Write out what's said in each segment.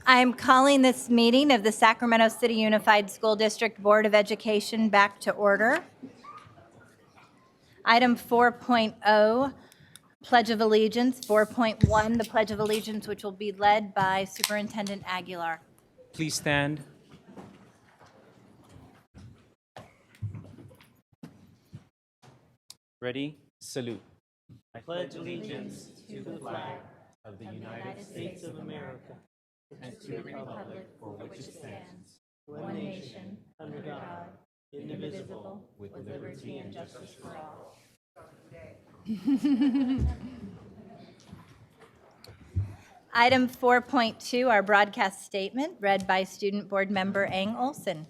I'm calling this meeting of the Sacramento City Unified School District Board of Education back to order. Item 4.0, Pledge of Allegiance. 4.1, the Pledge of Allegiance, which will be led by Superintendent Aguilar. Please stand. Ready? Salute. I pledge allegiance to the flag of the United States of America and to the republic for which it stands, one nation, under God, indivisible, with liberty and justice for all. Item 4.2, our broadcast statement, read by Student Board Member Ang Olson.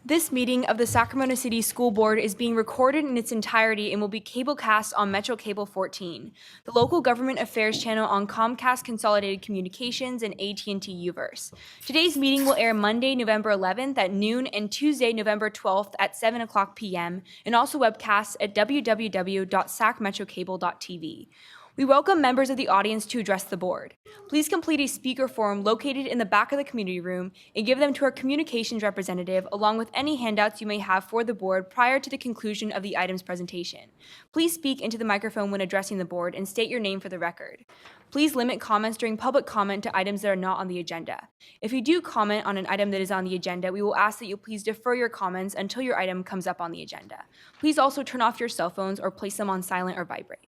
This meeting of the Sacramento City School Board is being recorded in its entirety and will be cablecast on Metro Cable 14, the local government affairs channel on Comcast Consolidated Communications and AT&T Uverse. Today's meeting will air Monday, November 11th at noon and Tuesday, November 12th at 7 o'clock p.m. and also webcast at www.sacmetrocable.tv. We welcome members of the audience to address the board. Please complete a speaker form located in the back of the community room and give them to our communications representative along with any handouts you may have for the board prior to the conclusion of the item's presentation. Please speak into the microphone when addressing the board and state your name for the record. Please limit comments during public comment to items that are not on the agenda. If you do comment on an item that is on the agenda, we will ask that you please defer your comments until your item comes up on the agenda. Please also turn off your cell phones or place them on silent or vibrate.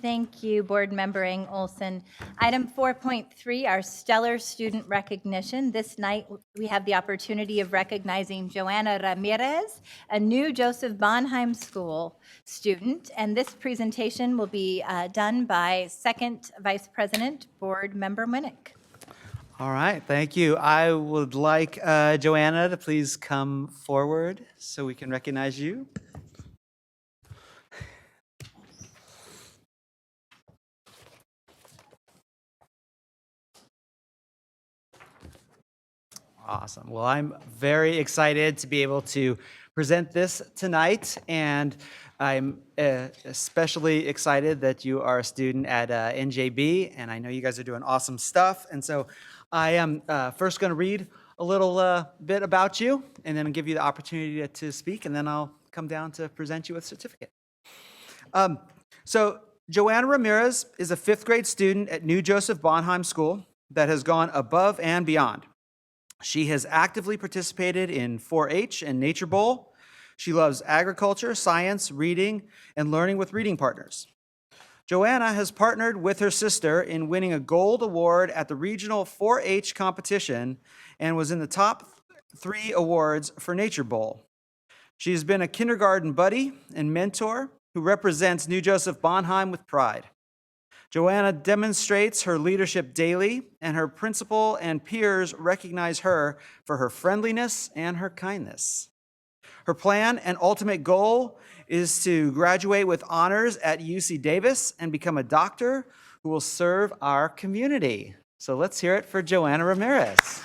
Thank you, Board Member Ang Olson. Item 4.3, our stellar student recognition. This night, we have the opportunity of recognizing Joanna Ramirez, a new Joseph Bonheim School student, and this presentation will be done by Second Vice President, Board Member Winnick. All right, thank you. I would like Joanna to please come forward so we can recognize you. Awesome. Well, I'm very excited to be able to present this tonight, and I'm especially excited that you are a student at NJB, and I know you guys are doing awesome stuff. And so I am first going to read a little bit about you, and then give you the opportunity to speak, and then I'll come down to present you with a certificate. So Joanna Ramirez is a fifth grade student at New Joseph Bonheim School that has gone above and beyond. She has actively participated in 4-H and Nature Bowl. She loves agriculture, science, reading, and learning with reading partners. Joanna has partnered with her sister in winning a gold award at the regional 4-H competition and was in the top 3 awards for Nature Bowl. She has been a kindergarten buddy and mentor who represents New Joseph Bonheim with pride. Joanna demonstrates her leadership daily, and her principal and peers recognize her for her friendliness and her kindness. Her plan and ultimate goal is to graduate with honors at UC Davis and become a doctor who will serve our community. So let's hear it for Joanna Ramirez.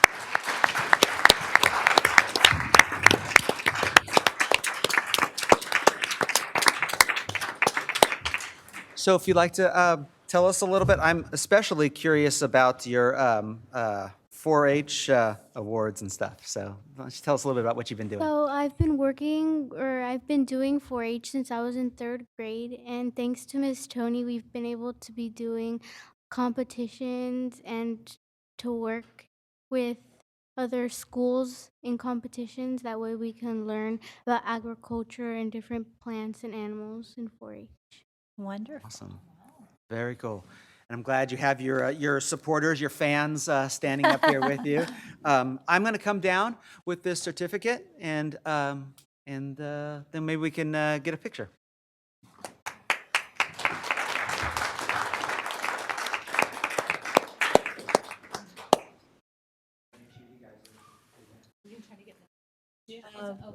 So if you'd like to tell us a little bit. I'm especially curious about your 4-H awards and stuff. So why don't you tell us a little bit about what you've been doing? So I've been doing 4-H since I was in 3rd grade. And thanks to Miss Tony, we've been able to be doing competitions and to work with other schools in competitions. That way we can learn about agriculture and different plants and animals in 4-H. Wonderful. Awesome. Very cool. And I'm glad you have your supporters, your fans standing up here with you. I'm going to come down with this certificate, and then maybe we can get a picture.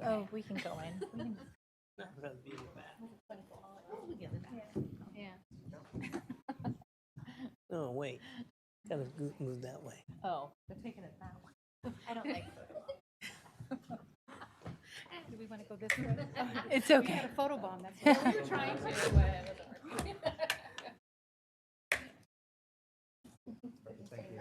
Oh, we can go in. Oh, wait. Gotta move that way. Oh, they're taking it that way. I don't like photos. Do we want to go this way? It's okay. We had a photo bomb. That's what we were trying to. Thank you.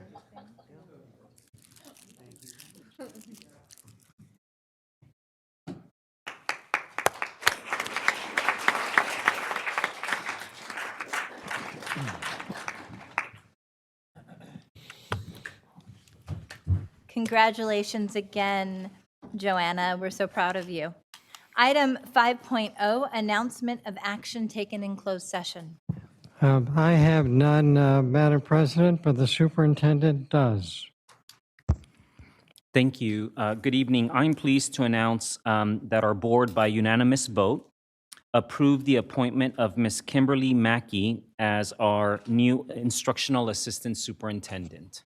Congratulations again, Joanna. We're so proud of you. Item 5.0, announcement of action taken in closed session. I have none, Madam President, but the superintendent does. Thank you. Good evening. I'm pleased to announce that our board, by unanimous vote, approved the appointment of Ms. Kimberly Mackey as our new instructional assistant superintendent.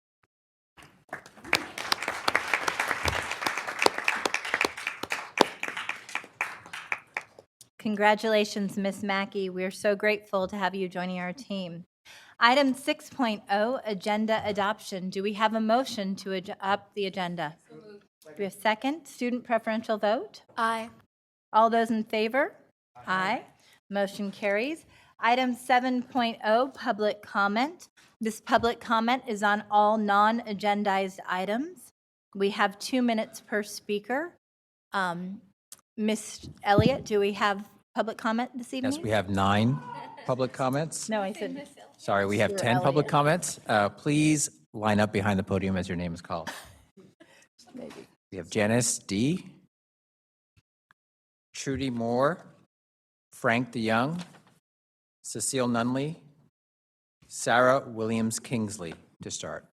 Congratulations, Ms. Mackey. We're so grateful to have you joining our team. Item 6.0, agenda adoption. Do we have a motion to adopt the agenda? Do we have a second? Student preferential vote? Aye. All those in favor? Aye. Motion carries. Item 7.0, public comment. This public comment is on all non-agendized items. We have 2 minutes per speaker. Ms. Elliott, do we have public comment this evening? Yes, we have 9 public comments. No, I said. Sorry, we have Mr. 10 public Elliott. comments. Please line up behind the podium as your name is called. We have Janice D., Trudy Moore, Frank DeYoung, Cecile Nunley, Sara Williams Kingsley to start.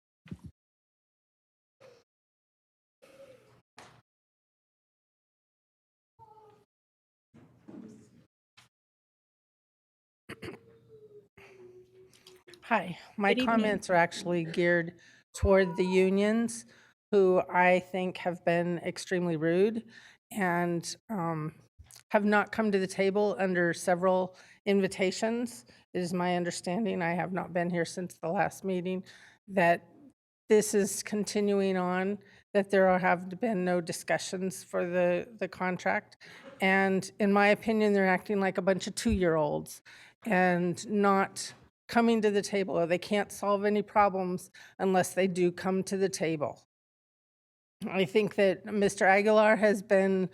Hi, my Good evening. comments are actually geared toward the unions, who I think have been extremely rude and have not come to the table under several invitations. It is my understanding, I have not been here since the last meeting, that this is continuing on, that there have been no discussions for the contract. And in my opinion, they're acting like a bunch of 2-year-olds and not coming to the table, or they can't solve any problems unless they do come to the table. I think that Mr. Aguilar has been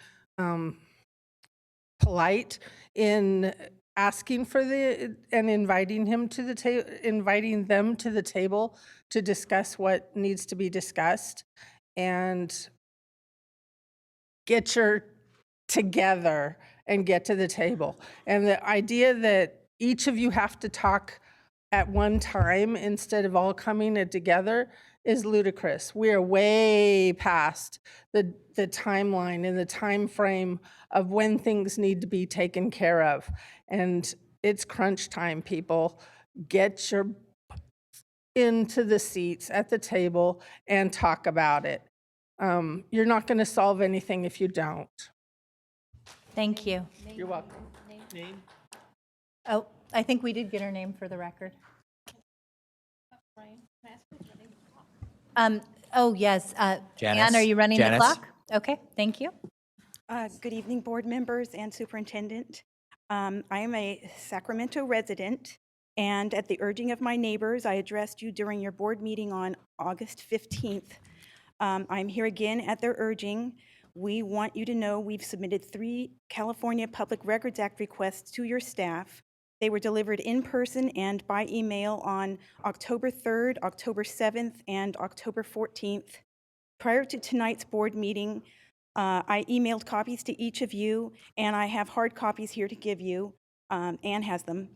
polite in asking for and inviting them to the table to discuss what needs to be discussed, and get your together and get to the table. And the idea that each of you have to talk at one time instead of all coming together is ludicrous. We are way past the timeline and the time frame of when things need to be taken care of. And it's crunch time, people. Get your into the seats at the table and talk about it. You're not going to solve anything if you don't. Thank you. You're welcome. Name? Oh, I think we did get her name for the record. Oh, yes. Janice. Ann, are you running the Janice. clock? Okay, thank you. Good evening, board members and superintendent. I am a Sacramento resident, and at the urging of my neighbors, I addressed you during your board meeting on August 15th. I'm here again at their urging. We want you to know we've submitted 3 California Public Records Act requests to your staff. They were delivered in person and by email on October 3rd, October 7th, and October 14th. Prior to tonight's board meeting, I emailed copies to each of you, and I have hard copies here to give you. Ann has them.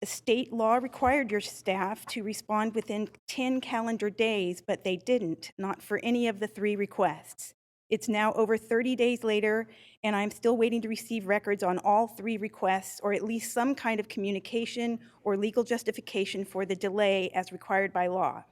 State law required your staff to respond within 10 calendar days, but they didn't, not for any of the 3 requests. It's now over 30 days later, and I'm still waiting to receive records on all 3 requests, or at least some kind of communication or legal justification for the delay as required by law.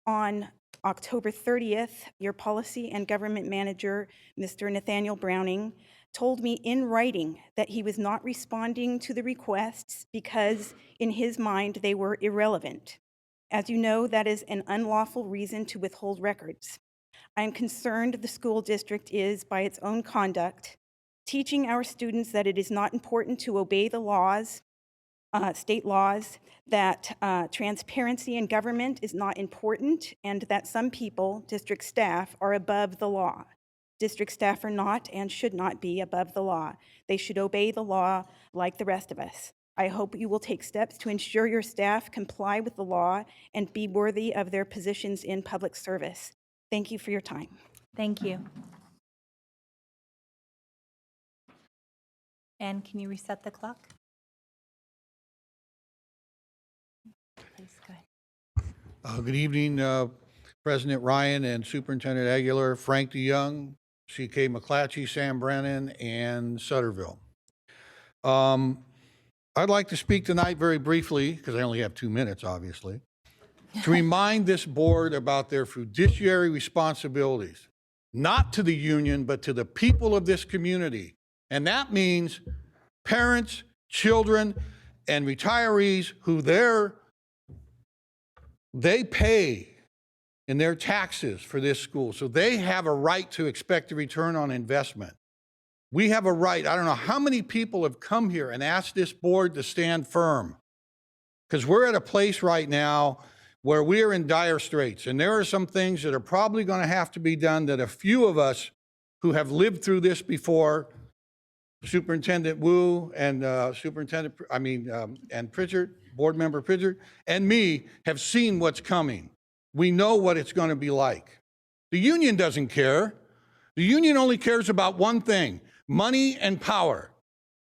On October 30th, your policy and government manager, Mr. Nathaniel Browning, told me in writing that he was not responding to the requests because, in his mind, they were irrelevant. As you know, that is an unlawful reason to withhold records. I am concerned the school district is, by its own conduct, teaching our students that it is not important to obey the laws, state laws, that transparency in government is not important, and that some people, district staff, are above the law. District staff are not and should not be above the law. They should obey the law like the rest of us. I hope you will take steps to ensure your staff comply with the law and be worthy of their positions in public service. Thank you for your time. Thank you. And can you reset the clock? Please go ahead. Good evening, President Ryan and Superintendent Aguilar, Frank DeYoung, C.K. McClatchy, Sam Brennan, and Sutterville. I'd like to speak tonight very briefly, because I only have 2 minutes, obviously, to remind this board about their fiduciary responsibilities, not to the union, but to the people of this community. And that means parents, children, and retirees who they pay in their taxes for this school. So they have a right to expect a return on investment. We have a right. I don't know how many people have come here and asked this board to stand firm, because we're at a place right now where we are in dire straits. And there are some things that are probably going to have to be done that a few of us who have lived through this before, Superintendent Wu and and Pritchard, Board Member Pritchard, and me have seen what's coming. We know what it's going to be like. The union doesn't care. The union only cares about one thing: money and power.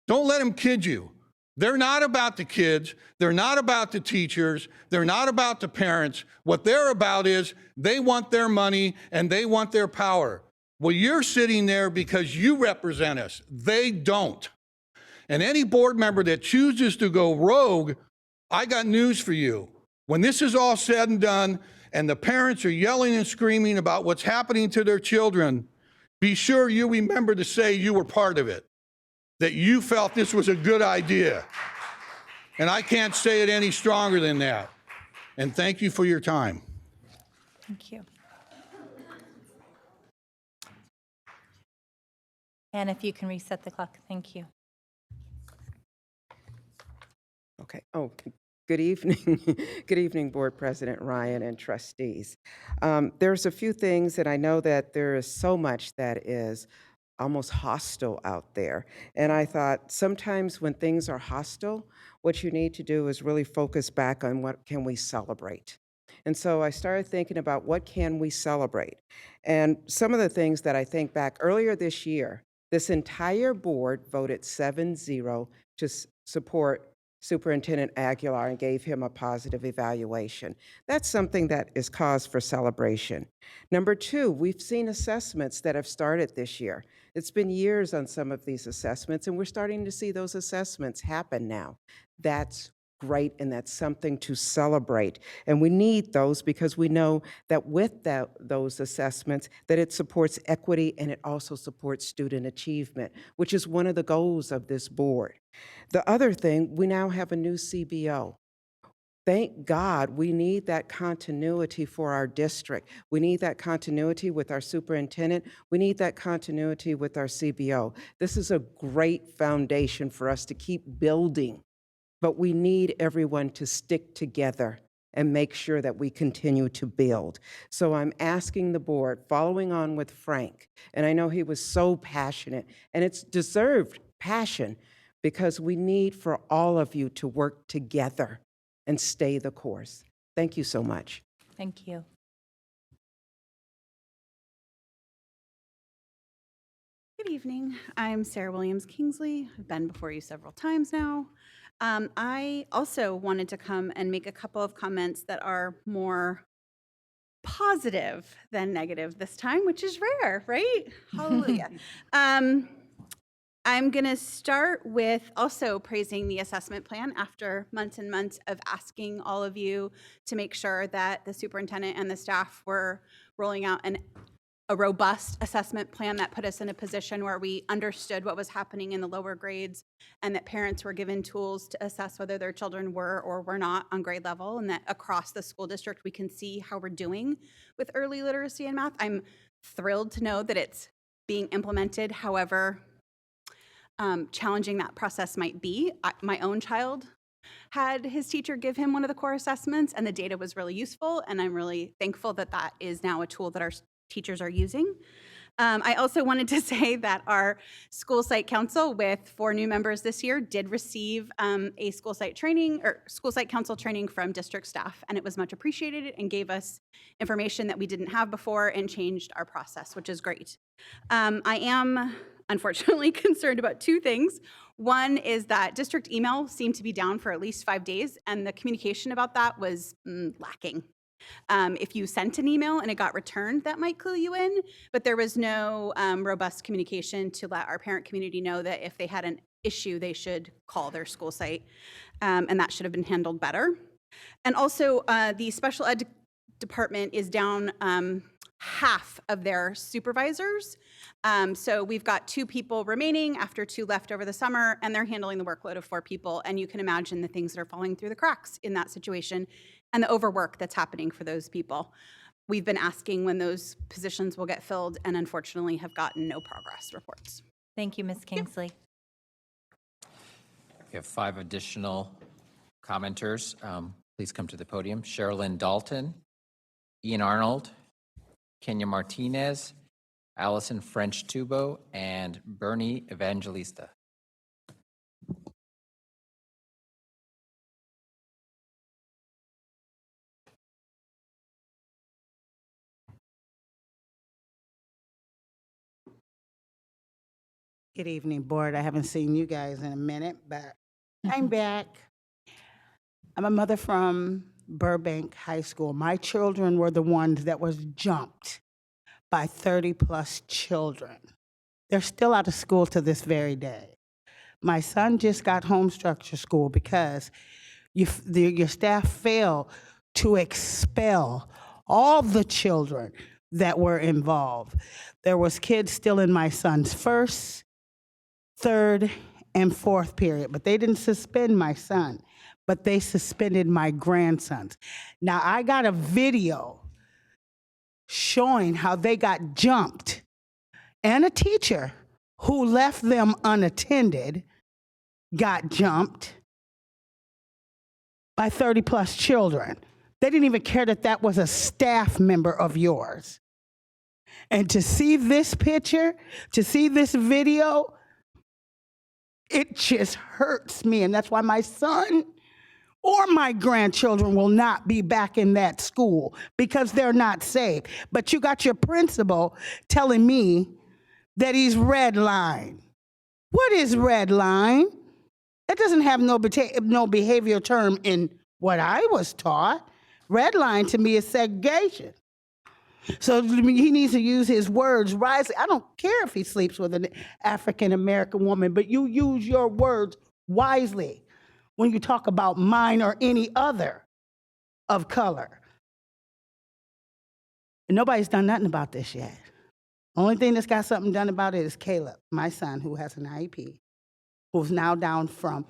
Don't let them kid you. They're not about the kids. They're not about the teachers. They're not about the parents. What they're about is they want their money and they want their power. Well, you're sitting there because you represent us. They don't. And any board member that chooses to go rogue, I got news for you. When this is all said and done and the parents are yelling and screaming about what's happening to their children, be sure you remember to say you were part of it, that you felt this was a good idea. And I can't say it any stronger than that. And thank you for your time. Thank you. And if you can reset the clock, thank you. Okay. Oh, good evening. Good evening, Board President Ryan and trustees. There's a few things, and I know that there is so much that is almost hostile out there. And I thought sometimes when things are hostile, what you need to do is really focus back on what can we celebrate. And so I started thinking about what can we celebrate. And some of the things that I think back earlier this year, this entire board voted 7-0 to support Superintendent Aguilar and gave him a positive evaluation. That's something that is cause for celebration. Number two, we've seen assessments that have started this year. It's been years on some of these assessments, and we're starting to see those assessments happen now. That's great, and that's something to celebrate. And we need those because we know that with those assessments, that it supports equity and it also supports student achievement, which is one of the goals of this board. The other thing, we now have a new CBO. Thank God, we need that continuity for our district. We need that continuity with our superintendent. We need that continuity with our CBO. This is a great foundation for us to keep building. But we need everyone to stick together and make sure that we continue to build. So I'm asking the board, following on with Frank, and I know he was so passionate, and it's deserved passion, because we need for all of you to work together and stay the course. Thank you so much. Thank you. Good evening. I'm Sara Williams Kingsley. I've been before you several times now. I also wanted to come and make a couple of comments that are more positive than negative this time, which is rare, right? Hallelujah. I'm going to start with also praising the assessment plan after months and months of asking all of you to make sure that the superintendent and the staff were rolling out a robust assessment plan that put us in a position where we understood what was happening in the lower grades, and that parents were given tools to assess whether their children were or were not on grade level, and that across the school district we can see how we're doing with early literacy and math. I'm thrilled to know that it's being implemented, however challenging that process might be. My own child had his teacher give him one of the core assessments, and the data was really useful, and I'm really thankful that that is now a tool that our teachers are using. I also wanted to say that our school site council, with 4 new members this year, did receive a school site training or school site council training from district staff, and it was much appreciated and gave us information that we didn't have before and changed our process, which is great. I am unfortunately concerned about 2 things. One is that district email seemed to be down for at least 5 days, and the communication about that was lacking. If you sent an email and it got returned, that might clue you in, but there was no robust communication to let our parent community know that if they had an issue, they should call their school site, and that should have been handled better. And also, the special ed department is down half of their supervisors. So we've got 2 people remaining after 2 left over the summer, and they're handling the workload of 4 people. And you can imagine the things that are falling through the cracks in that situation and the overwork that's happening for those people. We've been asking when those positions will get filled and unfortunately have gotten no progress reports. Thank you, Ms. Kingsley. We have 5 additional commenters. Please come to the podium. Sherilyn Dalton, Ian Arnold, Kenya Martinez, Allison French Tubo, and Bernie Evangelista. Good evening, board. I haven't seen you guys in a minute, but I'm back. I'm a mother from Burbank High School. My children were the ones that was jumped by 30+ children. They're still out of school to this very day. My son just got home structure school because your staff failed to expel all the children that were involved. There was kids still in my son's 1st, 3rd, and 4th period, but they didn't suspend my son, but they suspended my grandsons. Now, I got a video showing how they got jumped, and a teacher who left them unattended got jumped by 30+ children. They didn't even care that that was a staff member of yours. And to see this picture, to see this video, it just hurts me. And that's why my son or my grandchildren will not be back in that school because they're not safe. But you got your principal telling me that he's red line. What is red line? That doesn't have no behavioral term in what I was taught. Red line to me is segregation. So he needs to use his words wisely. I don't care if he sleeps with an African-American woman, but you use your words wisely when you talk about mine or any other of color. And nobody's done nothing about this yet. Only thing that's got something done about it is Caleb, my son, who has an IEP, who's now down from,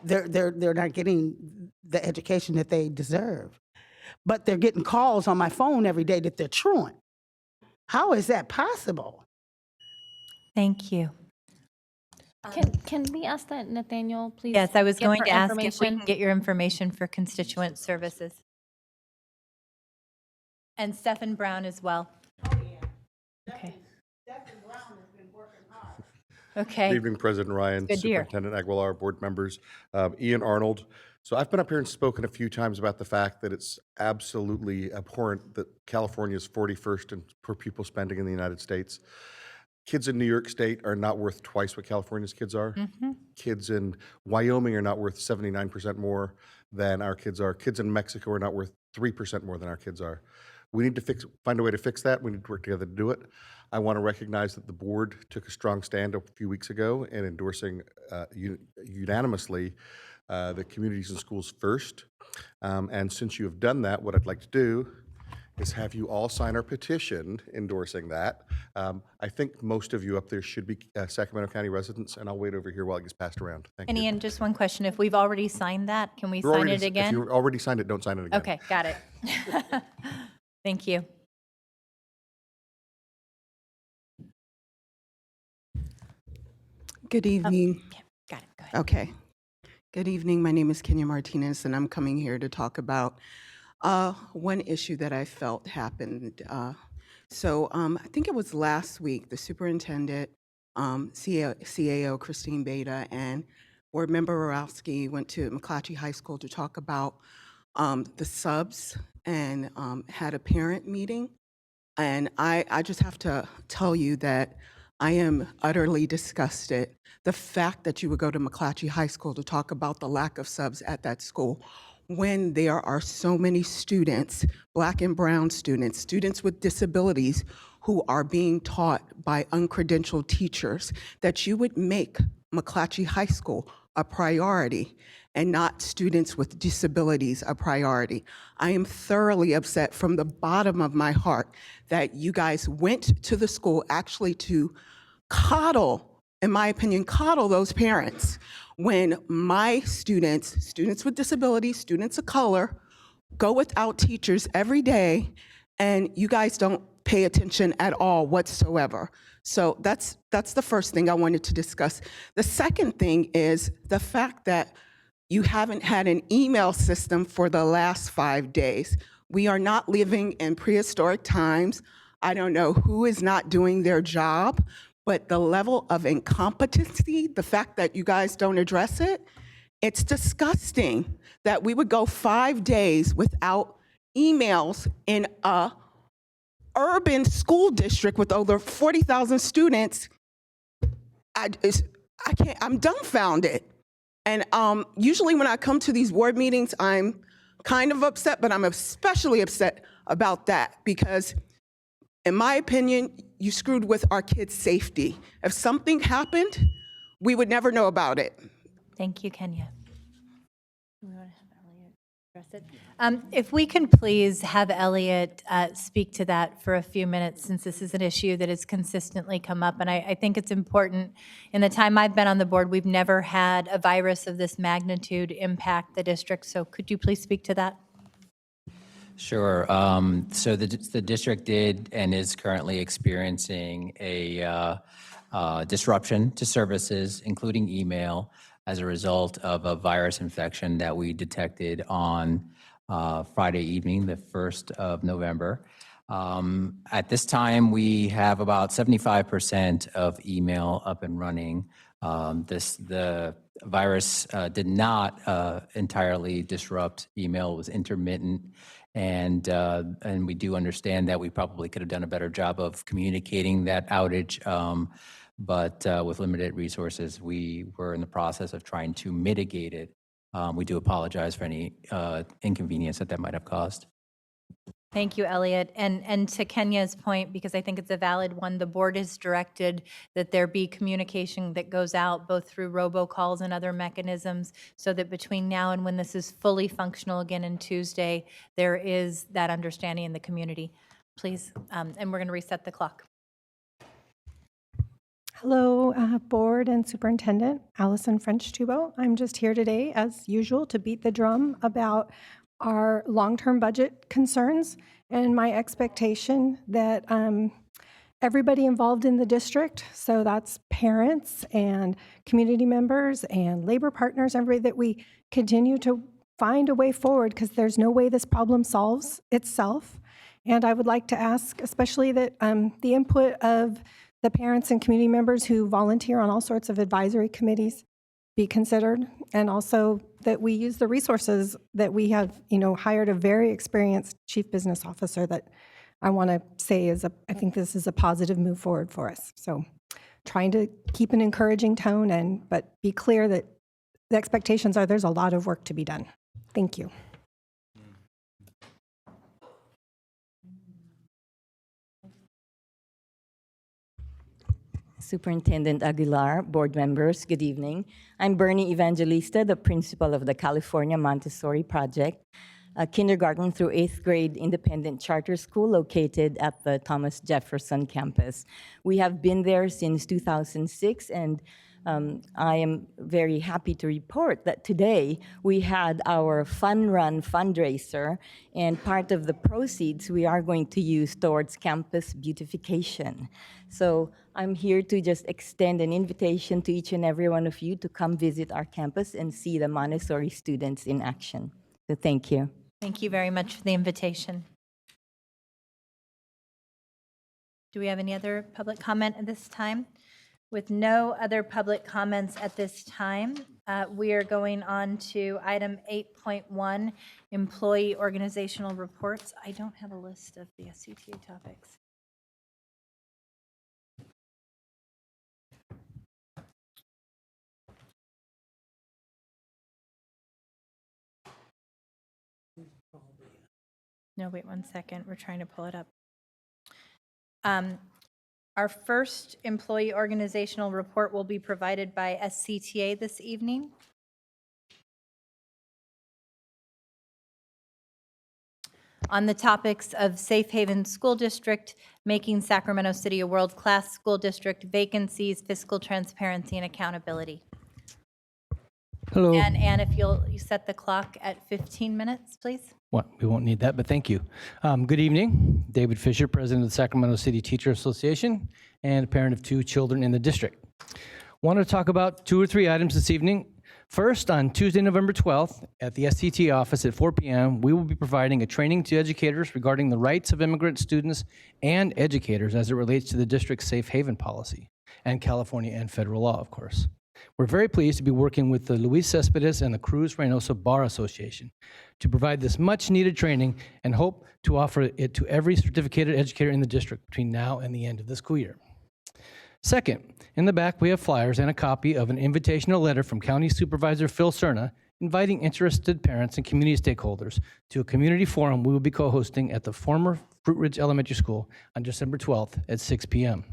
they're not getting the education that they deserve. But they're getting calls on my phone every day that they're truant. How is that possible? Thank you. Can we ask that Nathaniel, please? Yes, I was give going her to ask if we information? can get your information for constituent services. And Stephen Brown as well. Oh, yeah. Okay. Stephen Brown has been working hard. Okay. Good evening, President Ryan, Good to hear. Superintendent Aguilar, board members, Ian Arnold. So I've been up here and spoken a few times about the fact that it's absolutely abhorrent that California is 41st in per pupil spending in the United States. Kids in New York State are not worth twice what California's kids are. Kids in Wyoming are not worth 79% more than our kids are. Kids in Mexico are not worth 3% more than our kids are. We need to find a way to fix that. We need to work together to do it. I want to recognize that the board took a strong stand a few weeks ago in endorsing unanimously the communities and schools first. And since you have done that, what I'd like to do is have you all sign our petition endorsing that. I think most of you up there should be Sacramento County residents, and I'll wait over here while it gets passed around. Thank And you. Ian, just one question. If we've already signed that, can we You're sign already- it again? If you already signed it, don't sign it again. Okay, got it. Thank you. Good evening. Got it. Go ahead. Okay. Good evening. My name is Kenya Martinez, and I'm coming here to talk about one issue that I felt happened. So I think it was last week, the superintendent, CAO Christine Beta, and Board Member Borowski went to McClatchy High School to talk about the subs and had a parent meeting. And I just have to tell you that I am utterly disgusted. The fact that you would go to McClatchy High School to talk about the lack of subs at that school when there are so many students, Black and brown students, students with disabilities who are being taught by uncredentialed teachers, that you would make McClatchy High School a priority and not students with disabilities a priority. I am thoroughly upset from the bottom of my heart that you guys went to the school actually to coddle, in my opinion, coddle those parents when my students, students with disabilities, students of color, go without teachers every day, and you guys don't pay attention at all whatsoever. So that's the first thing I wanted to discuss. The second thing is the fact that you haven't had an email system for the last 5 days. We are not living in prehistoric times. I don't know who is not doing their job, but the level of incompetency, the fact that you guys don't address it, it's disgusting that we would go 5 days without emails in a urban school district with over 40,000 students. I'm dumbfounded. And usually when I come to these board meetings, I'm kind of upset, but I'm especially upset about that because, in my opinion, you screwed with our kids' safety. If something happened, we would never know about it. Thank you, Kenya. We want to have Elliot address it. If we can please have Elliot speak to that for a few minutes, since this is an issue that has consistently come up. And I think it's important. In the time I've been on the board, we've never had a virus of this magnitude impact the district. So could you please speak to that? Sure. So the district did and is currently experiencing a disruption to services, including email, as a result of a virus infection that we detected on Friday evening, the 1st of November. At this time, we have about 75% of email up and running. The virus did not entirely disrupt email. It was intermittent. And we do understand that we probably could have done a better job of communicating that outage, but with limited resources, we were in the process of trying to mitigate it. We do apologize for any inconvenience that might have caused. Thank you, Elliot. And to Kenya's point, because I think it's a valid one, the board has directed that there be communication that goes out both through robocalls and other mechanisms so that between now and when this is fully functional again on Tuesday, there is that understanding in the community. Please, and we're going to reset the clock. Hello, Board and Superintendent. Allison French-Tubo. I'm just here today, as usual, to beat the drum about our long-term budget concerns and my expectation that everybody involved in the district, so that's parents and community members and labor partners, everybody, that we continue to find a way forward, because there's no way this problem solves itself. And I would like to ask, especially that the input of the parents and community members who volunteer on all sorts of advisory committees be considered, and also that we use the resources that we have, hired a very experienced chief business officer that I want to say I think this is a positive move forward for us. So trying to keep an encouraging tone but be clear that the expectations are there's a lot of work to be done. Thank you. Superintendent Aguilar, board members, good evening. I'm Bernie Evangelista, the principal of the California Montessori Project, a kindergarten through 8th grade independent charter school located at the Thomas Jefferson campus. We have been there since 2006, and I am very happy to report that today we had our Fun Run fundraiser, and part of the proceeds we are going to use towards campus beautification. So I'm here to just extend an invitation to each and every one of you to come visit our campus and see the Montessori students in action. So thank you. Thank you very much for the invitation. Do we have any other public comment at this time? With no other public comments at this time, we are going on to item 8.1, employee organizational reports. I don't have a list of the SCTA topics. No, wait 1 second. We're trying to pull it up. Our first employee organizational report will be provided by SCTA this evening. On the topics of Safe Haven School District, making Sacramento City a world-class school district, vacancies, fiscal transparency, and accountability. Hello. And Ann, if you set the clock at 15 minutes, please. Well, we won't need that, but thank you. Good evening. David Fisher, President of the Sacramento City Teacher Association and a parent of 2 children in the district. Want to talk about 2 or 3 items this evening. First, on Tuesday, November 12th, at the SCTA office at 4 p.m., we will be providing a training to educators regarding the rights of immigrant students and educators as it relates to the district's safe haven policy and California and federal law, of course. We're very pleased to be working with the Luis Cespedes and the Cruz Reynoso Bar Association to provide this much-needed training and hope to offer it to every certificated educator in the district between now and the end of the school year. Second, in the back, we have flyers and a copy of an invitational letter from County Supervisor Phil Cerna inviting interested parents and community stakeholders to a community forum we will be co-hosting at the former Fruit Ridge Elementary School on December 12th at 6 p.m.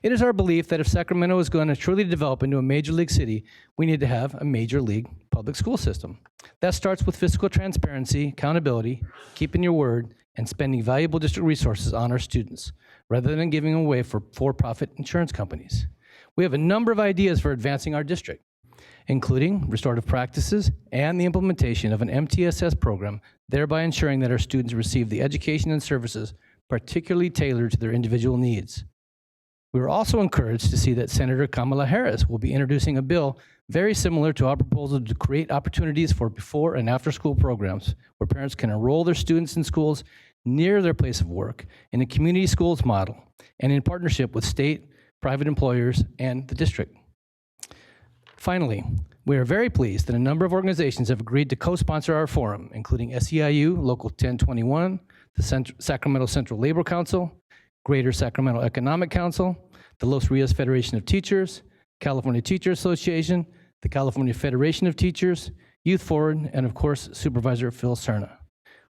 It is our belief that if Sacramento is going to truly develop into a major league city, we need to have a major league public school system. That starts with fiscal transparency, accountability, keeping your word, and spending valuable district resources on our students, rather than giving away for for-profit insurance companies. We have a number of ideas for advancing our district, including restorative practices and the implementation of an MTSS program, thereby ensuring that our students receive the education and services particularly tailored to their individual needs. We were also encouraged to see that Senator Kamala Harris will be introducing a bill very similar to our proposal to create opportunities for before and after school programs where parents can enroll their students in schools near their place of work in a community schools model and in partnership with state, private employers, and the district. Finally, we are very pleased that a number of organizations have agreed to co-sponsor our forum, including SEIU, Local 1021, the Sacramento Central Labor Council, Greater Sacramento Economic Council, the Los Rios Federation of Teachers, California Teacher Association, the California Federation of Teachers, Youth Forward, and of course, Supervisor Phil Cerna.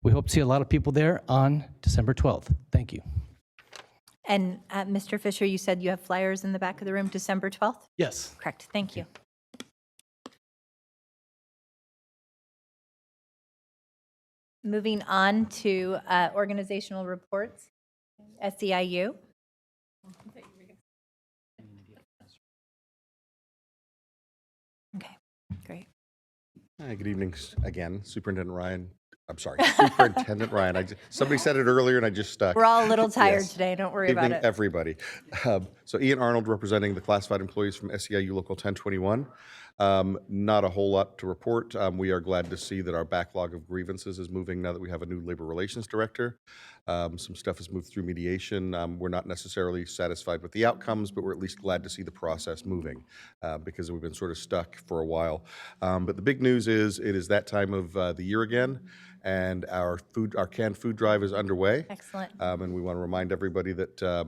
We hope to see a lot of people there on December 12th. Thank you. And Mr. Fisher, you said you have flyers in the back of the room, December 12th? Yes. Correct. Thank you. Moving on to organizational reports. SEIU. Okay, great. Hi, good evening again, Superintendent Ryan. I'm sorry, Superintendent Ryan. Somebody said it earlier and I just stuck. We're all a little tired Yes. today. Don't worry Good about evening, it. everybody. So Ian Arnold representing the classified employees from SEIU Local 1021. Not a whole lot to report. We are glad to see that our backlog of grievances is moving now that we have a new labor relations director. Some stuff has moved through mediation. We're not necessarily satisfied with the outcomes, but we're at least glad to see the process moving because we've been sort of stuck for a while. But the big news is it is that time of the year again, and our canned food drive is underway. Excellent. And we want to remind everybody that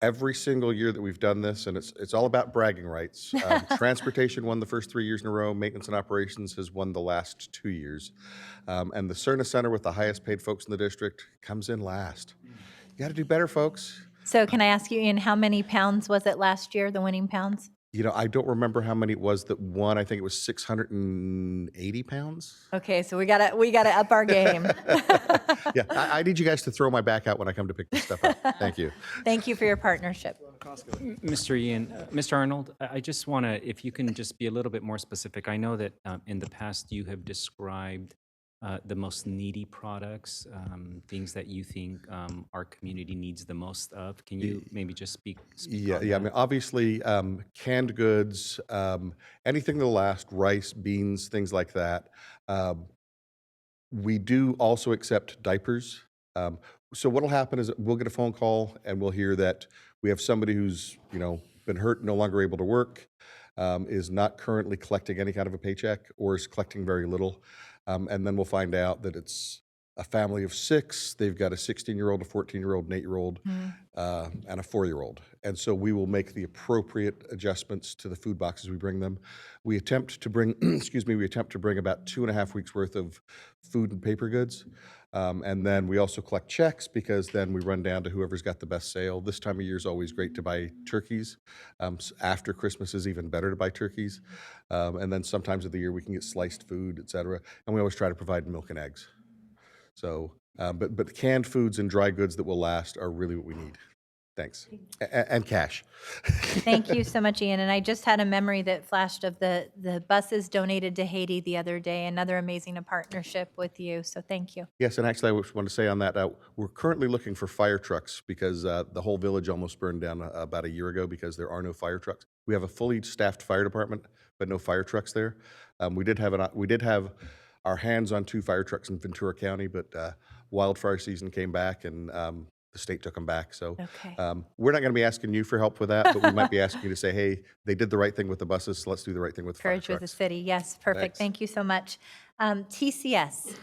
every single year that we've done this, and it's all about bragging rights. Transportation won the first 3 years in a row. Maintenance and operations has won the last 2 years. And the Cerna Center with the highest paid folks in the district comes in last. You got to do better, folks. So can I ask you, Ian, how many pounds was it last year, the winning pounds? You know, I don't remember how many it was that won. I think it was 680 pounds. Okay, so we gotta up our game. Yeah, I need you guys to throw my back out when I come to pick this stuff up. Thank you. Thank you for your partnership. Mr. Ian, Mr. Arnold, I just want to, if you can just be a little bit more specific. I know that in the past you have described the most needy products, things that you think our community needs the most of. Can you maybe just speak Yeah, on yeah. I that? mean, obviously, canned goods, anything that'll last, rice, beans, things like that. We do also accept diapers. So what'll happen is we'll get a phone call and we'll hear that we have somebody who's, been hurt, no longer able to work, is not currently collecting any kind of a paycheck or is collecting very little. And then we'll find out that it's a family of 6. They've got a 16-year-old, a 14-year-old, an 8-year-old, and a 4-year-old. And so we will make the appropriate adjustments to the food boxes we bring them. We attempt to bring, we attempt to bring about 2.5 weeks worth of food and paper goods. And then we also collect checks because then we run down to whoever's got the best sale. This time of year is always great to buy turkeys. After Christmas is even better to buy turkeys. And then sometimes of the year we can get sliced food, et cetera. And we always try to provide milk and eggs. So, but canned foods and dry goods that will last are really what we need. Thanks. And cash. Thank you so much, Ian. And I just had a memory that flashed of the buses donated to Haiti the other day, another amazing partnership with you. So thank you. Yes, and actually I just want to say on that, we're currently looking for fire trucks because the whole village almost burned down about a year ago because there are no fire trucks. We have a fully staffed fire department, but no fire trucks there. We did have our hands on 2 fire trucks in Ventura County, but wildfire season came back and the state took them back. So we're not going to be asking you for help with that, but we might be asking you to say, hey, they did the right thing with the buses, so let's do the right thing with fire Courage with the trucks. city. Yes, perfect. Thanks. Thank you so much. TCS.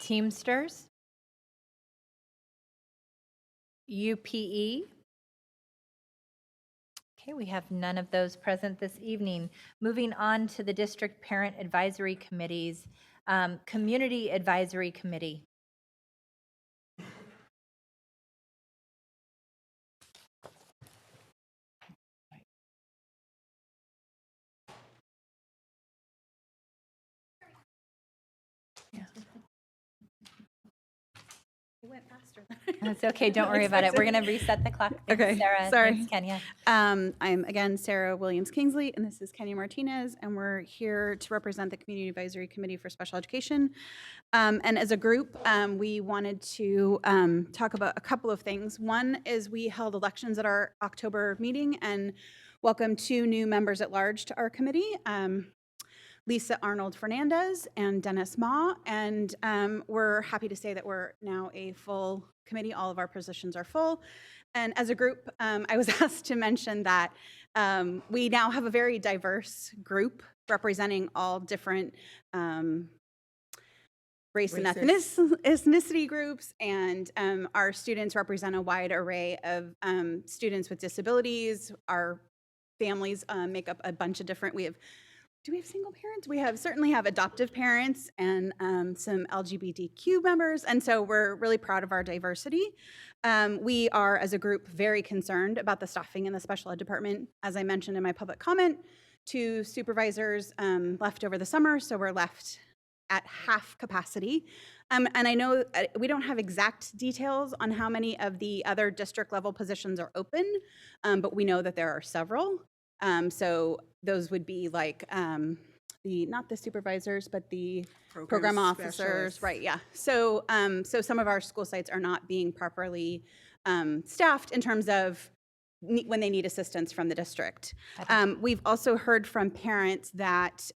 Teamsters. UPE. Okay, we have none of those present this evening. Moving on to the district parent advisory committees. Community Advisory Committee. It went faster. It's okay. Don't worry about it. We're going to reset the clock. Thanks, Okay, Sarah. sorry. Thanks, Kenya. I'm again Sara Williams Kingsley, and this is Kenya Martinez, and we're here to represent the Community Advisory Committee for Special Education. And as a group, we wanted to talk about a couple of things. One is we held elections at our October meeting and welcomed 2 new members at large to our committee. Lisa Arnold Fernandez and Dennis Ma, and we're happy to say that we're now a full committee. All of our positions are full. And as a group, I was asked to mention that we now have a very diverse group representing all different race and ethnicity groups, and our students represent a wide array of students with disabilities. Our families make up a bunch of different, do we have single parents? We certainly have adoptive parents and some LGBTQ members, and so we're really proud of our diversity. We are, as a group, very concerned about the staffing in the special ed department. As I mentioned in my public comment, 2 supervisors left over the summer, so we're left at half capacity. And I know we don't have exact details on how many of the other district level positions are open, but we know that there are several. So those would be like not the supervisors, but the program officers, specialists. right? Yeah. So so some of our school sites are not being properly staffed in terms of when they need assistance from the district. We've also heard from parents that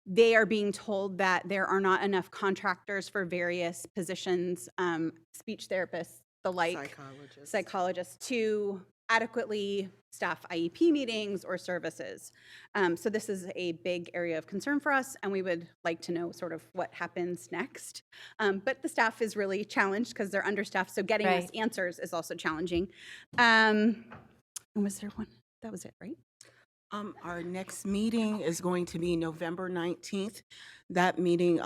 they are being told that there are not enough contractors for various positions, speech therapists, the like, psychologists to adequately staff IEP meetings or services. So this is a big area of concern for us, and we would like to know sort of what happens next. But the staff is really challenged because they're understaffed, so getting us answers is also challenging. And was there one? That was it, right? Our next meeting is going to be November 19th. That meeting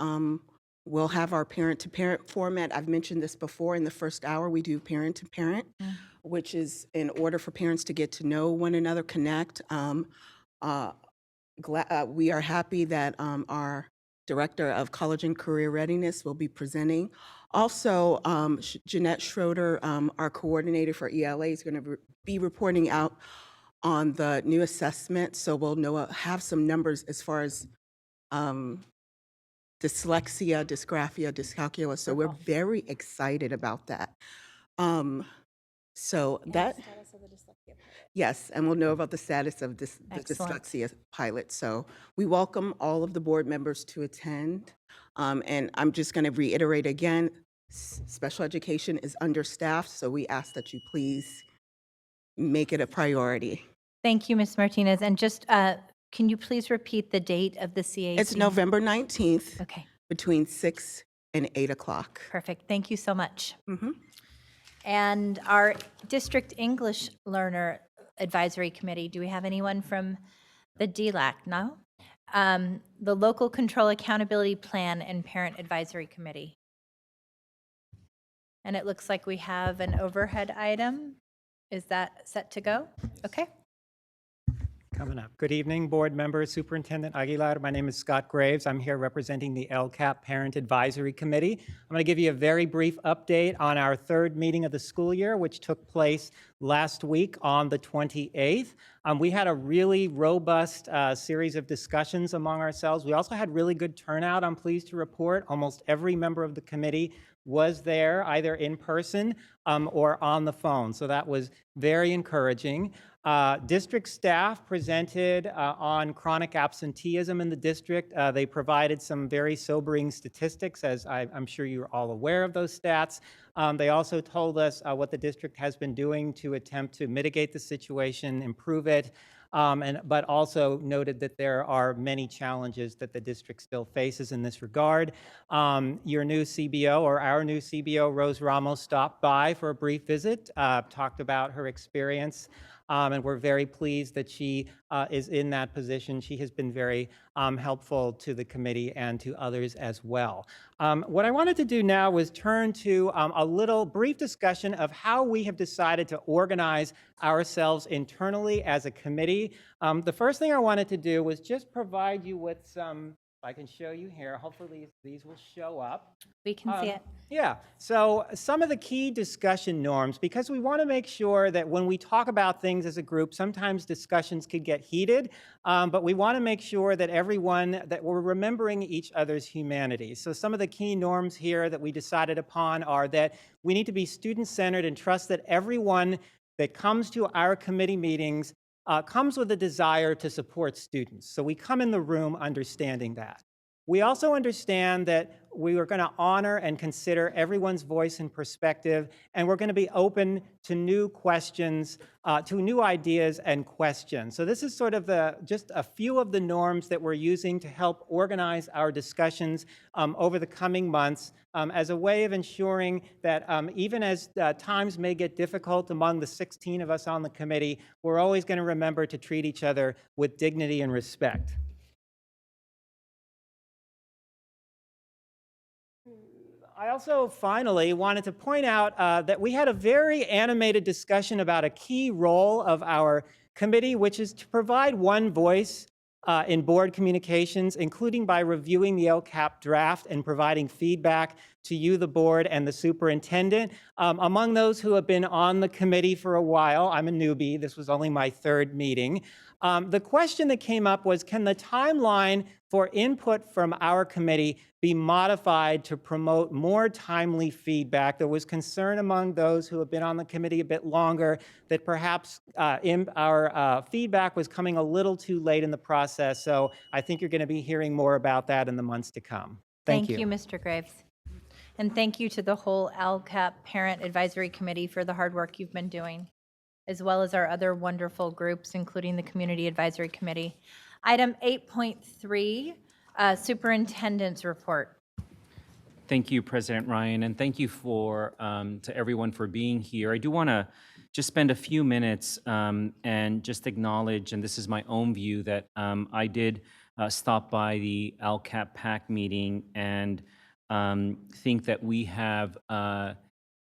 we'll have our parent-to-parent format. I've mentioned this before. In the first hour, we do parent-to-parent, which is in order for parents to get to know one another, connect. We are happy that our Director of College and Career Readiness will be presenting. Also, Jeanette Schroeder, our coordinator for ELA, is going to be reporting out on the new assessment, so we'll have some numbers as far as dyslexia, dysgraphia, dyscalculia. So we're very excited about that. So that Yes, and we'll know about the status of the Excellent. dyslexia pilot. So we welcome all of the board members to attend. And I'm just going to reiterate again, special education is understaffed, so we ask that you please make it a priority. Thank you, Ms. Martinez. And just, can you please repeat the date of the CAC? It's November 19th. Okay. Between 6 and 8 o'clock. Perfect. Thank you so much. Mm-hmm. And our District English Learner Advisory Committee, do we have anyone from the DLAC? No? The Local Control Accountability Plan and Parent Advisory Committee. And it looks like we have an overhead item. Is that set to go? Okay. Coming up. Good evening, board members, Superintendent Aguilar. My name is Scott Graves. I'm here representing the LCAP Parent Advisory Committee. I'm going to give you a very brief update on our third meeting of the school year, which took place last week on the 28th. We had a really robust series of discussions among ourselves. We also had really good turnout, I'm pleased to report. Almost every member of the committee was there, either in person or on the phone. So that was very encouraging. District staff presented on chronic absenteeism in the district. They provided some very sobering statistics, as I'm sure you're all aware of those stats. They also told us what the district has been doing to attempt to mitigate the situation, improve it, but also noted that there are many challenges that the district still faces in this regard. Your new CBO, or our new CBO, Rose Ramos, stopped by for a brief visit, talked about her experience, and we're very pleased that she is in that position. She has been very helpful to the committee and to others as well. What I wanted to do now was turn to a little brief discussion of how we have decided to organize ourselves internally as a committee. The first thing I wanted to do was just provide you with some, if I can show you here, hopefully these will show up. We can see it. Yeah, so some of the key discussion norms, because we want to make sure that when we talk about things as a group, sometimes discussions could get heated, but we want to make sure that that we're remembering each other's humanity. So some of the key norms here that we decided upon are that we need to be student-centered and trust that everyone that comes to our committee meetings comes with a desire to support students. So we come in the room understanding that. We also understand that we are going to honor and consider everyone's voice and perspective, and we're going to be open to new questions, to new ideas and questions. So this is sort of just a few of the norms that we're using to help organize our discussions over the coming months as a way of ensuring that even as times may get difficult among the 16 of us on the committee, we're always going to remember to treat each other with dignity and respect. I also finally wanted to point out that we had a very animated discussion about a key role of our committee, which is to provide one voice in board communications, including by reviewing the LCAP draft and providing feedback to you, the board, and the superintendent. Among those who have been on the committee for a while, I'm a newbie, this was only my third meeting. The question that came up was, can the timeline for input from our committee be modified to promote more timely feedback? There was concern among those who have been on the committee a bit longer that perhaps our feedback was coming a little too late in the process. So I think you're going to be hearing more about that in the months to come. Thank you. Thank you, Mr. Graves. And thank you to the whole LCAP Parent Advisory Committee for the hard work you've been doing, as well as our other wonderful groups, including the Community Advisory Committee. Item 8.3, Superintendent's Report. Thank you, President Ryan, and thank you to everyone for being here. I do want to just spend a few minutes and just acknowledge, and this is my own view, that I did stop by the LCAP PAC meeting and think that we have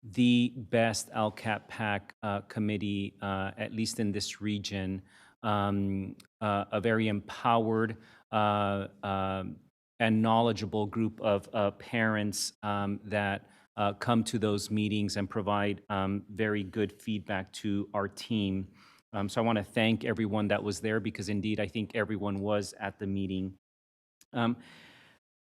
the best LCAP PAC committee, at least in this region, a very empowered and knowledgeable group of parents that come to those meetings and provide very good feedback to our team. So I want to thank everyone that was there, because indeed I think everyone was at the meeting.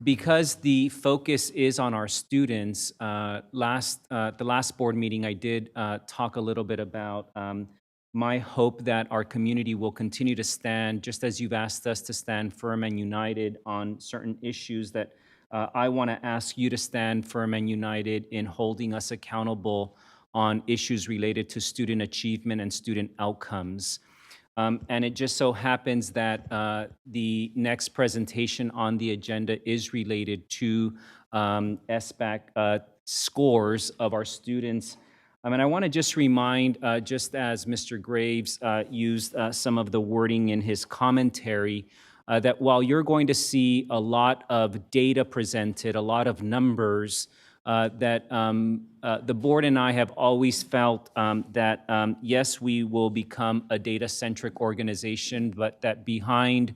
Because the focus is on our students, the last board meeting I did talk a little bit about my hope that our community will continue to stand, just as you've asked us to stand firm and united on certain issues, that I want to ask you to stand firm and united in holding us accountable on issues related to student achievement and student outcomes. And it just so happens that the next presentation on the agenda is related to SBAC scores of our students. And I want to just remind, just as Mr. Graves used some of the wording in his commentary, that while you're going to see a lot of data presented, a lot of numbers, that the board and I have always felt that, yes, we will become a data-centric organization, but that behind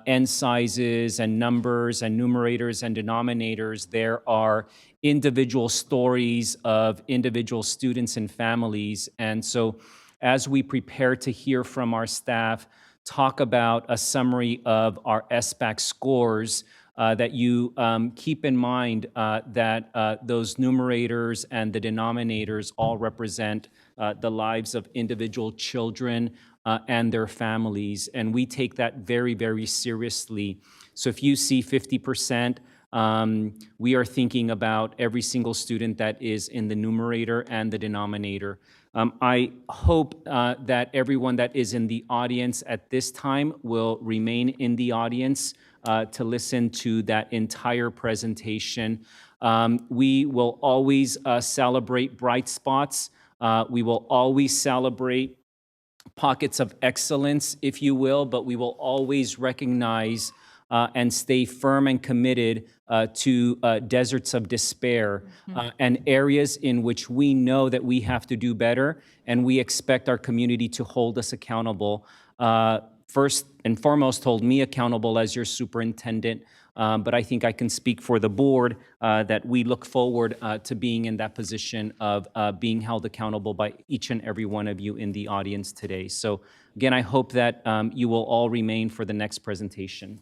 n sizes and numbers and numerators and denominators, there are individual stories of individual students and families. And so as we prepare to hear from our staff, talk about a summary of our SBAC scores, that you keep in mind that those numerators and the denominators all represent the lives of individual children and their families. And we take that very, very seriously. So if you see 50%, we are thinking about every single student that is in the numerator and the denominator. I hope that everyone that is in the audience at this time will remain in the audience to listen to that entire presentation. We will always celebrate bright spots. We will always celebrate pockets of excellence, if you will, but we will always recognize and stay firm and committed to deserts of despair and areas in which we know that we have to do better, and we expect our community to hold us accountable. First and foremost, hold me accountable as your superintendent, but I think I can speak for the board that we look forward to being in that position of being held accountable by each and every one of you in the audience today. So again, I hope that you will all remain for the next presentation.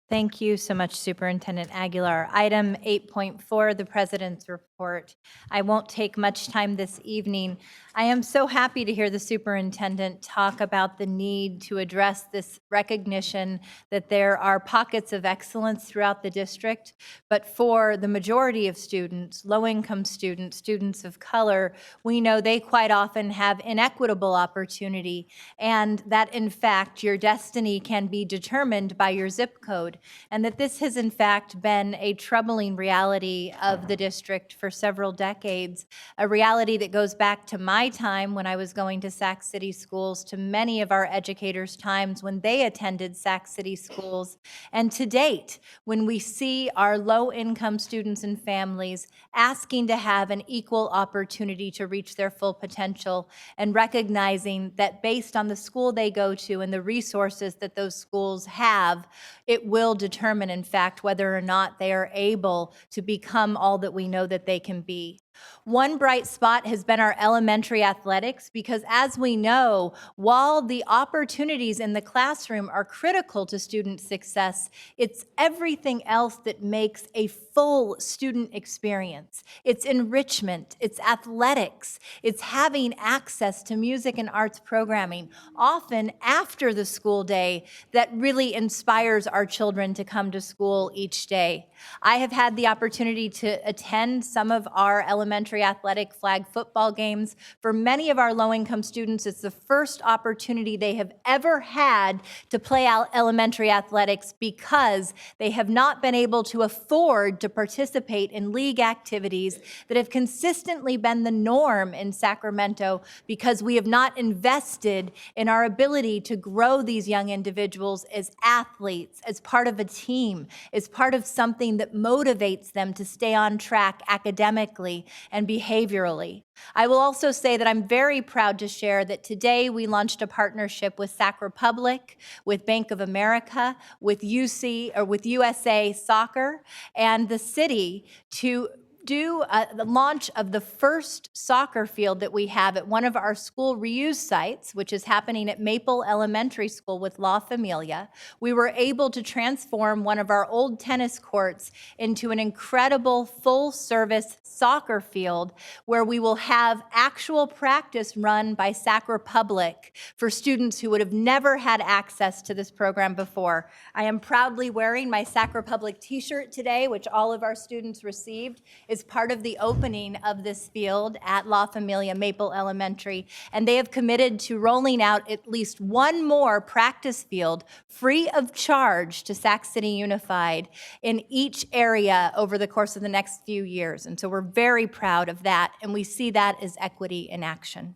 Thank you so much, Superintendent Aguilar. Item 8.4, the President's Report. I won't take much time this evening. I am so happy to hear the superintendent talk about the need to address this recognition that there are pockets of excellence throughout the district, but for the majority of students, low-income students, students of color, we know they quite often have inequitable opportunity, and that in fact your destiny can be determined by your zip code, and that this has in fact been a troubling reality of the district for several decades, a reality that goes back to my time when I was going to Sac City schools, to many of our educators' times when they attended Sac City schools, and to date, when we see our low-income students and families asking to have an equal opportunity to reach their full potential, and recognizing that based on the school they go to and the resources that those schools have, it will determine, in fact, whether or not they are able to become all that we know that they can be. One bright spot has been our elementary athletics, because as we know, while the opportunities in the classroom are critical to student success, it's everything else that makes a full student experience. It's enrichment, it's athletics, it's having access to music and arts programming, often after the school day, that really inspires our children to come to school each day. I have had the opportunity to attend some of our elementary athletic flag football games. For many of our low-income students, it's the first opportunity they have ever had to play elementary athletics, because they have not been able to afford to participate in league activities that have consistently been the norm in Sacramento, because we have not invested in our ability to grow these young individuals as athletes, as part of a team, as part of something that motivates them to stay on track academically and behaviorally. I will also say that I'm very proud to share that today we launched a partnership with Sac Republic, with Bank of America, with USA Soccer, and the city to do the launch of the first soccer field that we have at one of our school reuse sites, which is happening at Maple Elementary School with La Familia. We were able to transform one of our old tennis courts into an incredible full-service soccer field where we will have actual practice run by Sac Republic for students who would have never had access to this program before. I am proudly wearing my Sac Republic t-shirt today, which all of our students received, is part of the opening of this field at La Familia Maple Elementary, and they have committed to rolling out at least one more practice field free of charge to Sac City Unified in each area over the course of the next few years. And so we're very proud of that, and we see that as equity in action.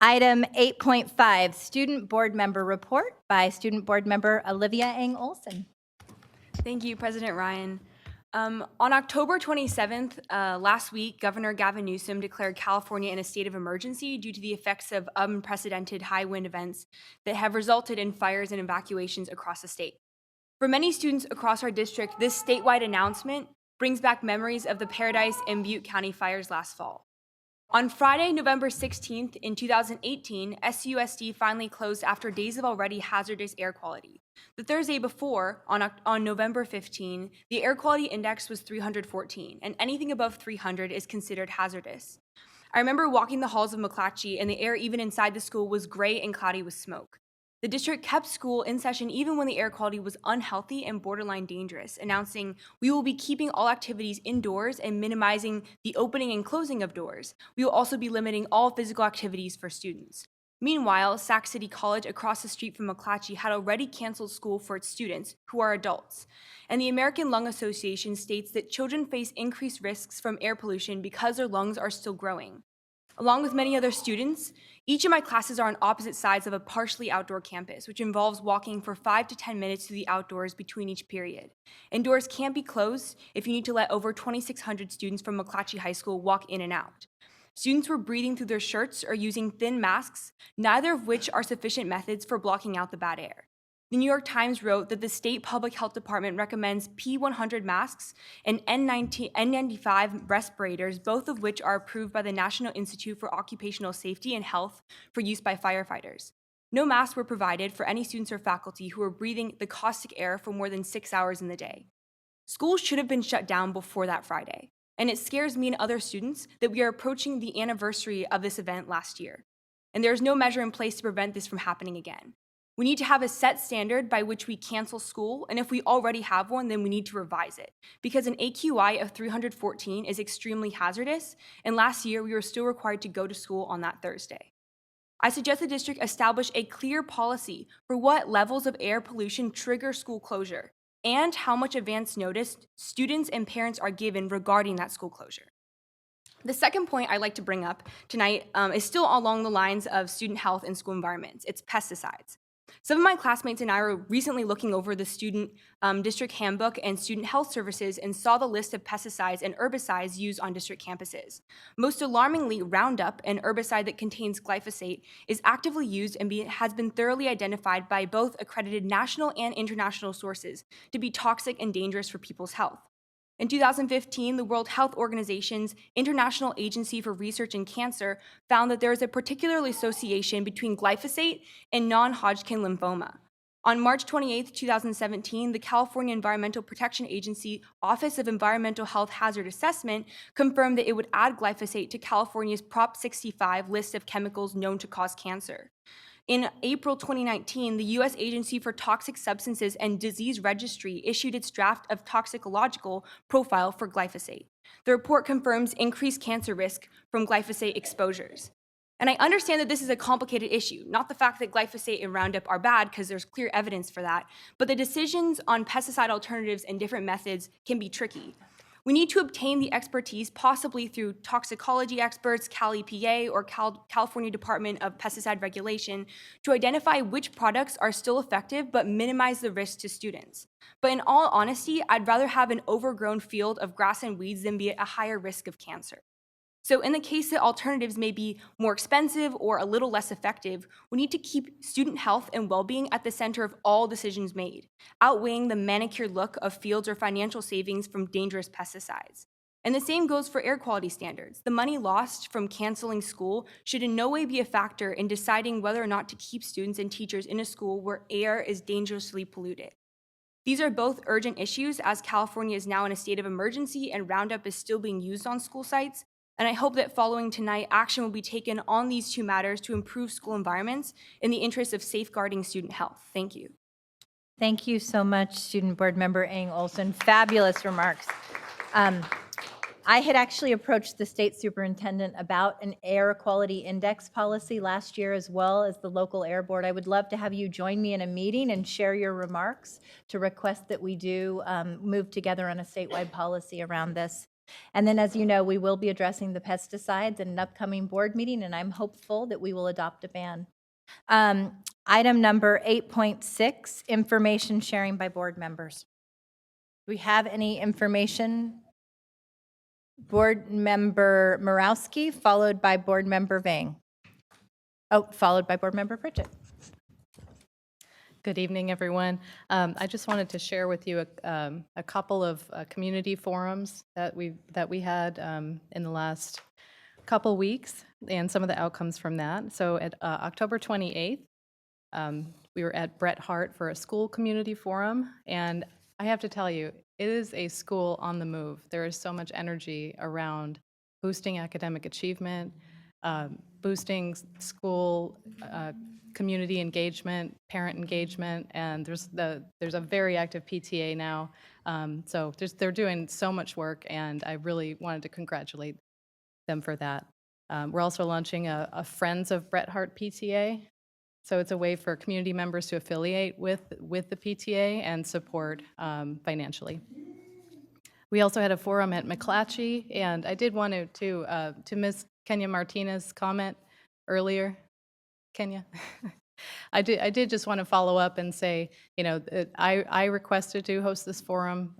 Item 8.5, Student Board Member Report by Student Board Member Olivia Ng Olson. Thank you, President Ryan. On October 27th, last week, Governor Gavin Newsom declared California in a state of emergency due to the effects of unprecedented high wind events that have resulted in fires and evacuations across the state. For many students across our district, this statewide announcement brings back memories of the Paradise and Butte County fires last fall. On Friday, November 16th in 2018, SUSD finally closed after days of already hazardous air quality. The Thursday before, on November 15, the air quality index was 314, and anything above 300 is considered hazardous. I remember walking the halls of McClatchy, and the air even inside the school was gray and cloudy with smoke. The district kept school in session even when the air quality was unhealthy and borderline dangerous, announcing, "We will be keeping all activities indoors and minimizing the opening and closing of doors. We will also be limiting all physical activities for students." Meanwhile, Sac City College across the street from McClatchy had already canceled school for its students, who are adults. And the American Lung Association states that children face increased risks from air pollution because their lungs are still growing. Along with many other students, each of my classes are on opposite sides of a partially outdoor campus, which involves walking for 5 to 10 minutes to the outdoors between each period. And doors can't be closed if you need to let over 2,600 students from McClatchy High School walk in and out. Students were breathing through their shirts or using thin masks, neither of which are sufficient methods for blocking out the bad air. The New York Times wrote that the state public health department recommends P100 masks and N95 respirators, both of which are approved by the National Institute for Occupational Safety and Health for use by firefighters. No masks were provided for any students or faculty who were breathing the caustic air for more than 6 hours in the day. Schools should have been shut down before that Friday, and it scares me and other students that we are approaching the anniversary of this event last year, and there is no measure in place to prevent this from happening again. We need to have a set standard by which we cancel school, and if we already have one, then we need to revise it, because an AQI of 314 is extremely hazardous, and last year we were still required to go to school on that Thursday. I suggest the district establish a clear policy for what levels of air pollution trigger school closure, and how much advance notice students and parents are given regarding that school closure. The second point I'd like to bring up tonight is still along the lines of student health and school environments. It's pesticides. Some of my classmates and I were recently looking over the student district handbook and student health services and saw the list of pesticides and herbicides used on district campuses. Most alarmingly, Roundup, an herbicide that contains glyphosate, is actively used and has been thoroughly identified by both accredited national and international sources to be toxic and dangerous for people's health. In 2015, the World Health Organization's International Agency for Research in Cancer found that there is a particular association between glyphosate and non-Hodgkin lymphoma. On March 28, 2017, the California Environmental Protection Agency Office of Environmental Health Hazard Assessment confirmed that it would add glyphosate to California's Prop 65 list of chemicals known to cause cancer. In April 2019, the U.S. Agency for Toxic Substances and Disease Registry issued its draft of toxicological profile for glyphosate. The report confirms increased cancer risk from glyphosate exposures. And I understand that this is a complicated issue, not the fact that glyphosate and Roundup are bad, because there's clear evidence for that, but the decisions on pesticide alternatives and different methods can be tricky. We need to obtain the expertise, possibly through toxicology experts, Cal EPA, or California Department of Pesticide Regulation, to identify which products are still effective but minimize the risk to students. But in all honesty, I'd rather have an overgrown field of grass and weeds than be at a higher risk of cancer. So in the case that alternatives may be more expensive or a little less effective, we need to keep student health and well-being at the center of all decisions made, outweighing the manicured look of fields or financial savings from dangerous pesticides. And the same goes for air quality standards. The money lost from canceling school should in no way be a factor in deciding whether or not to keep students and teachers in a school where air is dangerously polluted. These are both urgent issues as California is now in a state of emergency and Roundup is still being used on school sites. And I hope that following tonight, action will be taken on these two matters to improve school environments in the interest of safeguarding student health. Thank you. Thank you so much, Student Board Member Ng Olson. Fabulous remarks. I had actually approached the state superintendent about an air quality index policy last year, as well as the local air board. I would love to have you join me in a meeting and share your remarks to request that we do move together on a statewide policy around this. And then, as you know, we will be addressing the pesticides in an upcoming board meeting, and I'm hopeful that we will adopt a ban. Item number 8.6, information sharing by board members. Do we have any information? Board Member Morawski, followed by Board Member Vang. Oh, followed by Board Member Pritchett. Good evening, everyone. I just wanted to share with you a couple of community forums that we had in the last couple weeks and some of the outcomes from that. So at October 28th, we were at Bret Harte for a school community forum, and I have to tell you, it is a school on the move. There is so much energy around boosting academic achievement, boosting school community engagement, parent engagement, and there's a very active PTA now. So they're doing so much work, and I really wanted to congratulate them for that. We're also launching a Friends of Bret Harte PTA. So it's a way for community members to affiliate with the PTA and support financially. We also had a forum at McClatchy, and I did want to Ms. Kenya Martinez's comment earlier. Kenya? I did just want to follow up and say, you know, I requested to host this forum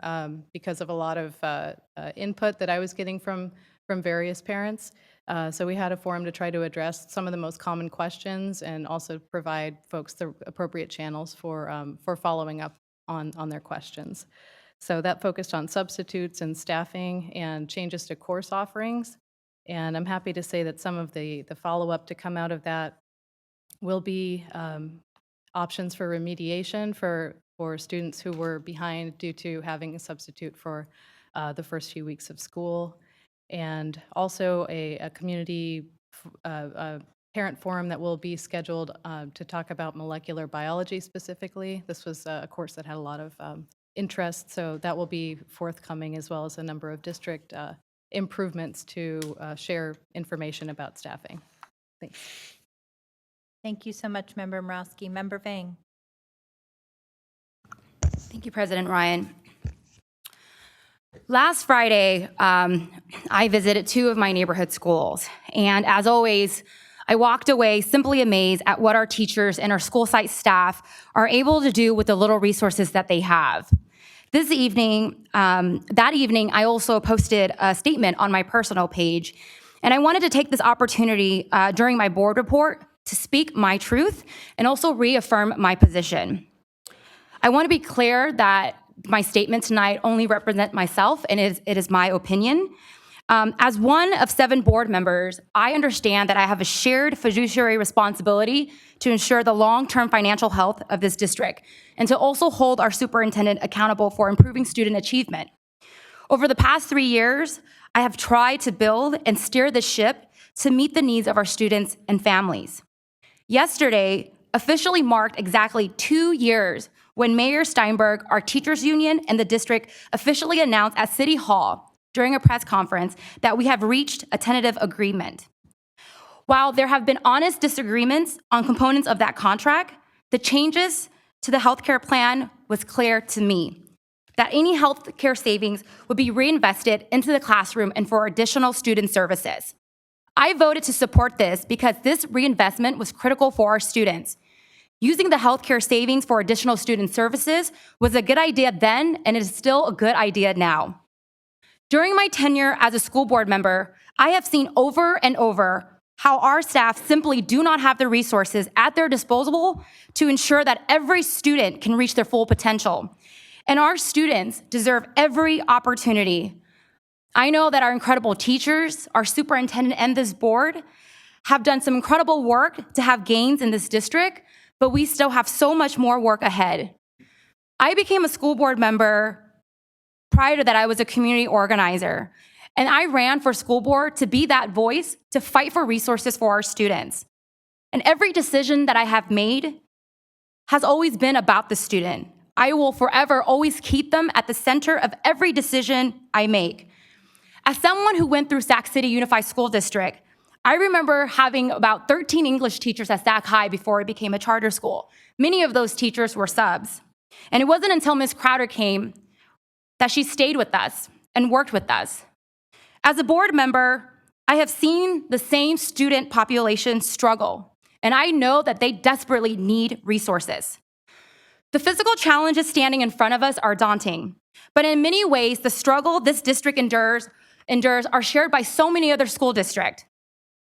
because of a lot of input that I was getting from various parents. So we had a forum to try to address some of the most common questions and also provide folks the appropriate channels for following up on their questions. So that focused on substitutes and staffing and changes to course offerings. And I'm happy to say that some of the follow-up to come out of that will be options for remediation for students who were behind due to having a substitute for the first few weeks of school. And also a community parent forum that will be scheduled to talk about molecular biology specifically. This was a course that had a lot of interest, so that will be forthcoming, as well as a number of district improvements to share information about staffing. Thanks. Thank you so much, Member Morawski. Member Vang. Thank you, President Ryan. Last Friday, I visited two of my neighborhood schools, and as always, I walked away simply amazed at what our teachers and our school site staff are able to do with the little resources that they have. This evening, that evening, I also posted a statement on my personal page, and I wanted to take this opportunity during my board report to speak my truth and also reaffirm my position. I want to be clear that my statement tonight only represents myself, and it is my opinion. As one of 7 board members, I understand that I have a shared fiduciary responsibility to ensure the long-term financial health of this district and to also hold our superintendent accountable for improving student achievement. Over the past 3 years, I have tried to build and steer the ship to meet the needs of our students and families. Yesterday officially marked exactly 2 years when Mayor Steinberg, our teachers union, and the district officially announced at City Hall during a press conference that we have reached a tentative agreement. While there have been honest disagreements on components of that contract, the changes to the healthcare plan was clear to me that any healthcare savings would be reinvested into the classroom and for additional student services. I voted to support this because this reinvestment was critical for our students. Using the healthcare savings for additional student services was a good idea then, and it is still a good idea now. During my tenure as a school board member, I have seen over and over how our staff simply do not have the resources at their disposal to ensure that every student can reach their full potential. And our students deserve every opportunity. I know that our incredible teachers, our superintendent, and this board have done some incredible work to have gains in this district, but we still have so much more work ahead. I became a school board member. Prior to that, I was a community organizer, and I ran for school board to be that voice to fight for resources for our students. And every decision that I have made has always been about the student. I will forever always keep them at the center of every decision I make. As someone who went through Sac City Unified School District, I remember having about 13 English teachers at Sac High before it became a charter school. Many of those teachers were subs. And it wasn't until Ms. Crowder came that she stayed with us and worked with us. As a board member, I have seen the same student population struggle, and I know that they desperately need resources. The physical challenges standing in front of us are daunting, but in many ways, the struggle this district endures are shared by so many other school districts.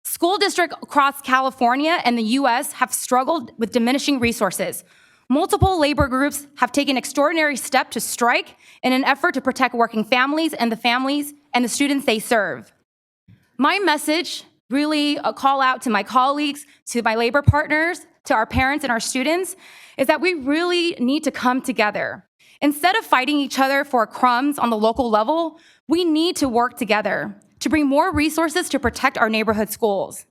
School districts across California and the US have struggled with diminishing resources. Multiple labor groups have taken extraordinary steps to strike in an effort to protect working families and the students they serve. My message, really a call out to my colleagues, to my labor partners, to our parents and our students, is that we really need to come together. Instead of fighting each other for crumbs on the local level, we need to work together to bring more resources to protect our neighborhood schools.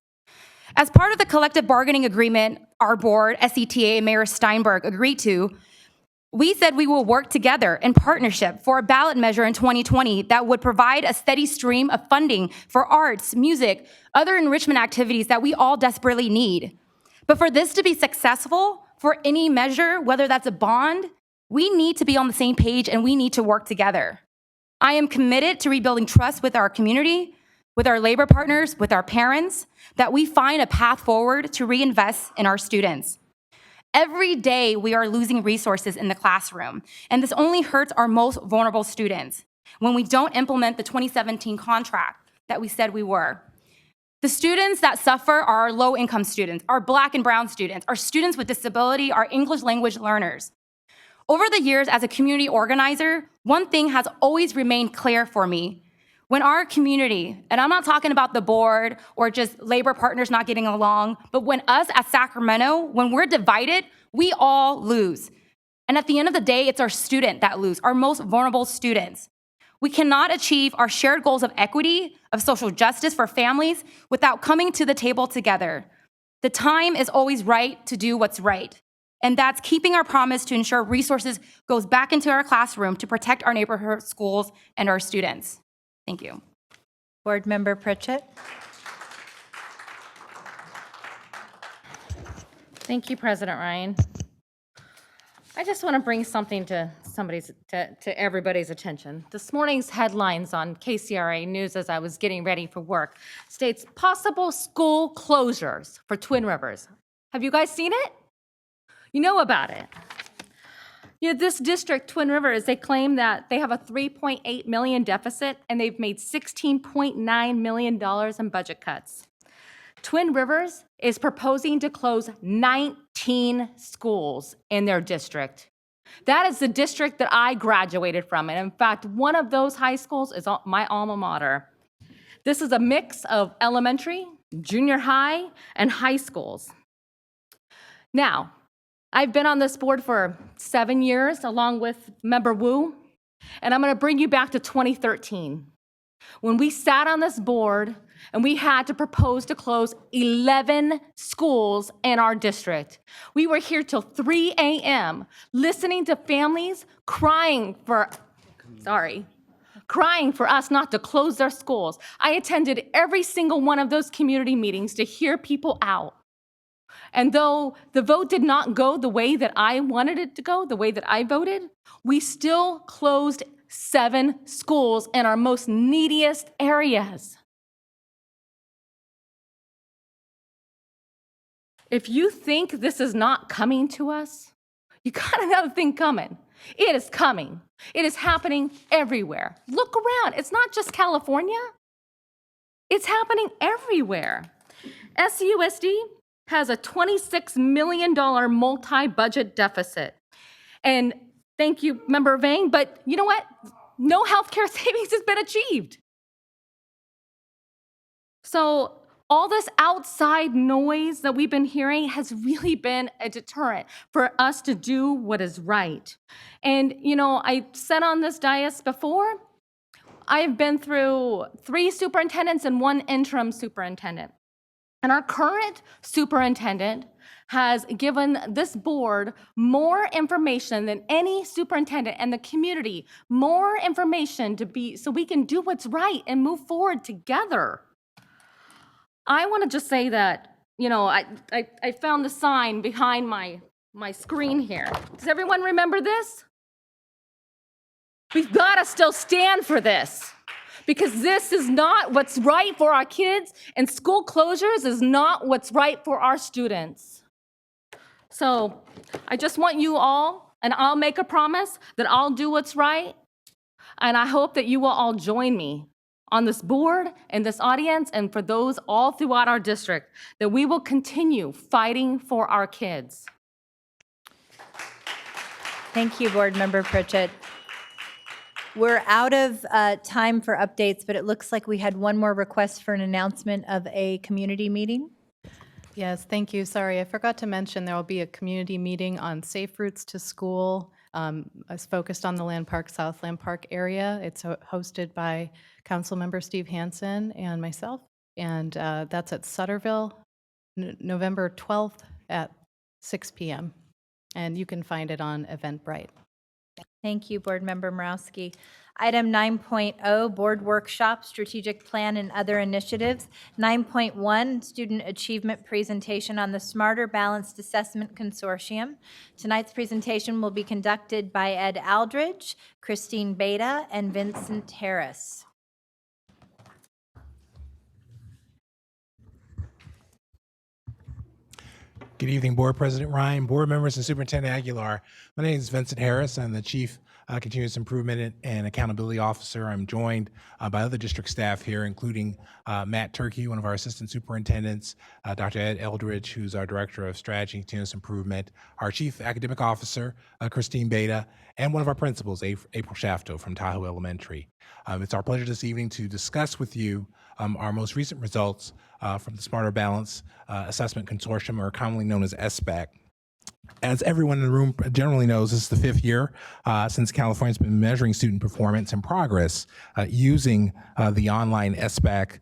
As part of the collective bargaining agreement our board, SETA, and Mayor Steinberg agreed to, we said we will work together in partnership for a ballot measure in 2020 that would provide a steady stream of funding for arts, music, other enrichment activities that we all desperately need. But for this to be successful, for any measure, whether that's a bond, we need to be on the same page and we need to work together. I am committed to rebuilding trust with our community, with our labor partners, with our parents, that we find a path forward to reinvest in our students. Every day we are losing resources in the classroom, and this only hurts our most vulnerable students when we don't implement the 2017 contract that we said we were. The students that suffer are our low-income students, our Black and brown students, our students with disability, our English language learners. Over the years as a community organizer, one thing has always remained clear for me. When our community, and I'm not talking about the board or just labor partners not getting along, but when us as Sacramento, when we're divided, we all lose. And at the end of the day, it's our student that lose, our most vulnerable students. We cannot achieve our shared goals of equity, of social justice for families without coming to the table together. The time is always right to do what's right. And that's keeping our promise to ensure resources goes back into our classroom to protect our neighborhood schools and our students. Thank you. Board Member Pritchett. Thank you, President Ryan. I just want to bring something to everybody's attention. This morning's headlines on KCRA News as I was getting ready for work states possible school closures for Twin Rivers. Have you guys seen it? You know about it. You know, this district, Twin Rivers, they claim that they have a $3.8 million deficit and they've made $16.9 million in budget cuts. Twin Rivers is proposing to close 19 schools in their district. That is the district that I graduated from. And in fact, one of those high schools is my alma mater. This is a mix of elementary, junior high, and high schools. Now, I've been on this board for 7 years, along with Member Wu, and I'm going to bring you back to 2013, when we sat on this board and we had to propose to close 11 schools in our district. We were here till 3 a.m. listening to families crying for us not to close their schools. I attended every single one of those community meetings to hear people out. And though the vote did not go the way that I wanted it to go, the way that I voted, we still closed 7 schools in our most neediest areas. If you think this is not coming to us, you got another thing coming. It is coming. It is happening everywhere. Look around. It's not just California. It's happening everywhere. SUSD has a $26 million multi-budget deficit. And thank you, Member Vang, but you know what? No healthcare savings has been achieved. So all this outside noise that we've been hearing has really been a deterrent for us to do what is right. And, you know, I said on this dais before, I've been through 3 superintendents and 1 interim superintendent. And our current superintendent has given this board more information than any superintendent and the community, more information so we can do what's right and move forward together. I want to just say that, you know, I found the sign behind my screen here. Does everyone remember this? We've got to still stand for this, because this is not what's right for our kids, and school closures is not what's right for our students. So I just want you all, and I'll make a promise that I'll do what's right, and I hope that you will all join me on this board and this audience, and for those all throughout our district, that we will continue fighting for our kids. Thank you, Board Member Pritchett. We're out of time for updates, but it looks like we had one more request for an announcement of a community meeting. Yes, thank you. Sorry, I forgot to mention there will be a community meeting on safe routes to school. It's focused on the Land Park, South Land Park area. It's hosted by Councilmember Steve Hansen and myself, and that's at Sutterville, November 12th at 6 p.m. And you can find it on Eventbrite. Thank you, Board Member Morawski. Item 9.0, Board Workshop, Strategic Plan and Other Initiatives. 9.1, Student Achievement Presentation on the Smarter Balanced Assessment Consortium. Tonight's presentation will be conducted by Ed Aldridge, Christine Beta, and Vincent Harris. Good evening, Board President Ryan, board members, and Superintendent Aguilar. My name is Vincent Harris. I'm the Chief Continuous Improvement and Accountability Officer. I'm joined by other district staff here, including Matt Turkey, one of our assistant superintendents, Dr. Ed Eldridge, who's our Director of Strategy and Continuous Improvement, our Chief Academic Officer, Christine Beta, and one of our principals, April Shafto from Tahoe Elementary. It's our pleasure this evening to discuss with you our most recent results from the Smarter Balance Assessment Consortium, or commonly known as SBAC. As everyone in the room generally knows, this is the 5th year since California's been measuring student performance and progress using the online SBAC,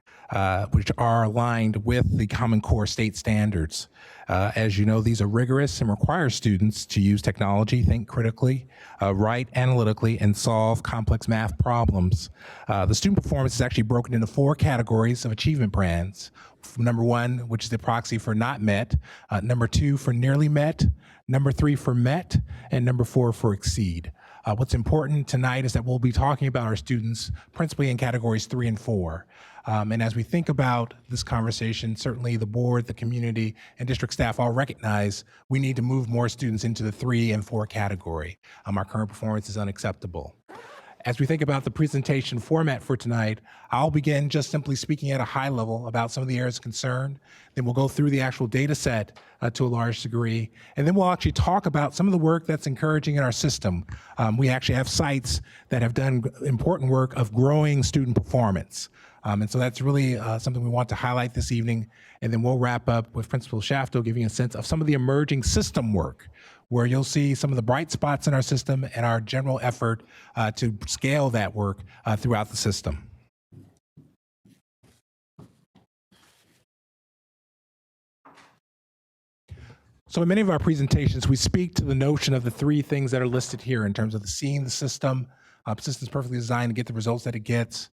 which are aligned with the Common Core state standards. As you know, these are rigorous and require students to use technology, think critically, write analytically, and solve complex math problems. The student performance is actually broken into 4 categories of achievement bands. Number 1, which is the proxy for not met, number 2 for nearly met, number 3 for met, and number 4 for exceed. What's important tonight is that we'll be talking about our students principally in categories 3 and 4. And as we think about this conversation, certainly the board, the community, and district staff all recognize we need to move more students into the 3 and 4 category. Our current performance is unacceptable. As we think about the presentation format for tonight, I'll begin just simply speaking at a high level about some of the areas of concern. Then we'll go through the actual data set to a large degree. And then we'll actually talk about some of the work that's encouraging in our system. We actually have sites that have done important work of growing student performance. And so that's really something we want to highlight this evening. And then we'll wrap up with Principal Shafto giving a sense of some of the emerging system work, where you'll see some of the bright spots in our system and our general effort to scale that work throughout the system. So in many of our presentations, we speak to the notion of the 3 things that are listed here in terms of seeing the system. System's perfectly designed to get the results that it gets.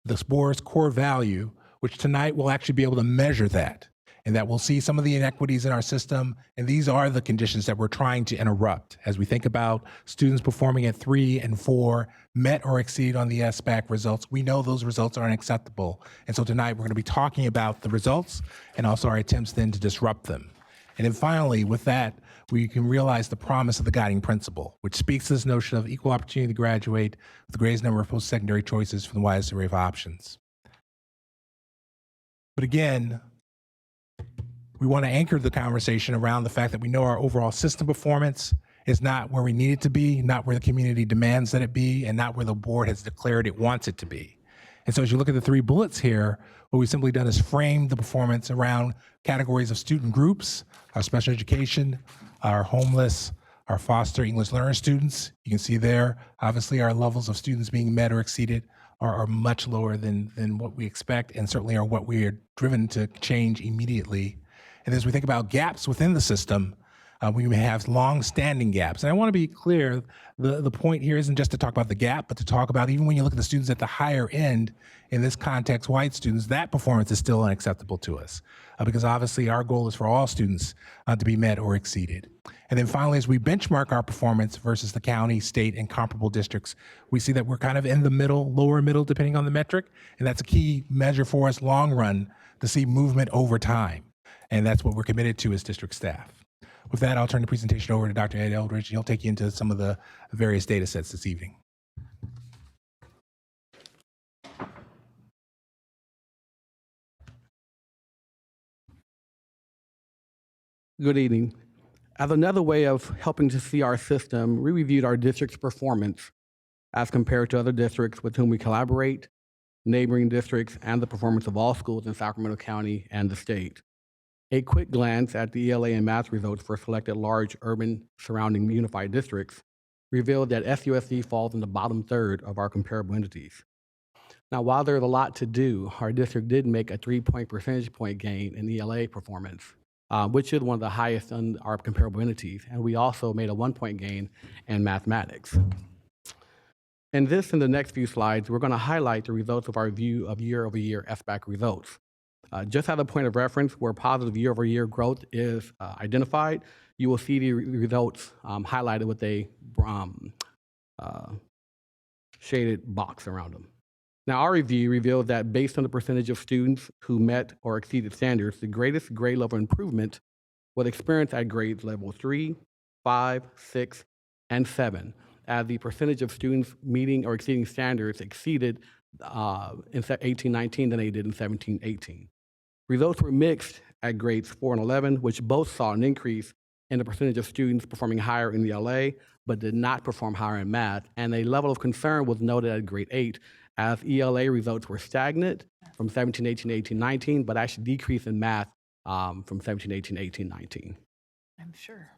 The board's core value, which tonight we'll actually be able to measure that, and that we'll see some of the inequities in our system, and these are the conditions that we're trying to interrupt. As we think about students performing at 3 and 4, met or exceed on the SBAC results, we know those results are unacceptable. And so tonight we're going to be talking about the results and also our attempts then to disrupt them. And then finally, with that, we can realize the promise of the guiding principle, which speaks to this notion of equal opportunity to graduate with the greatest number of post-secondary choices from the widest array of options. But again, we want to anchor the conversation around the fact that we know our overall system performance is not where we need it to be, not where the community demands that it be, and not where the board has declared it wants it to be. And so as you look at the 3 bullets here, what we've simply done is frame the performance around categories of student groups, our special education, our homeless, our foster English learner students. You can see there, obviously our levels of students being met or exceeded are much lower than what we expect, and certainly are what we are driven to change immediately. And as we think about gaps within the system, we may have long-standing gaps. And I want to be clear, the point here isn't just to talk about the gap, but to talk about even when you look at the students at the higher end, in this context, white students, that performance is still unacceptable to us. Because obviously our goal is for all students to be met or exceeded. And then finally, as we benchmark our performance versus the county, state, and comparable districts, we see that we're kind of in the middle, lower middle, depending on the metric. And that's a key measure for us long run to see movement over time. And that's what we're committed to as district staff. With that, I'll turn the presentation over to Dr. Ed Eldridge. He'll take you into some of the various data sets this evening. Good evening. As another way of helping to see our system, we reviewed our district's performance as compared to other districts with whom we collaborate, neighboring districts, and the performance of all schools in Sacramento County and the state. A quick glance at the ELA and math results for selected large urban surrounding unified districts revealed that SUSD falls in the bottom third of our comparable entities. Now, while there's a lot to do, our district did make a 3 percentage point gain in ELA performance, which is one of the highest in our comparable entities, and we also made a 1-point gain in mathematics. In this and the next few slides, we're going to highlight the results of our view of year-over-year SBAC results. Just as a point of reference, where positive year-over-year growth is identified, you will see the results highlighted with a shaded box around them. Now, our review revealed that based on the percentage of students who met or exceeded standards, the greatest grade level improvement was experienced at grades level 3, 5, 6, and 7, as the percentage of students meeting or exceeding standards exceeded in 18-19 than they did in 17-18. Results were mixed at grades 4 and 11, which both saw an increase in the percentage of students performing higher in ELA, but did not perform higher in math, and a level of concern was noted at grade 8, as ELA results were stagnant from 17-18 to 18-19, but actually decreased in math from 17-18 to 18-19. I'm sure.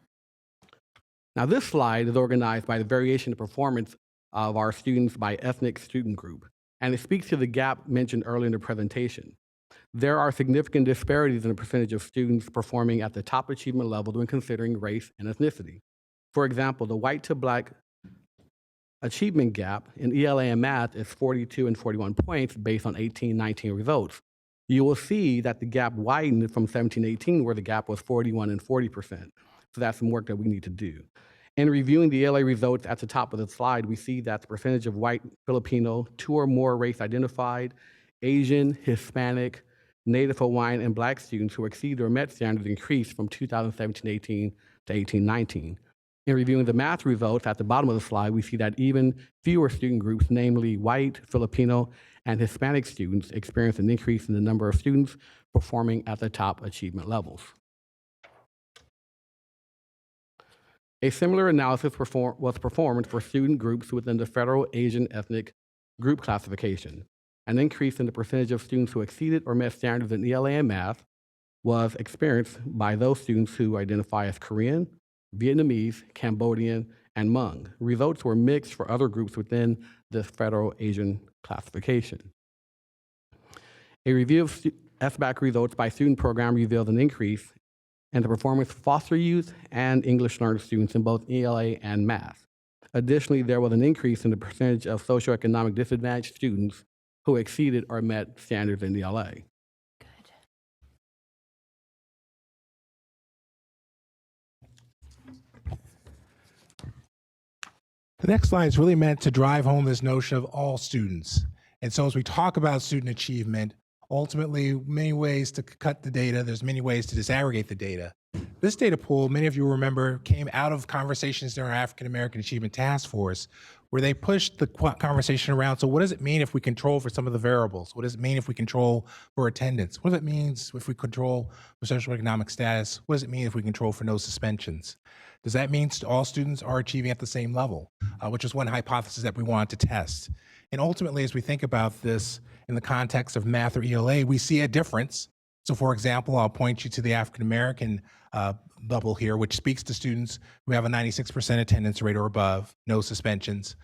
Now, this slide is organized by the variation of performance of our students by ethnic student group, and it speaks to the gap mentioned earlier in the presentation. There are significant disparities in the percentage of students performing at the top achievement level when considering race and ethnicity. For example, the white to black achievement gap in ELA and math is 42 and 41 points based on 18-19 results. You will see that the gap widened from 17-18, where the gap was 41 and 40%. So that's some work that we need to do. In reviewing the ELA results at the top of the slide, we see that the percentage of white, Filipino, 2 or more race identified, Asian, Hispanic, Native Hawaiian, and Black students who exceeded or met standards increased from 2017-18 to 18-19. In reviewing the math results at the bottom of the slide, we see that even fewer student groups, namely white, Filipino, and Hispanic students, experienced an increase in the number of students performing at the top achievement levels. A similar analysis was performed for student groups within the Federal Asian Ethnic Group classification. An increase in the percentage of students who exceeded or met standards in ELA and math was experienced by those students who identify as Korean, Vietnamese, Cambodian, and Hmong. Results were mixed for other groups within the Federal Asian classification. A review of SBAC results by student program revealed an increase in the performance of foster youth and English learner students in both ELA and math. Additionally, there was an increase in the percentage of socioeconomic disadvantaged students who exceeded or met standards in ELA. The next slide is really meant to drive home this notion of all students. And so as we talk about student achievement, ultimately many ways to cut the data, there's many ways to disaggregate the data. This data pool, many of you remember, came out of conversations during our African American Achievement Task Force, where they pushed the conversation around. So what does it mean if we control for some of the variables? What does it mean if we control for attendance? What does it mean if we control for socioeconomic status? What does it mean if we control for no suspensions? Does that mean all students are achieving at the same level, which is one hypothesis that we wanted to test. And ultimately, as we think about this in the context of math or ELA, we see a difference. So for example, I'll point you to the African American bubble here, which speaks to students who have a 96% attendance rate or above, no suspensions.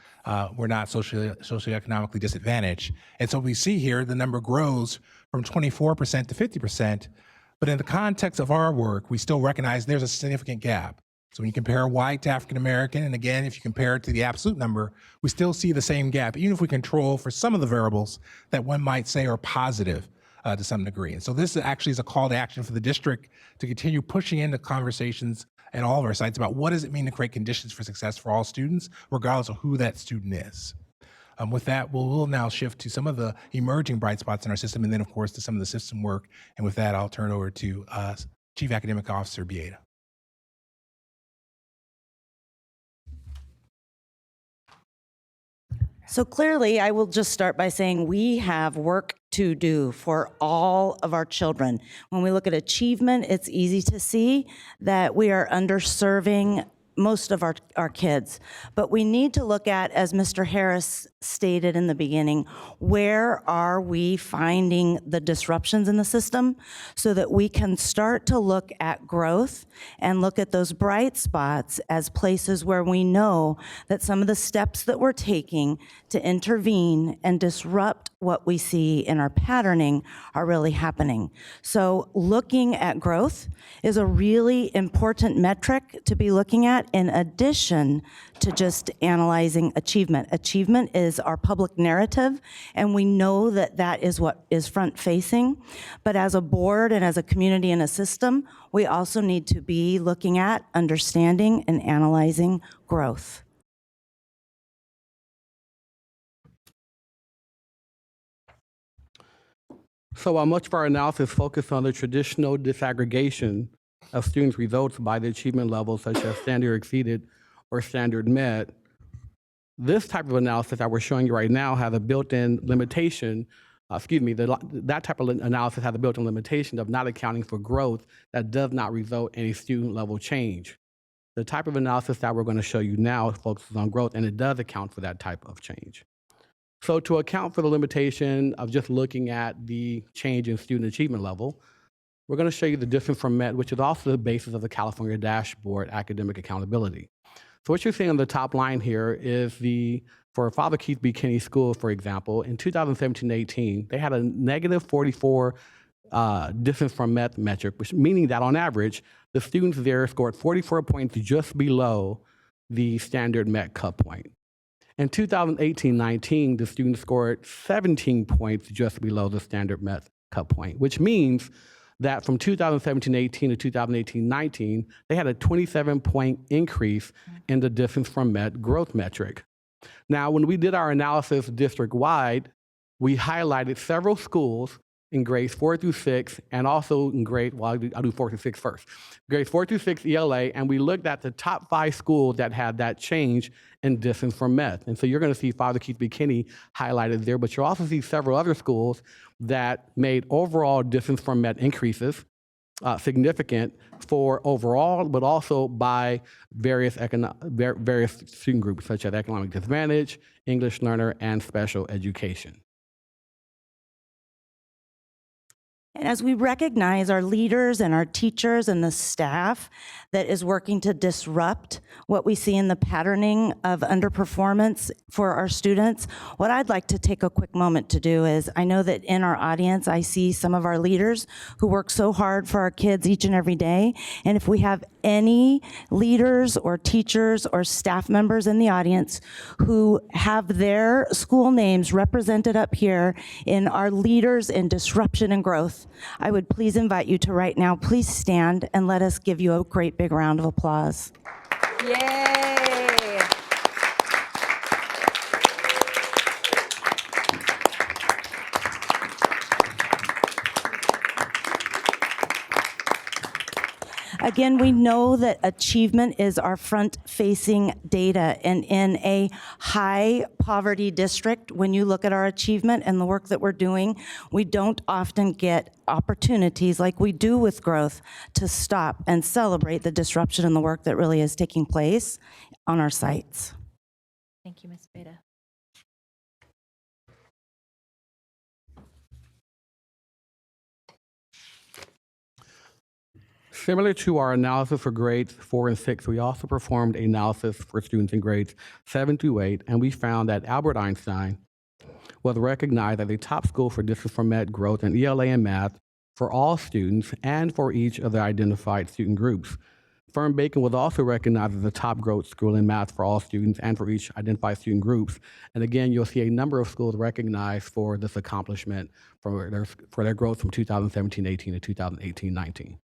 We're not socioeconomically disadvantaged. And so we see here the number grows from 24% to 50%. But in the context of our work, we still recognize there's a significant gap. So when you compare white to African American, and again, if you compare it to the absolute number, we still see the same gap, even if we control for some of the variables that one might say are positive to some degree. And so this actually is a call to action for the district to continue pushing into conversations at all of our sites about what does it mean to create conditions for success for all students, regardless of who that student is. With that, we'll now shift to some of the emerging bright spots in our system, and then of course to some of the system work. And with that, I'll turn it over to Chief Academic Officer Bieda. So clearly, I will just start by saying we have work to do for all of our children. When we look at achievement, it's easy to see that we are underserving most of our kids. But we need to look at, as Mr. Harris stated in the beginning, where are we finding the disruptions in the system so that we can start to look at growth and look at those bright spots as places where we know that some of the steps that we're taking to intervene and disrupt what we see in our patterning are really happening. So looking at growth is a really important metric to be looking at in addition to just analyzing achievement. Achievement is our public narrative, and we know that that is what is front-facing. But as a board and as a community and a system, we also need to be looking at, understanding, and analyzing growth. So while much of our analysis focused on the traditional disaggregation of students' results by the achievement levels such as standard exceeded or standard met, this type of analysis that we're showing you right now has a built-in limitation, that type of analysis has a built-in limitation of not accounting for growth that does not result in a student-level change. The type of analysis that we're going to show you now focuses on growth, and it does account for that type of change. So to account for the limitation of just looking at the change in student achievement level, we're going to show you the difference from MET, which is also the basis of the California Dashboard Academic Accountability. So what you're seeing on the top line here is for Father Keith B. Kinney School, for example, in 2017-18, they had a negative 44 distance from MET metric, which meaning that on average, the students there scored 44 points just below the standard MET cut point. In 2018-19, the students scored 17 points just below the standard MET cut point, which means that from 2017-18 to 2018-19, they had a 27-point increase in the distance from MET growth metric. Now, when we did our analysis district-wide, we highlighted several schools in grades 4 through 6, and also in I'll do 4 through 6 first. Grades 4 through 6 ELA, and we looked at the top 5 schools that had that change in distance from MET. And so you're going to see Father Keith B. Kinney highlighted there, but you'll also see several other schools that made overall distance from MET increases significant for overall, but also by various student groups, such as economic disadvantage, English learner, and special education. And as we recognize our leaders and our teachers and the staff that is working to disrupt what we see in the patterning of underperformance for our students, what I'd like to take a quick moment to do is, I know that in our audience, I see some of our leaders who work so hard for our kids each and every day. And if we have any leaders or teachers or staff members in the audience who have their school names represented up here in our leaders in disruption and growth, I would please invite you to right now, please stand and let us give you a great big round of applause. Yay! Again, we know that achievement is our front-facing data, and in a high poverty district, when you look at our achievement and the work that we're doing, we don't often get opportunities like we do with growth to stop and celebrate the disruption in the work that really is taking place on our sites. Thank you, Ms. Beta. Similar to our analysis for grades 4 and 6, we also performed an analysis for students in grades 7 through 8, and we found that Albert Einstein was recognized as a top school for distance-from-med growth in ELA and math for all students and for each of the identified student groups. Fern-Bacon was also recognized as a top growth school in math for all students and for each identified student groups. And again, you'll see a number of schools recognized for this accomplishment for their growth from 2017-18 to 2018-19.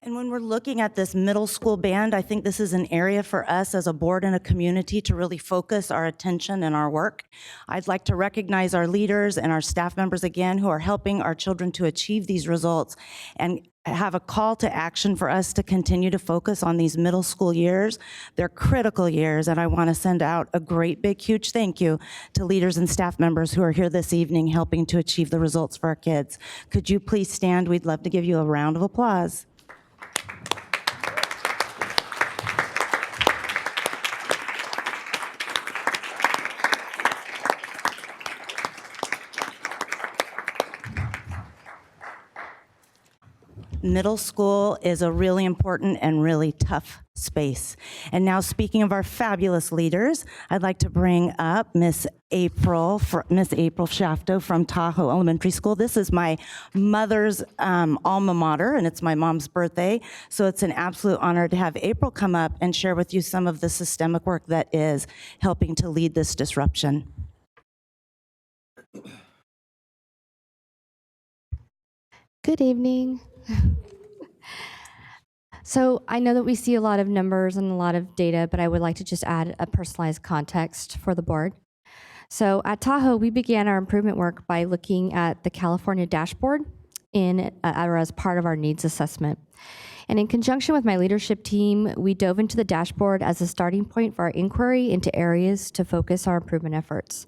And when we're looking at this middle school band, I think this is an area for us as a board and a community to really focus our attention and our work. I'd like to recognize our leaders and our staff members again who are helping our children to achieve these results, and have a call to action for us to continue to focus on these middle school years. They're critical years, and I want to send out a great big huge thank you to leaders and staff members who are here this evening helping to achieve the results for our kids. Could you please stand? We'd love to give you a round of applause. Middle school is a really important and really tough space. And now, speaking of our fabulous leaders, I'd like to bring up Miss April Shafto from Tahoe Elementary School. This is my mother's alma mater, and it's my mom's birthday. So it's an absolute honor to have April come up and share with you some of the systemic work that is helping to lead this disruption. Good evening. So I know that we see a lot of numbers and a lot of data, but I would like to just add a personalized context for the board. So at Tahoe, we began our improvement work by looking at the California dashboard as part of our needs assessment. And in conjunction with my leadership team, we dove into the dashboard as a starting point for our inquiry into areas to focus our improvement efforts.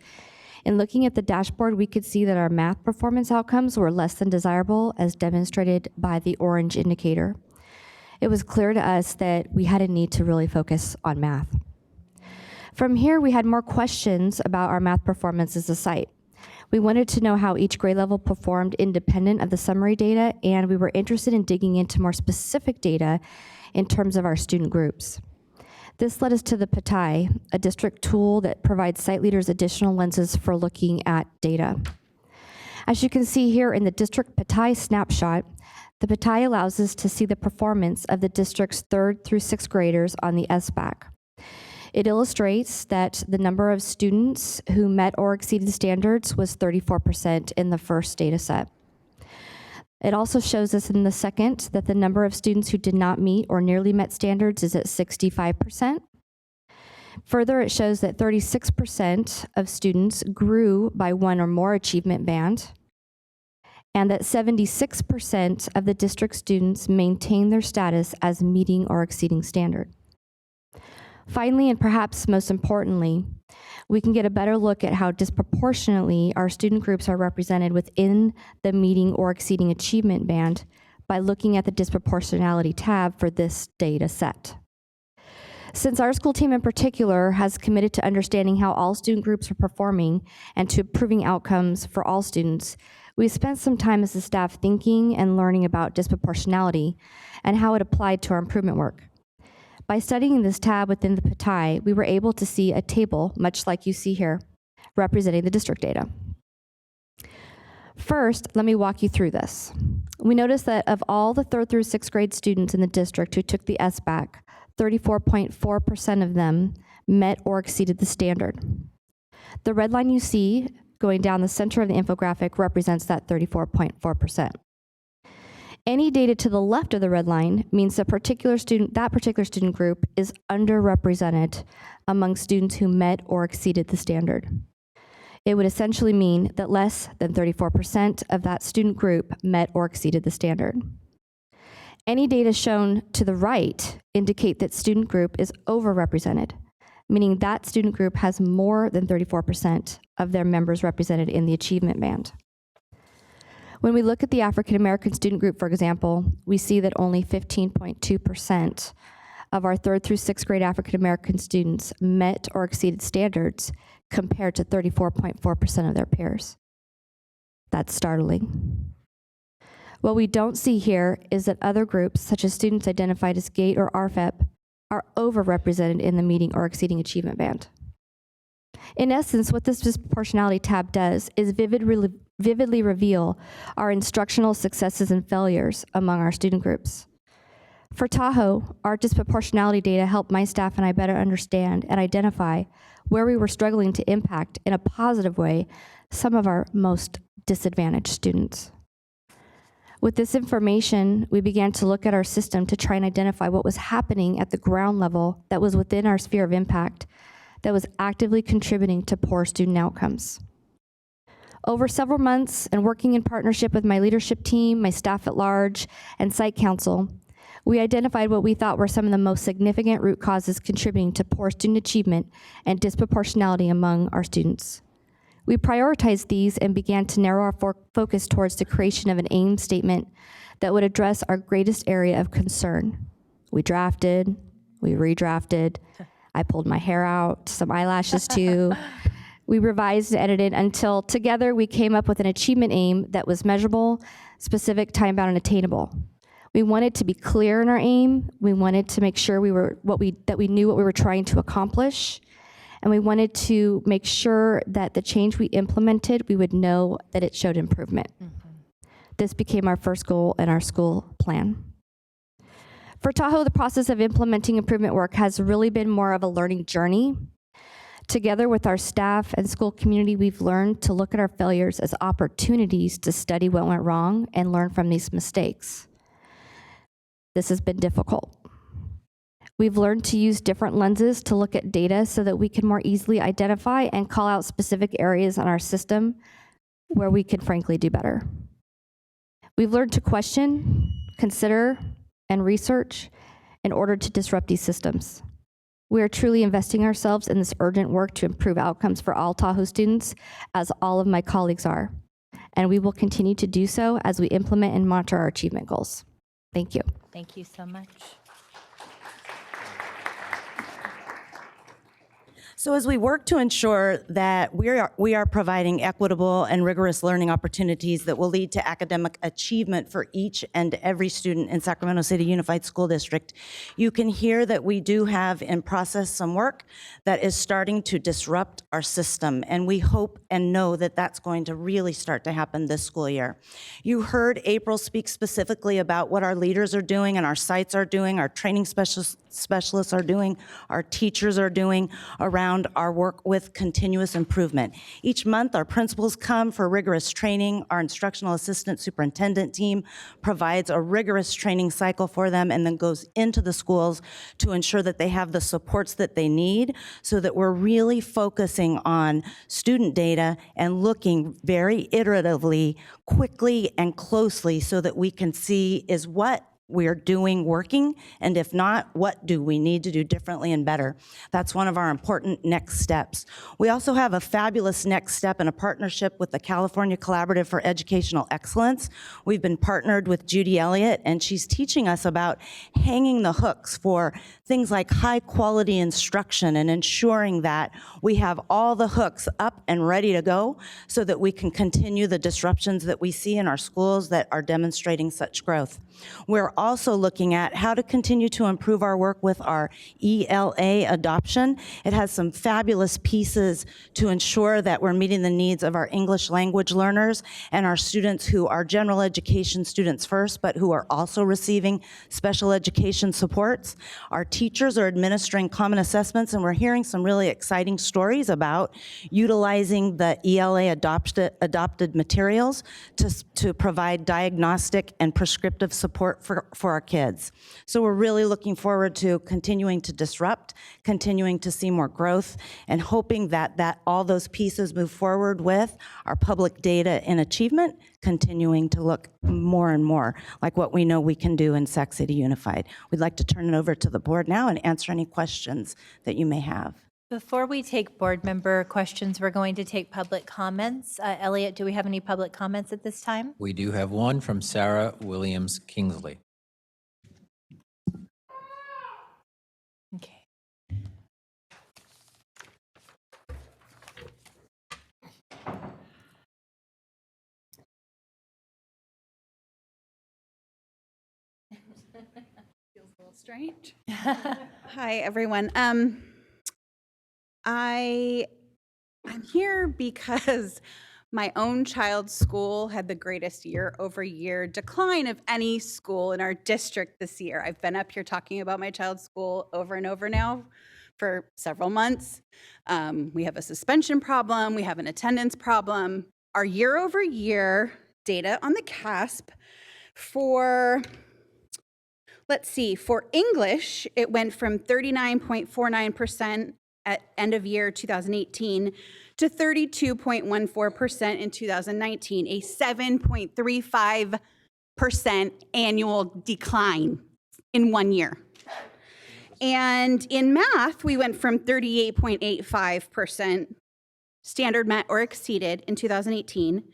In looking at the dashboard, we could see that our math performance outcomes were less than desirable, as demonstrated by the orange indicator. It was clear to us that we had a need to really focus on math. From here, we had more questions about our math performance as a site. We wanted to know how each grade level performed independent of the summary data, and we were interested in digging into more specific data in terms of our student groups. This led us to the PATI, a district tool that provides site leaders additional lenses for looking at data. As you can see here in the district PATI snapshot, the PATI allows us to see the performance of the district's 3rd through 6th graders on the SBAC. It illustrates that the number of students who met or exceeded standards was 34% in the first data set. It also shows us in the second that the number of students who did not meet or nearly met standards is at 65%. Further, it shows that 36% of students grew by 1 or more achievement band, and that 76% of the district students maintain their status as meeting or exceeding standard. Finally, and perhaps most importantly, we can get a better look at how disproportionately our student groups are represented within the meeting or exceeding achievement band by looking at the disproportionality tab for this data set. Since our school team in particular has committed to understanding how all student groups are performing and to improving outcomes for all students, we spent some time as a staff thinking and learning about disproportionality and how it applied to our improvement work. By studying this tab within the PATI, we were able to see a table, much like you see here, representing the district data. First, let me walk you through this. We noticed that of all the 3rd through 6th grade students in the district who took the SBAC, 34.4% of them met or exceeded the standard. The red line you see going down the center of the infographic represents that 34.4%. Any data to the left of the red line means that particular student group is underrepresented among students who met or exceeded the standard. It would essentially mean that less than 34% of that student group met or exceeded the standard. Any data shown to the right indicate that student group is overrepresented, meaning that student group has more than 34% of their members represented in the achievement band. When we look at the African American student group, for example, we see that only 15.2% of our 3rd through 6th grade African American students met or exceeded standards compared to 34.4% of their peers. That's startling. What we don't see here is that other groups, such as students identified as GATE or RFEP, are overrepresented in the meeting or exceeding achievement band. In essence, what this disproportionality tab does is vividly reveal our instructional successes and failures among our student groups. For Tahoe, our disproportionality data helped my staff and I better understand and identify where we were struggling to impact in a positive way some of our most disadvantaged students. With this information, we began to look at our system to try and identify what was happening at the ground level that was within our sphere of impact that was actively contributing to poor student outcomes. Over several months and working in partnership with my leadership team, my staff at large, and site council, we identified what we thought were some of the most significant root causes contributing to poor student achievement and disproportionality among our students. We prioritized these and began to narrow our focus towards the creation of an aim statement that would address our greatest area of concern. We drafted, we redrafted, I pulled my hair out, some eyelashes too. We revised and edited until together we came up with an achievement aim that was measurable, specific, time-bound, and attainable. We wanted to be clear in our aim. We wanted to make sure that we knew what we were trying to accomplish. And we wanted to make sure that the change we implemented, we would know that it showed improvement. This became our first goal in our school plan. For Tahoe, the process of implementing improvement work has really been more of a learning journey. Together with our staff and school community, we've learned to look at our failures as opportunities to study what went wrong and learn from these mistakes. This has been difficult. We've learned to use different lenses to look at data so that we can more easily identify and call out specific areas on our system where we can frankly do better. We've learned to question, consider, and research in order to disrupt these systems. We are truly investing ourselves in this urgent work to improve outcomes for all Tahoe students, as all of my colleagues are. And we will continue to do so as we implement and monitor our achievement goals. Thank you. Thank you so much. So as we work to ensure that we are providing equitable and rigorous learning opportunities that will lead to academic achievement for each and every student in Sacramento City Unified School District, you can hear that we do have in process some work that is starting to disrupt our system, and we hope and know that that's going to really start to happen this school year. You heard April speak specifically about what our leaders are doing and our sites are doing, our training specialists are doing, our teachers are doing around our work with continuous improvement. Each month, our principals come for rigorous training. Our instructional assistant superintendent team provides a rigorous training cycle for them and then goes into the schools to ensure that they have the supports that they need so that we're really focusing on student data and looking very iteratively, quickly, and closely so that we can see is what we're doing working, and if not, what do we need to do differently and better? That's one of our important next steps. We also have a fabulous next step in a partnership with the California Collaborative for Educational Excellence. We've been partnered with Judy Elliott, and she's teaching us about hanging the hooks for things like high quality instruction and ensuring that we have all the hooks up and ready to go so that we can continue the disruptions that we see in our schools that are demonstrating such growth. We're also looking at how to continue to improve our work with our ELA adoption. It has some fabulous pieces to ensure that we're meeting the needs of our English language learners and our students who are general education students first, but who are also receiving special education supports. Our teachers are administering common assessments, and we're hearing some really exciting stories about utilizing the ELA adopted materials to provide diagnostic and prescriptive support for our kids. So we're really looking forward to continuing to disrupt, continuing to see more growth, and hoping that all those pieces move forward with our public data in achievement continuing to look more and more like what we know we can do in Sac City Unified. We'd like to turn it over to the board now and answer any questions that you may have. Before we take board member questions, we're going to take public comments. Elliot, do we have any public comments at this time? We do have one from Sara Williams Kingsley. Okay. Feels a little strange. Hi, everyone. I'm here because my own child's school had the greatest year-over-year decline of any school in our district this year. I've been up here talking about my child's school over and over now for several months. We have a suspension problem. We have an attendance problem. Our year-over-year data on the CASP for, let's see, for English, it went from 39.49% at end of year 2018 to 32.14% in 2019, a 7.35% annual decline in 1 year. And in math, we went from 38.85% standard met or exceeded in 2018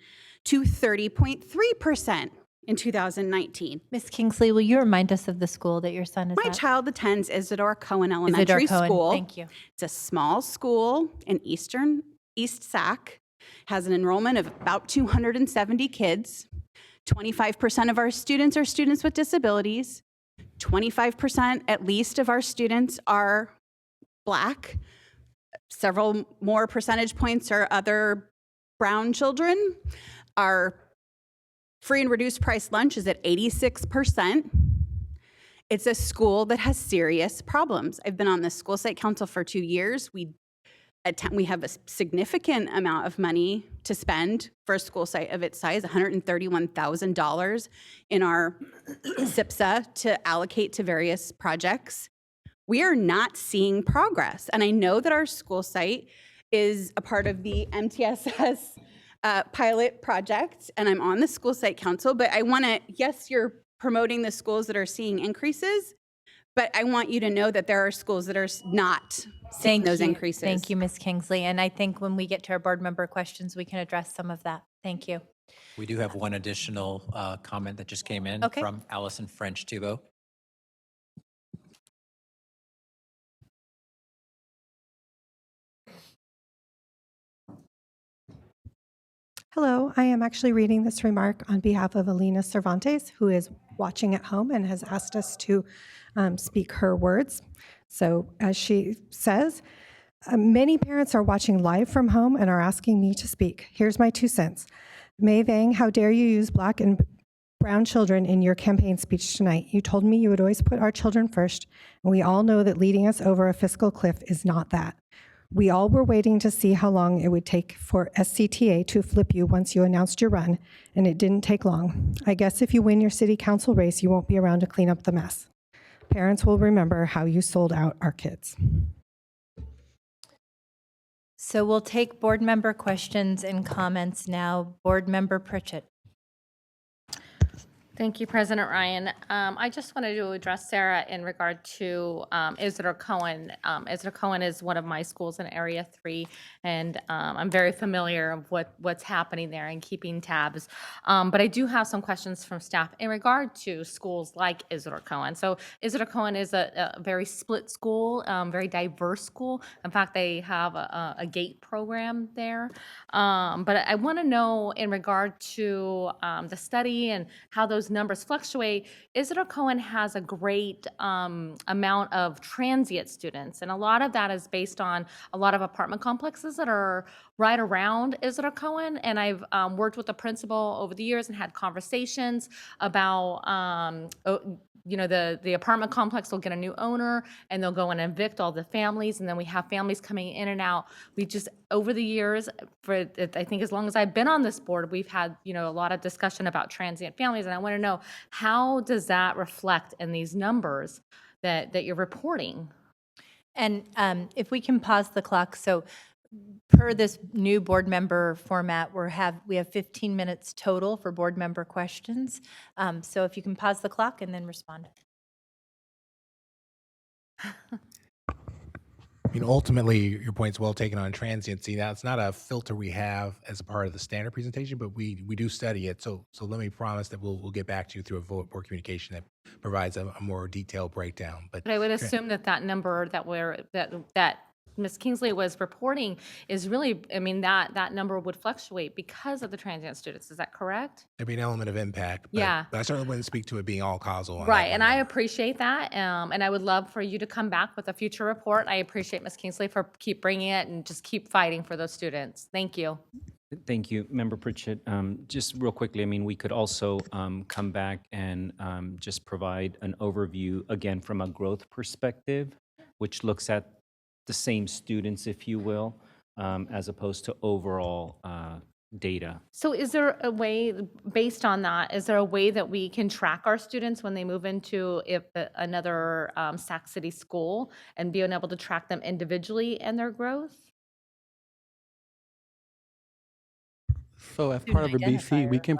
to 30.3% in 2019. Ms. Kingsley, will you remind us of the school that your son is My at? child attends Isidore Cohen Elementary Cohen, School. thank you. It's a small school in East Sac, has an enrollment of about 270 kids. 25% of our students are students with disabilities. 25% at least of our students are Black. Several more percentage points are other brown children. Our free and reduced price lunch is at 86%. It's a school that has serious problems. I've been on the school site council for 2 years. We have a significant amount of money to spend for a school site of its size, $131,000 in our SIPSA to allocate to various projects. We are not seeing progress. And I know that our school site is a part of the MTSS pilot project, and I'm on the school site council, but I want to, yes, you're promoting the schools that are seeing increases, but I want you to know that there are schools that are not seeing those increases. Thank you, Ms. Kingsley. And I think when we get to our board member questions, we can address some of that. Thank you. We do have one additional comment that just came in from Allison French Tubo. Hello, I am actually reading this remark on behalf of Alina Cervantes, who is watching at home and has asked us to speak her words. So as she says, many parents are watching live from home and are asking me to speak. Here's my 2 cents. May Vang, how dare you use Black and brown children in your campaign speech tonight? You told me you would always put our children first, and we all know that leading us over a fiscal cliff is not that. We all were waiting to see how long it would take for SCTA to flip you once you announced your run, and it didn't take long. I guess if you win your city council race, you won't be around to clean up the mess. Parents will remember how you sold out our kids. So we'll take board member questions and comments now. Board member Pritchett. Thank you, President Ryan. I just wanted to address Sara in regard to Isidore Cohen. Isidore Cohen is one of my schools in Area 3, and I'm very familiar with what's happening there and keeping tabs. But I do have some questions from staff in regard to schools like Isidore Cohen. So Isidore Cohen is a very split school, very diverse school. In fact, they have a GATE program there. But I want to know in regard to the study and how those numbers fluctuate. Isidore Cohen has a great amount of transient students, and a lot of that is based on a lot of apartment complexes that are right around Isidore Cohen. And I've worked with the principal over the years and had conversations about the apartment complex will get a new owner and they'll go and evict all the families, and then we have families coming in and out. We just, over the years, for I think as long as I've been on this board, we've had a lot of discussion about transient families, and I want to know, how does that reflect in these numbers that you're reporting? And if we can pause the clock. So per this new board member format, we have 15 minutes total for board member questions. So if you can pause the clock and then respond. Ultimately, your point's well taken on transiency. Now, it's not a filter we have as a part of the standard presentation, but we do study it. So let me promise that we'll get back to you through a board communication that provides a more detailed breakdown. But I would assume that number that Ms. Kingsley was reporting is really, I mean, that number would fluctuate because of the transient students. Is that correct? there'd be an element of impact. But, Yeah. but I certainly wouldn't speak to it being all causal. On Right, that and one. I appreciate that, and I would love for you to come back with a future report. I appreciate Ms. Kingsley for keep bringing it and just keep fighting for those students. Thank you. Thank you, Member Pritchett. Just real quickly, I mean, we could also come back and just provide an overview, again, from a growth perspective, which looks at the same students, if you will, as opposed to overall data. So is there a way, based on that, is there a way that we can track our students when they move into another Sac City school and being able to track them individually and their growth? So as part of a BC, we can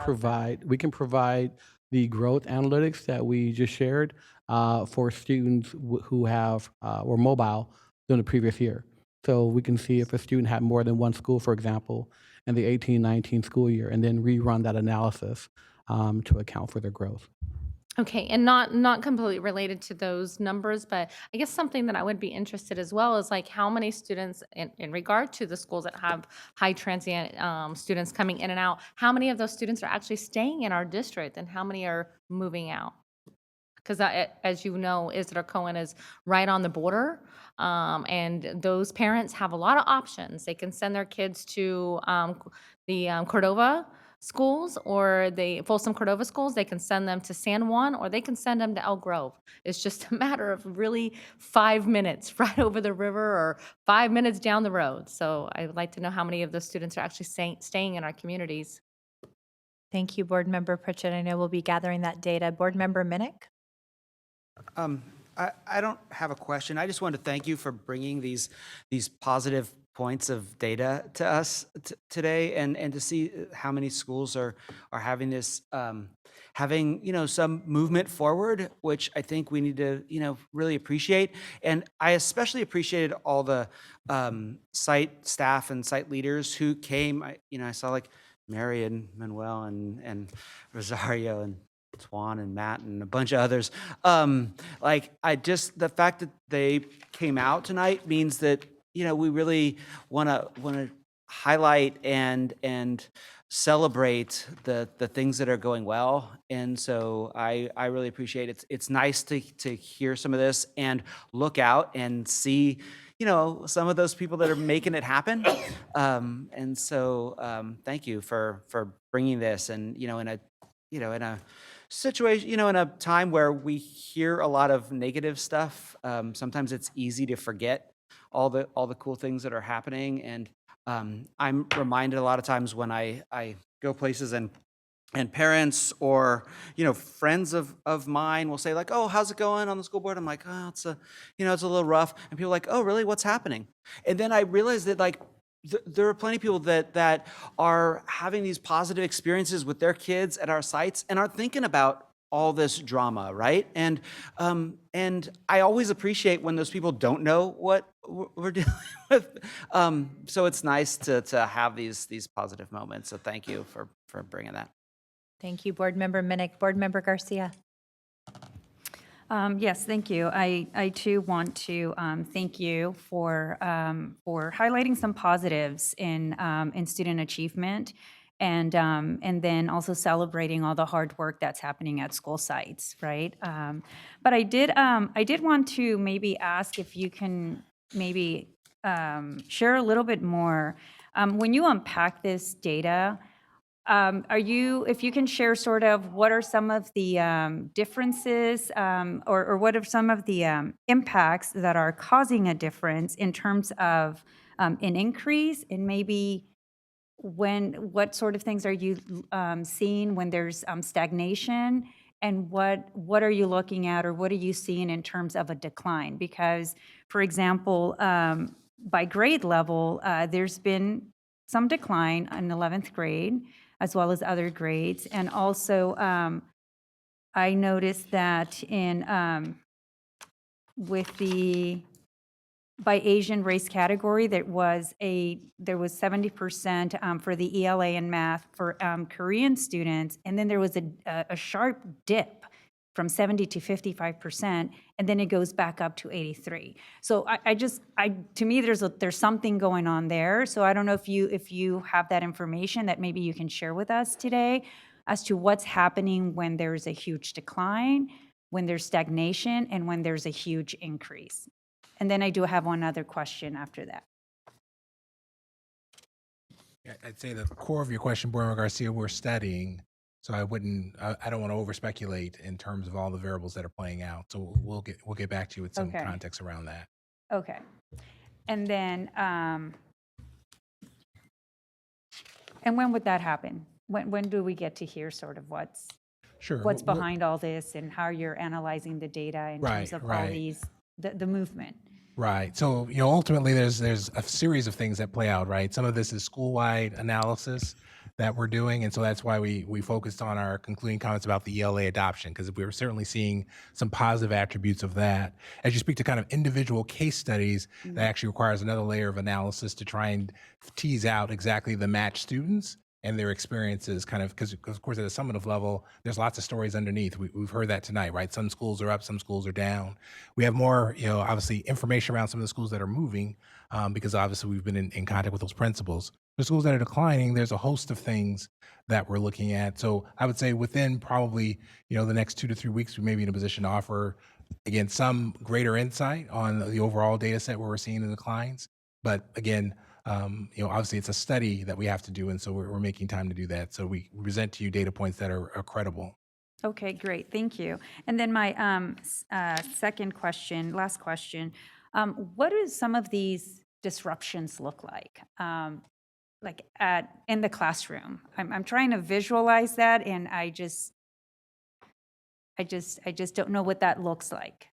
provide the growth analytics that we just shared for students who have were mobile during the previous year. So we can see if a student had more than one school, for example, in the 18-19 school year, and then rerun that analysis to account for their growth. Okay, and not completely related to those numbers, but I guess something that I would be interested as well is like how many students, in regard to the schools that have high transient students coming in and out, how many of those students are actually staying in our district and how many are moving out? Because as you know, Isidore Cohen is right on the border, and those parents have a lot of options. They can send their kids to the Cordova schools or the Folsom Cordova schools. They can send them to San Juan or they can send them to Elk Grove. It's just a matter of really 5 minutes right over the river or 5 minutes down the road. So I would like to know how many of those students are actually staying in our communities. Thank you, Board Member Pritchett. I know we'll be gathering that data. Board Member Minnick? I don't have a question. I just wanted to thank you for bringing these positive points of data to us today, and to see how many schools are having this, having some movement forward, which I think we need to really appreciate. And I especially appreciated all the site staff and site leaders who came. I saw like Mary and Manuel and Rosario and Twan and Matt and a bunch of others. The fact that they came out tonight means that we really want to highlight and celebrate the things that are going well. And so I really appreciate it. It's nice to hear some of this and look out and see some of those people that are making it happen. And so thank you for bringing this, and in a situation, in a time where we hear a lot of negative stuff, sometimes it's easy to forget all the cool things that are happening. And I'm reminded a lot of times when I go places and parents or friends of mine will say like, "Oh, how's it going on the school board?" I'm like, "Oh, it's a little rough." And people are like, "Oh, really? What's happening?" And then I realize that like there are plenty of people that are having these positive experiences with their kids at our sites and aren't thinking about all this drama, right? And I always appreciate when those people don't know what we're dealing with. So it's nice to have these positive moments. So thank you for bringing that. Thank you, Board Member Minnick. Board Member Garcia? Yes, thank you. I too want to thank you for highlighting some positives in student achievement, and then also celebrating all the hard work that's happening at school sites, right? But I did want to maybe ask if you can maybe share a little bit more when you unpack this data. If you can share sort of what are some of the differences or what are some of the impacts that are causing a difference in terms of an increase, and maybe what sort of things are you seeing when there's stagnation, and what are you looking at or what are you seeing in terms of a decline? Because, for example, by grade level, there's been some decline in 11th grade, as well as other grades. And also, I noticed that with the by Asian race category, there was 70% for the ELA and math for Korean students, and then there was a sharp dip from 70 to 55%, and then it goes back up to 83. So to me, there's something going on there. So I don't know if you have that information that maybe you can share with us today as to what's happening when there's a huge decline, when there's stagnation, and when there's a huge increase. And then I do have one other question after that. Yeah, I'd say the core of your question, Board Member Garcia, we're studying, so I don't want to over speculate in terms of all the variables that are playing out. So we'll get back to you with some Okay. context around that. Okay. And then, and when would that happen? When do we get to hear sort of what's behind all this and how you're analyzing the data in terms of all these, the movement? Right. So, ultimately there's a series of things that play out, right? Some of this is school-wide analysis that we're doing. And so that's why we focused on our concluding comments about the ELA adoption, because we're certainly seeing some positive attributes of that. As you speak to kind of individual case studies, that actually requires another layer of analysis to try and tease out exactly the matched students and their experiences, kind of, because of course at a summative level, there's lots of stories underneath. We've heard that tonight, right? Some schools are up, some schools are down. We have more, obviously information around some of the schools that are moving, because obviously we've been in contact with those principals. The schools that are declining, there's a host of things that we're looking at. So I would say within probably, the next 2 to 3 weeks, we may be in a position to offer, again, some greater insight on the overall data set where we're seeing the declines. But again, obviously it's a study that we have to do, and so we're making time to do that. So we present to you data points that are credible. Okay, great, thank you. And then my last question, what do some of these disruptions look like in the classroom? I'm trying to visualize that, and I just don't know what that looks like.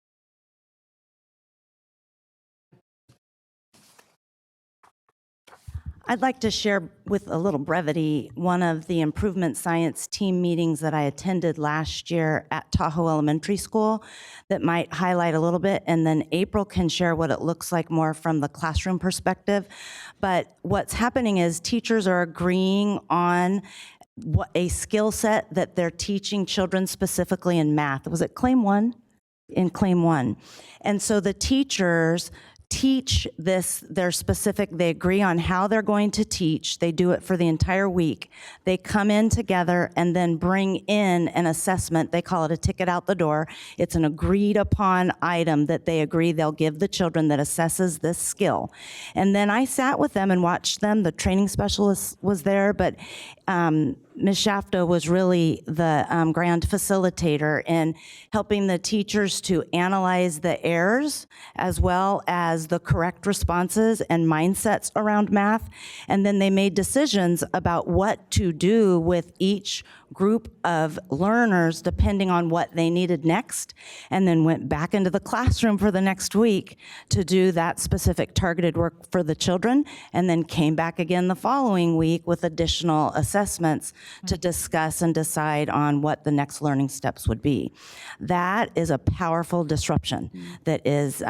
I'd like to share with a little brevity one of the improvement science team meetings that I attended last year at Tahoe Elementary School that might highlight a little bit, and then April can share what it looks like more from the classroom perspective. But what's happening is teachers are agreeing on a skill set that they're teaching children specifically in math. Was it Claim 1? In Claim 1. And so the teachers teach this, they agree on how they're going to teach. They do it for the entire week. They come in together and then bring in an assessment. They call it a ticket out the door. It's an agreed upon item that they agree they'll give the children that assesses this skill. And then I sat with them and watched them. The training specialist was there, but Ms. Shafto was really the grand facilitator in helping the teachers to analyze the errors as well as the correct responses and mindsets around math. And then they made decisions about what to do with each group of learners depending on what they needed next, and then went back into the classroom for the next week to do that specific targeted work for the children, and then came back again the following week with additional assessments to discuss and decide on what the next learning steps would be. That is a powerful disruption that is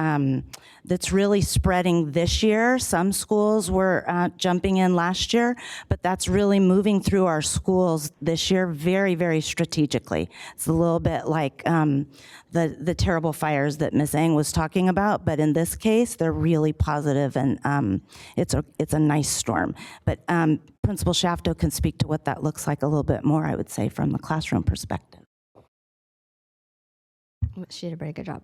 that's really spreading this year. Some schools were jumping in last year, but that's really moving through our schools this year very, very strategically. It's a little bit like the terrible fires that Ms. Eng was talking about, but in this case, they're really positive, and it's a nice storm. But Principal Shafto can speak to what that looks like a little bit more, I would say, from the classroom perspective. She did a very good job.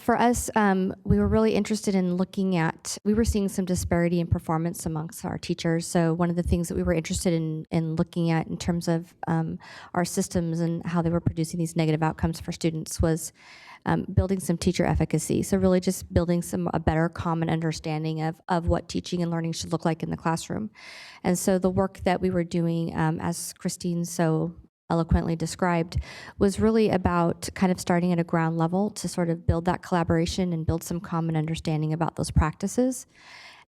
For us, we were really interested in looking at, we were seeing some disparity in performance amongst our teachers. So one of the things that we were interested in looking at in terms of our systems and how they were producing these negative outcomes for students was building some teacher efficacy. So really just building a better common understanding of what teaching and learning should look like in the classroom. And so the work that we were doing, as Christine so eloquently described, was really about kind of starting at a ground level to sort of build that collaboration and build some common understanding about those practices.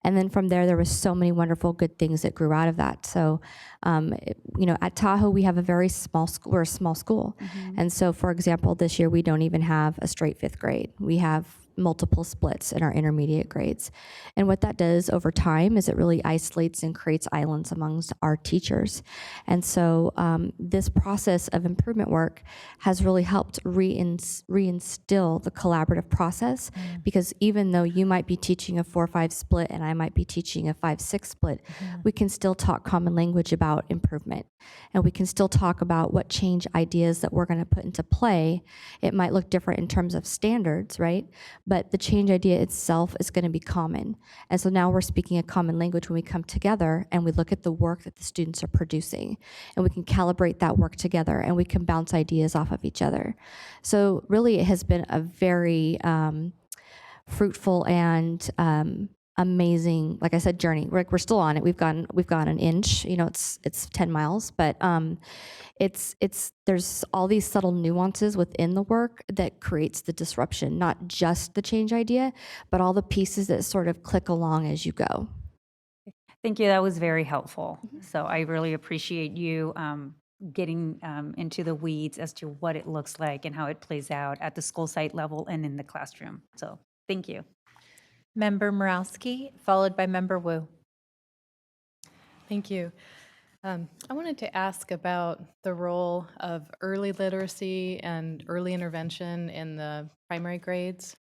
And then from there was so many wonderful good things that grew out of that. So, at Tahoe, we have a very small school. We're a small school. And so, for example, this year we don't even have a straight 5th grade. We have multiple splits in our intermediate grades. And what that does over time is it really isolates and creates islands amongst our teachers. And so this process of improvement work has really helped reinstill the collaborative process, because even though you might be teaching a 4-5 split and I might be teaching a 5-6 split, we can still talk common language about improvement. And we can still talk about what change ideas that we're going to put into play. It might look different in terms of standards, right? But the change idea itself is going to be common. And so now we're speaking a common language when we come together and we look at the work that the students are producing, and we can calibrate that work together and we can bounce ideas off of each other. So really it has been a very fruitful and amazing, like I said, journey. We're still on it. We've gone an inch. It's 10 miles, but there's all these subtle nuances within the work that creates the disruption. Not just the change idea, but all the pieces that sort of click along as you go. Thank you. That was very helpful. So I really appreciate you getting into the weeds as to what it looks like and how it plays out at the school site level and in the classroom. So thank you. Member Morowski, followed by Member Wu. Thank you. I wanted to ask about the role of early literacy and early intervention in the primary grades.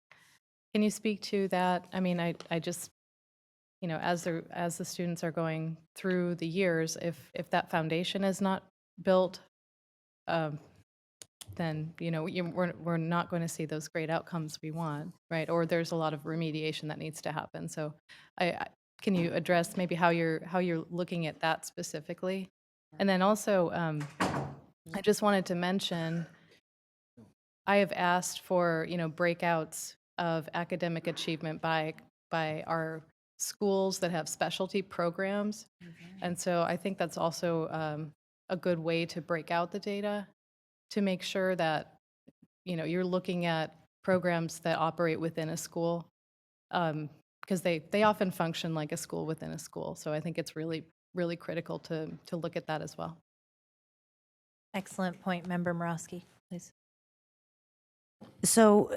Can you speak to that? I mean, I just, as the students are going through the years, if that foundation is not built, then we're not going to see those great outcomes we want, right? Or there's a lot of remediation that needs to happen. So, can you address maybe how you're looking at that specifically? And then also, I just wanted to mention, I have asked for breakouts of academic achievement by our schools that have specialty programs, and so I think that's also a good way to break out the data, to make sure that you're looking at programs that operate within a school, because they often function like a school within a school. So I think it's really, really critical to look at that as well. Excellent point, Member Morowski, please. So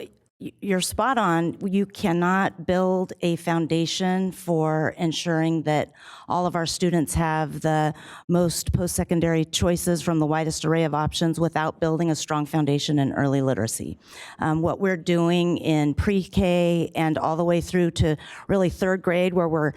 you're spot on. You cannot build a foundation for ensuring that all of our students have the most post-secondary choices from the widest array of options without building a strong foundation in early literacy. What we're doing in pre-K and all the way through to really 3rd grade, where we're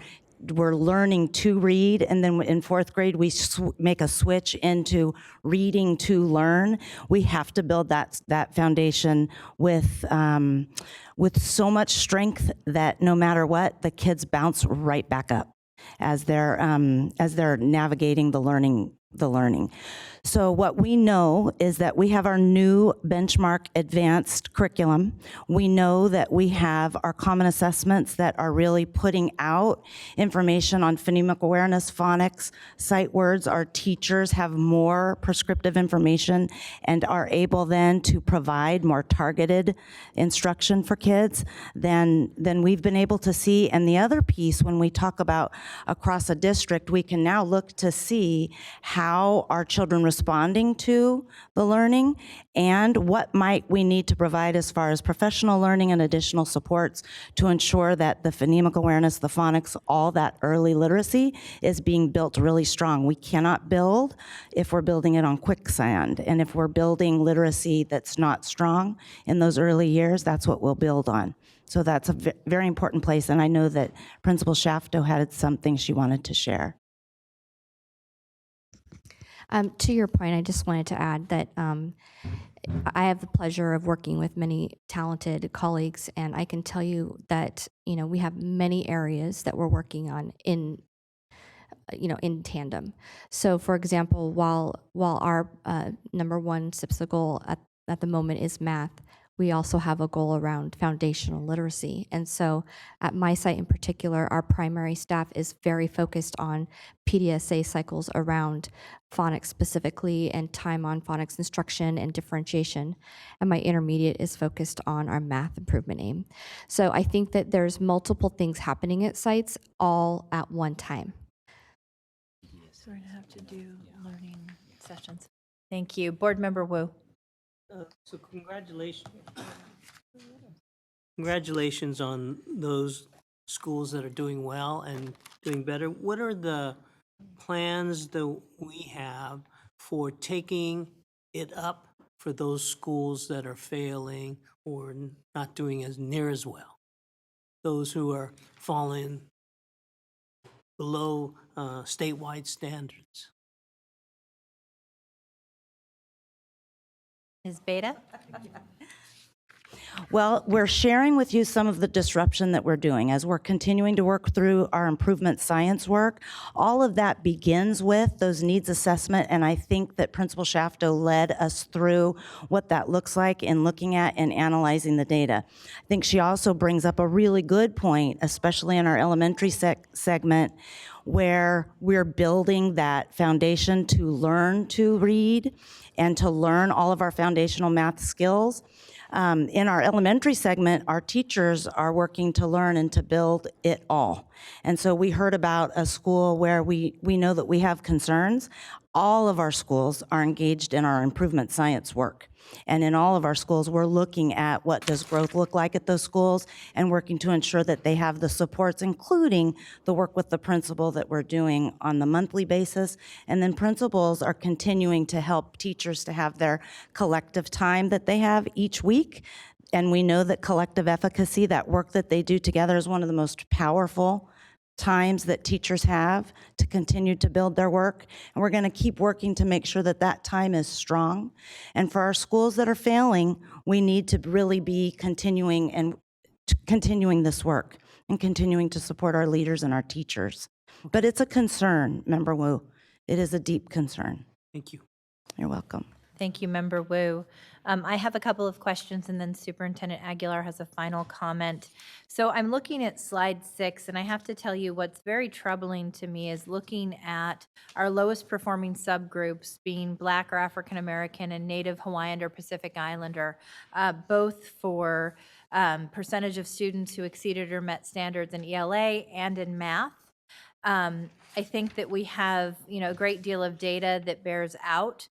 learning to read, and then in 4th grade we make a switch into reading to learn. We have to build that foundation with so much strength that no matter what, the kids bounce right back up as they're navigating the learning. So what we know is that we have our new benchmark advanced curriculum. We know that we have our common assessments that are really putting out information on phonemic awareness, phonics, sight words. Our teachers have more prescriptive information and are able then to provide more targeted instruction for kids than we've been able to see. And the other piece, when we talk about across a district, we can now look to see how our children responding to the learning and what might we need to provide as far as professional learning and additional supports to ensure that the phonemic awareness, the phonics, all that early literacy is being built really strong. We cannot build if we're building it on quicksand, and if we're building literacy that's not strong in those early years, that's what we'll build on. So that's a very important place, and I know that Principal Shafto had something she wanted to share. To your point, I just wanted to add that I have the pleasure of working with many talented colleagues, and I can tell you that we have many areas that we're working on in tandem. So, for example, while our number one SIPSA goal at the moment is math, we also have a goal around foundational literacy. And so at my site in particular, our primary staff is very focused on PDSA cycles around phonics specifically and time on phonics instruction and differentiation. And my intermediate is focused on our math improvement aim. So I think that there's multiple things happening at sites all at one time. So we're going to have to do learning sessions. Thank you. Board Member Wu. So congratulations on those schools that are doing well and doing better. What are the plans that we have for taking it up for those schools that are failing or not doing as near as well? Those who are falling below statewide standards. Ms. Beta? Well, we're sharing with you some of the disruption that we're doing as we're continuing to work through our improvement science work. All of that begins with those needs assessment, and I think that Principal Shafto led us through what that looks like in looking at and analyzing the data. I think she also brings up a really good point, especially in our elementary segment, where we're building that foundation to learn to read and to learn all of our foundational math skills. In our elementary segment, our teachers are working to learn and to build it all. And so we heard about a school where we know that we have concerns. All of our schools are engaged in our improvement science work. And in all of our schools, we're looking at what does growth look like at those schools and working to ensure that they have the supports, including the work with the principal that we're doing on the monthly basis. And then principals are continuing to help teachers to have their collective time that they have each week. And we know that collective efficacy, that work that they do together, is one of the most powerful times that teachers have to continue to build their work. And we're going to keep working to make sure that that time is strong. And for our schools that are failing, we need to really be continuing this work and continuing to support our leaders and our teachers. But it's a concern, Member Wu. It is a deep concern. Thank you. You're welcome. Thank you, Member Wu. I have a couple of questions, and then Superintendent Aguilar has a final comment. So I'm looking at slide 6, and I have to tell you what's very troubling to me is looking at our lowest performing subgroups being Black or African American and Native Hawaiian or Pacific Islander, both for percentage of students who exceeded or met standards in ELA and in math. I think that we have, a great deal of data that bears out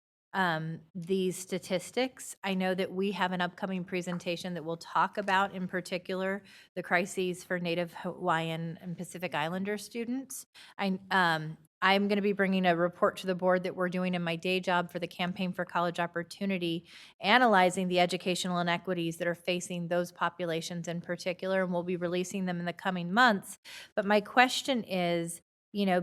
these statistics. I know that we have an upcoming presentation that will talk about, in particular, the crises for Native Hawaiian and Pacific Islander students. I'm going to be bringing a report to the board that we're doing in my day job for the Campaign for College Opportunity, analyzing the educational inequities that are facing those populations in particular, and we'll be releasing them in the coming months. But my question is,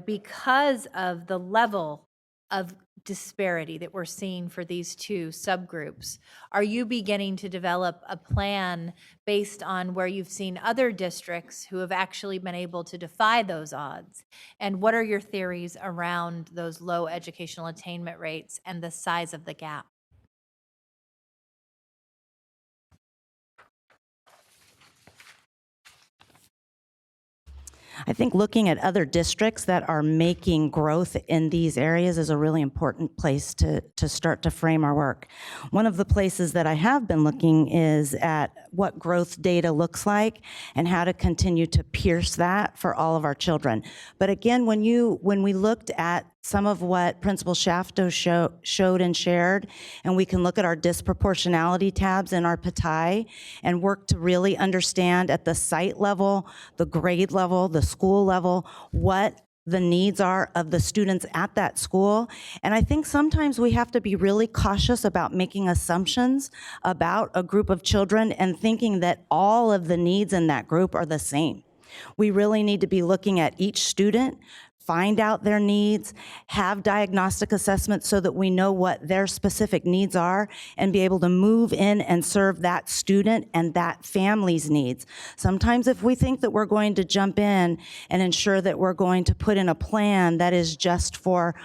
because of the level of disparity that we're seeing for these two subgroups, are you beginning to develop a plan based on where you've seen other districts who have actually been able to defy those odds? And what are your theories around those low educational attainment rates and the size of the gap? I think looking at other districts that are making growth in these areas is a really important place to start to frame our work. One of the places that I have been looking is at what growth data looks like and how to continue to pierce that for all of our children. But again, when we looked at some of what Principal Shafto showed and shared, and we can look at our disproportionality tabs in our PTI and work to really understand at the site level, the grade level, the school level, what the needs are of the students at that school. And I think sometimes we have to be really cautious about making assumptions about a group of children and thinking that all of the needs in that group are the same. We really need to be looking at each student, find out their needs, have diagnostic assessments so that we know what their specific needs are and be able to move in and serve that student and that family's needs. Sometimes if we think that we're going to jump in and ensure that we're going to put in a plan that is just for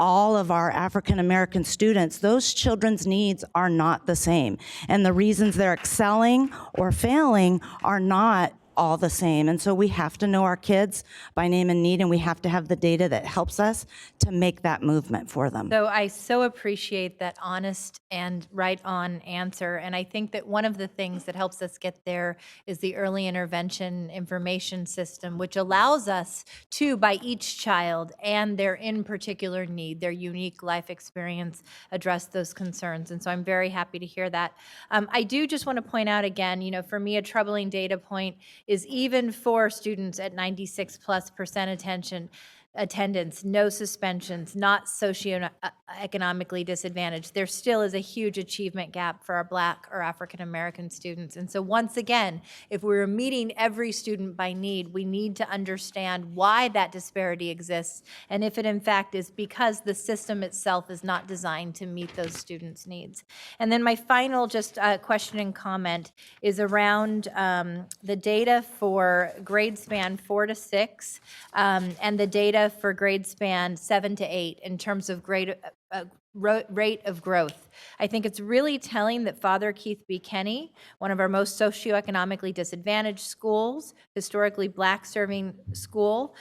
all of our African American students, those children's needs are not the same. And the reasons they're excelling or failing are not all the same. And so we have to know our kids by name and need, and we have to have the data that helps us to make that movement for them. So I so appreciate that honest and right on answer. And I think that one of the things that helps us get there is the early intervention information system, which allows us to, by each child and their in particular need, their unique life experience, address those concerns. And so I'm very happy to hear that. I do just want to point out again, you know, for me, a troubling data point is even for students at 96+% attendance, no suspensions, not socioeconomically disadvantaged, there still is a huge achievement gap for our Black or African American students. And so once again, if we're meeting every student by need, we need to understand why that disparity exists, and if it in fact is because the system itself is not designed to meet those students' needs. And then my final just question and comment is around the data for grade span 4 to 6 and the data for grade span 7 to 8 in terms of rate of growth. I think it's really telling that Father Keith B. Kenny, one of our most socioeconomically disadvantaged schools, historically Black serving school,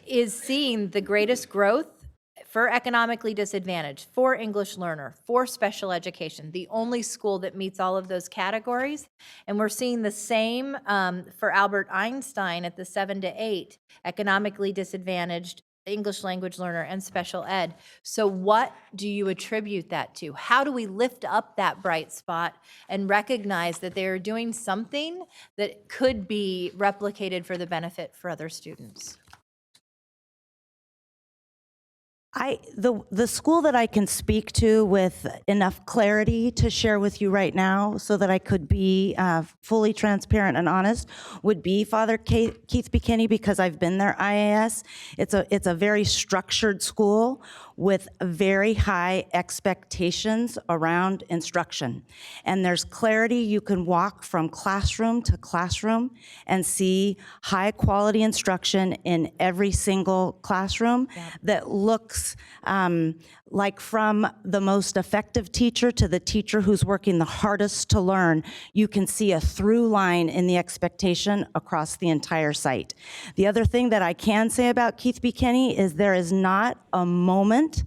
is seeing the greatest growth for economically disadvantaged, for English learner, for special education, the only school that meets all of those categories. And we're seeing the same for Albert Einstein at the 7 to 8, economically disadvantaged, English language learner, and special ed. So what do you attribute that to? How do we lift up that bright spot and recognize that they are doing something that could be replicated for the benefit for other students? The school that I can speak to with enough clarity to share with you right now so that I could be fully transparent and honest would be Father Keith B. Kenny, because I've been there IAS. It's a very structured school with very high expectations around instruction. And there's clarity. You can walk from classroom to classroom and see high quality instruction in every single classroom that looks like from the most effective teacher to the teacher who's working the hardest to learn. You can see a through line in the expectation across the entire site. The other thing that I can say about Keith B. Kenny is there is not a moment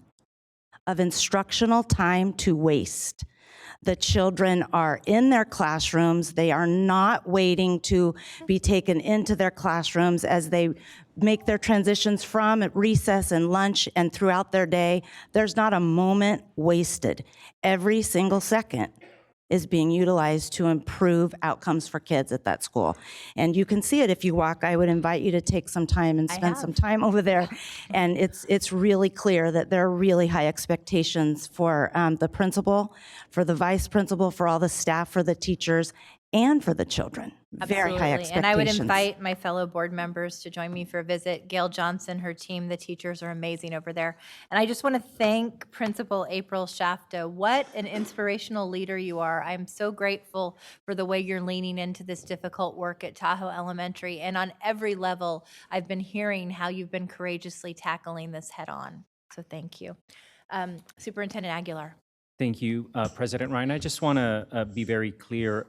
of instructional time to waste. The children are in their classrooms. They are not waiting to be taken into their classrooms as they make their transitions from at recess and lunch and throughout their day. There's not a moment wasted. Every single second is being utilized to improve outcomes for kids at that school. And you can see it if you walk. I would invite you to take some time and spend some time over there. And it's really clear that there are really high expectations for the principal, for the vice principal, for all the staff, for the teachers, and for the children. Very high expectations. And I would invite my fellow board members to join me for a visit. Gail Johnson, her team, the teachers are amazing over there. And I just want to thank Principal April Shafta. What an inspirational leader you are. I'm so grateful for the way you're leaning into this difficult work at Tahoe Elementary. And on every level, I've been hearing how you've been courageously tackling this head on. So thank you. Superintendent Aguilar. Thank you, President Ryan. I just want to be very clear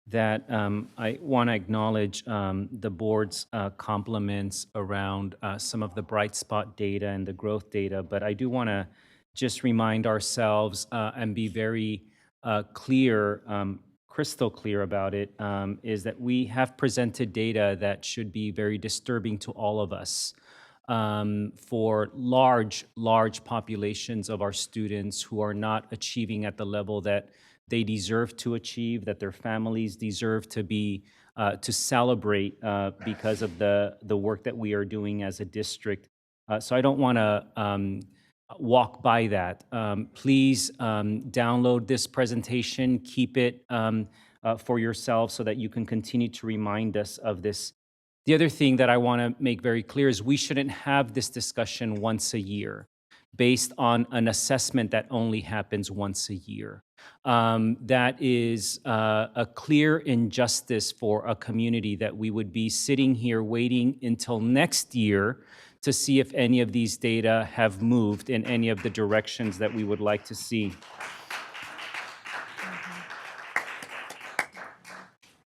that I want to acknowledge the board's compliments around some of the bright spot data and the growth data, but I do want to just remind ourselves and be very clear, crystal clear about it, is that we have presented data that should be very disturbing to all of us. For large populations of our students who are not achieving at the level that they deserve to achieve, that their families deserve to be, to celebrate because of the work that we are doing as a district. So I don't want to walk by that. Please download this presentation, keep it for yourself so that you can continue to remind us of this. The other thing that I want to make very clear is we shouldn't have this discussion once a year based on an assessment that only happens once a year. That is a clear injustice for a community that we would be sitting here waiting until next year to see if any of these data have moved in any of the directions that we would like to see.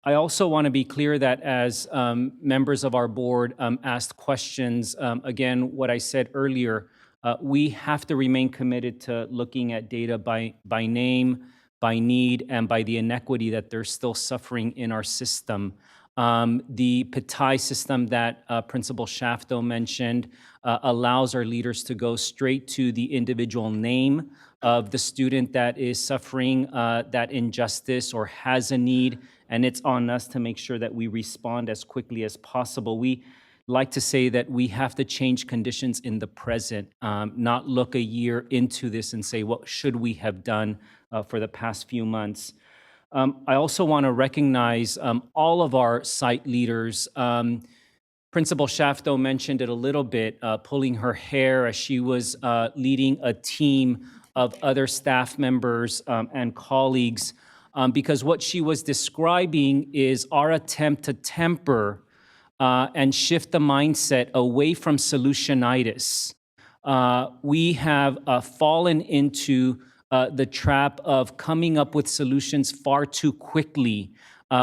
I also want to be clear that as members of our board asked questions, again, what I said earlier, we have to remain committed to looking at data by name, by need, and by the inequity that they're still suffering in our system. The PTI system that Principal Shafto mentioned allows our leaders to go straight to the individual name of the student that is suffering that injustice or has a need, and it's on us to make sure that we respond as quickly as possible. We like to say that we have to change conditions in the present, not look a year into this and say, what should we have done for the past few months? I also want to recognize all of our site leaders. Principal Shafto mentioned it a little bit, pulling her hair as she was leading a team of other staff members and colleagues, because what she was describing is our attempt to temper and shift the mindset away from solutionitis. We have fallen into the trap of coming up with solutions far too quickly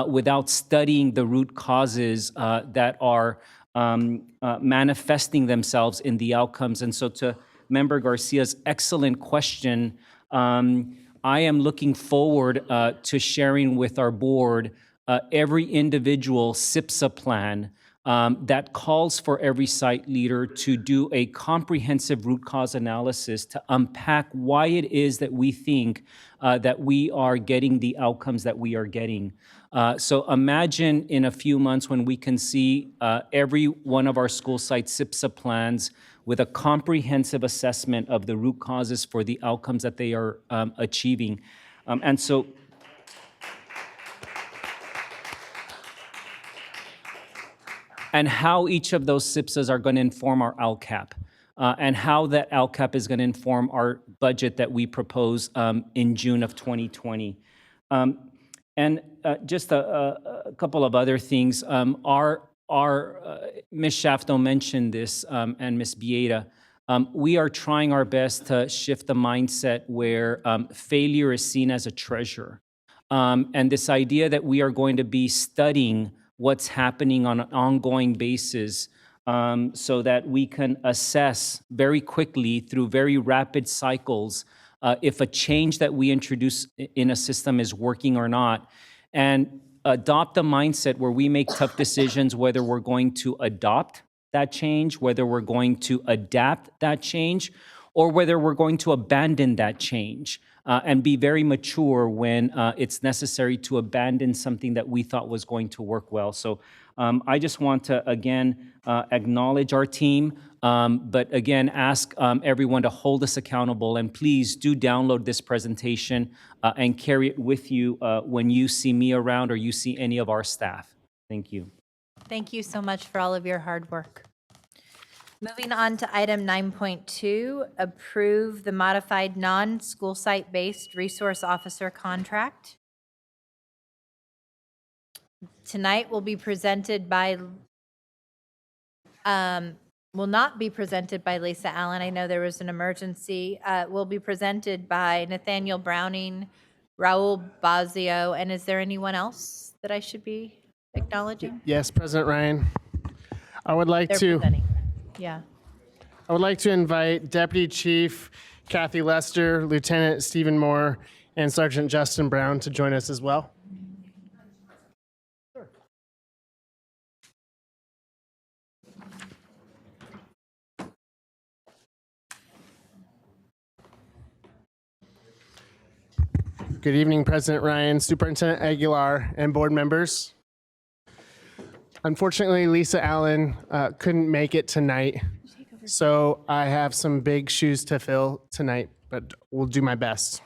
without studying the root causes that are manifesting themselves in the outcomes. And so to Member Garcia's excellent question, I am looking forward to sharing with our board every individual SIPSA plan that calls for every site leader to do a comprehensive root cause analysis to unpack why it is that we think that we are getting the outcomes that we are getting. So imagine in a few months when we can see every one of our school site SIPSA plans with a comprehensive assessment of the root causes for the outcomes that they are achieving. And how each of those SIPSAs are going to inform our LCAP, and how that LCAP is going to inform our budget that we propose in June of 2020. Just a couple of other things. Ms. Shafto mentioned this, and Ms. Bieda. We are trying our best to shift the mindset where failure is seen as a treasure. And this idea that we are going to be studying what's happening on an ongoing basis so that we can assess very quickly through very rapid cycles if a change that we introduce in a system is working or not, and adopt a mindset where we make tough decisions whether we're going to adopt that change, whether we're going to adapt that change, or whether we're going to abandon that change. And be very mature when it's necessary to abandon something that we thought was going to work well. So I just want to, again, acknowledge our team, but again, ask everyone to hold us accountable. And please do download this presentation and carry it with you when you see me around or you see any of our staff. Thank you. Thank you so much for all of your hard work. Moving on to item 9.2, approve the modified non-school site-based resource officer contract. Tonight will be presented by, will not be presented by Lisa Allen. I know there was an emergency. Will be presented by Nathaniel Browning, Raul Bazio, and is there anyone else that I should be acknowledging? Yes, President Ryan. I would like Yeah. I would like to invite Deputy Chief Kathy Lester, Lieutenant Stephen Moore, and Sergeant Justin Brown to join us as well. Good evening, President Ryan, Superintendent Aguilar, and board members. Unfortunately, Lisa Allen couldn't make it tonight, so I have some big shoes to fill tonight, but we'll do my best.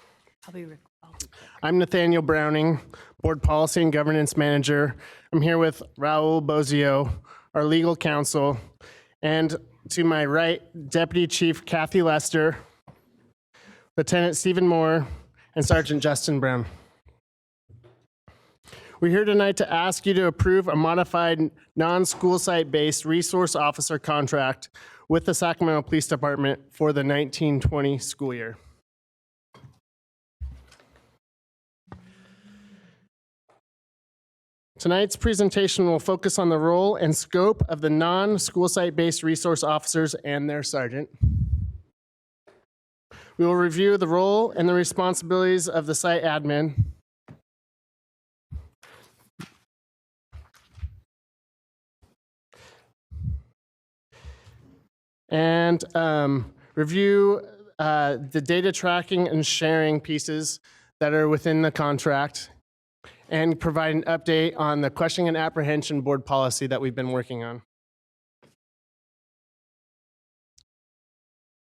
I'm Nathaniel Browning, Board Policy and Governance Manager. I'm here with Raul Bozio, our legal counsel, and to my right, Deputy Chief Kathy Lester, Lieutenant Stephen Moore, and Sergeant Justin Brown. We're here tonight to ask you to approve a modified non-school site-based resource officer contract with the Sacramento Police Department for the 1920 school year. Tonight's presentation will focus on the role and scope of the non-school site-based resource officers and their sergeant. We will review the role and the responsibilities of the site admin. And review the data tracking and sharing pieces that are within the contract, and provide an update on the questioning and apprehension board policy that we've been working on.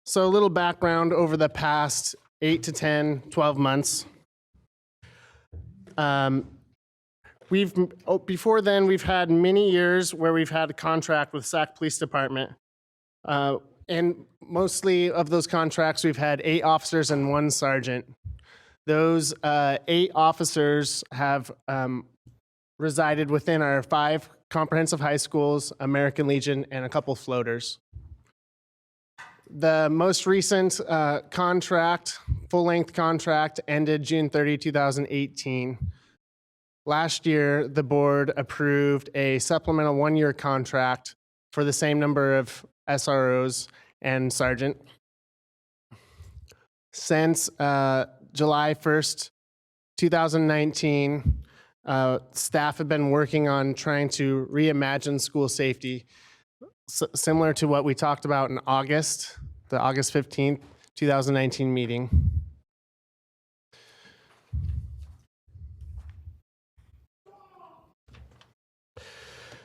So a little background over the past 8 to 10, 12 months. Before then, we've had many years where we've had a contract with Sac Police Department. And mostly of those contracts, we've had 8 officers and 1 sergeant. Those 8 officers have resided within our 5 comprehensive high schools, American Legion, and a couple floaters. The most recent contract, full-length contract, ended June 30, 2018. Last year, the board approved a supplemental 1-year contract for the same number of SROs and sergeant. Since July 1st, 2019, staff have been working on trying to reimagine school safety, similar to what we talked about in August, the August 15th, 2019 meeting.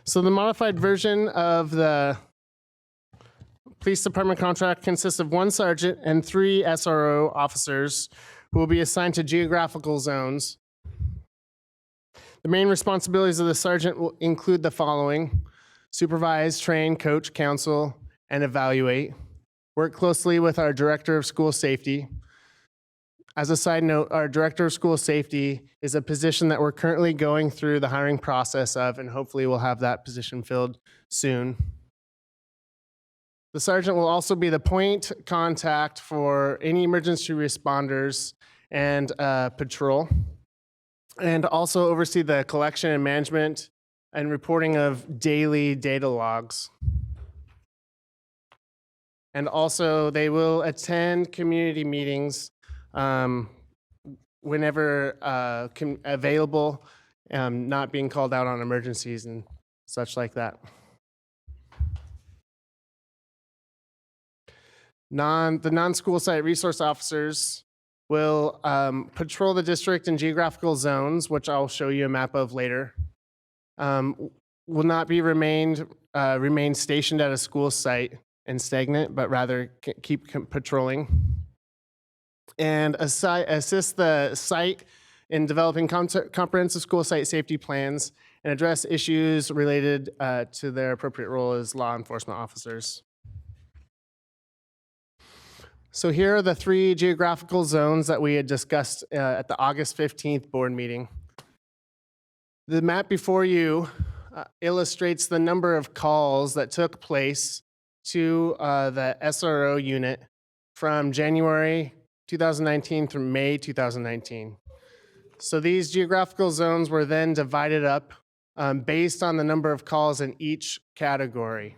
So the modified version of the police department contract consists of 1 sergeant and 3 SRO officers who will be assigned to geographical zones. The main responsibilities of the sergeant will include the following: supervise, train, coach, counsel, and evaluate. Work closely with our director of school safety. As a side note, our director of school safety is a position that we're currently going through the hiring process of, and hopefully we'll have that position filled soon. The sergeant will also be the point contact for any emergency responders and patrol, and also oversee the collection and management and reporting of daily data logs. And also, they will attend community meetings whenever available, not being called out on emergencies and such like that. The non-school site resource officers will patrol the district and geographical zones, which I'll show you a map of later. Will not be remain stationed at a school site and stagnant, but rather keep patrolling. And assist the site in developing comprehensive school site safety plans and address issues related to their appropriate role as law enforcement officers. So here are the 3 geographical zones that we had discussed at the August 15th board meeting. The map before you illustrates the number of calls that took place to the SRO unit from January 2019 through May 2019. So these geographical zones were then divided up based on the number of calls in each category.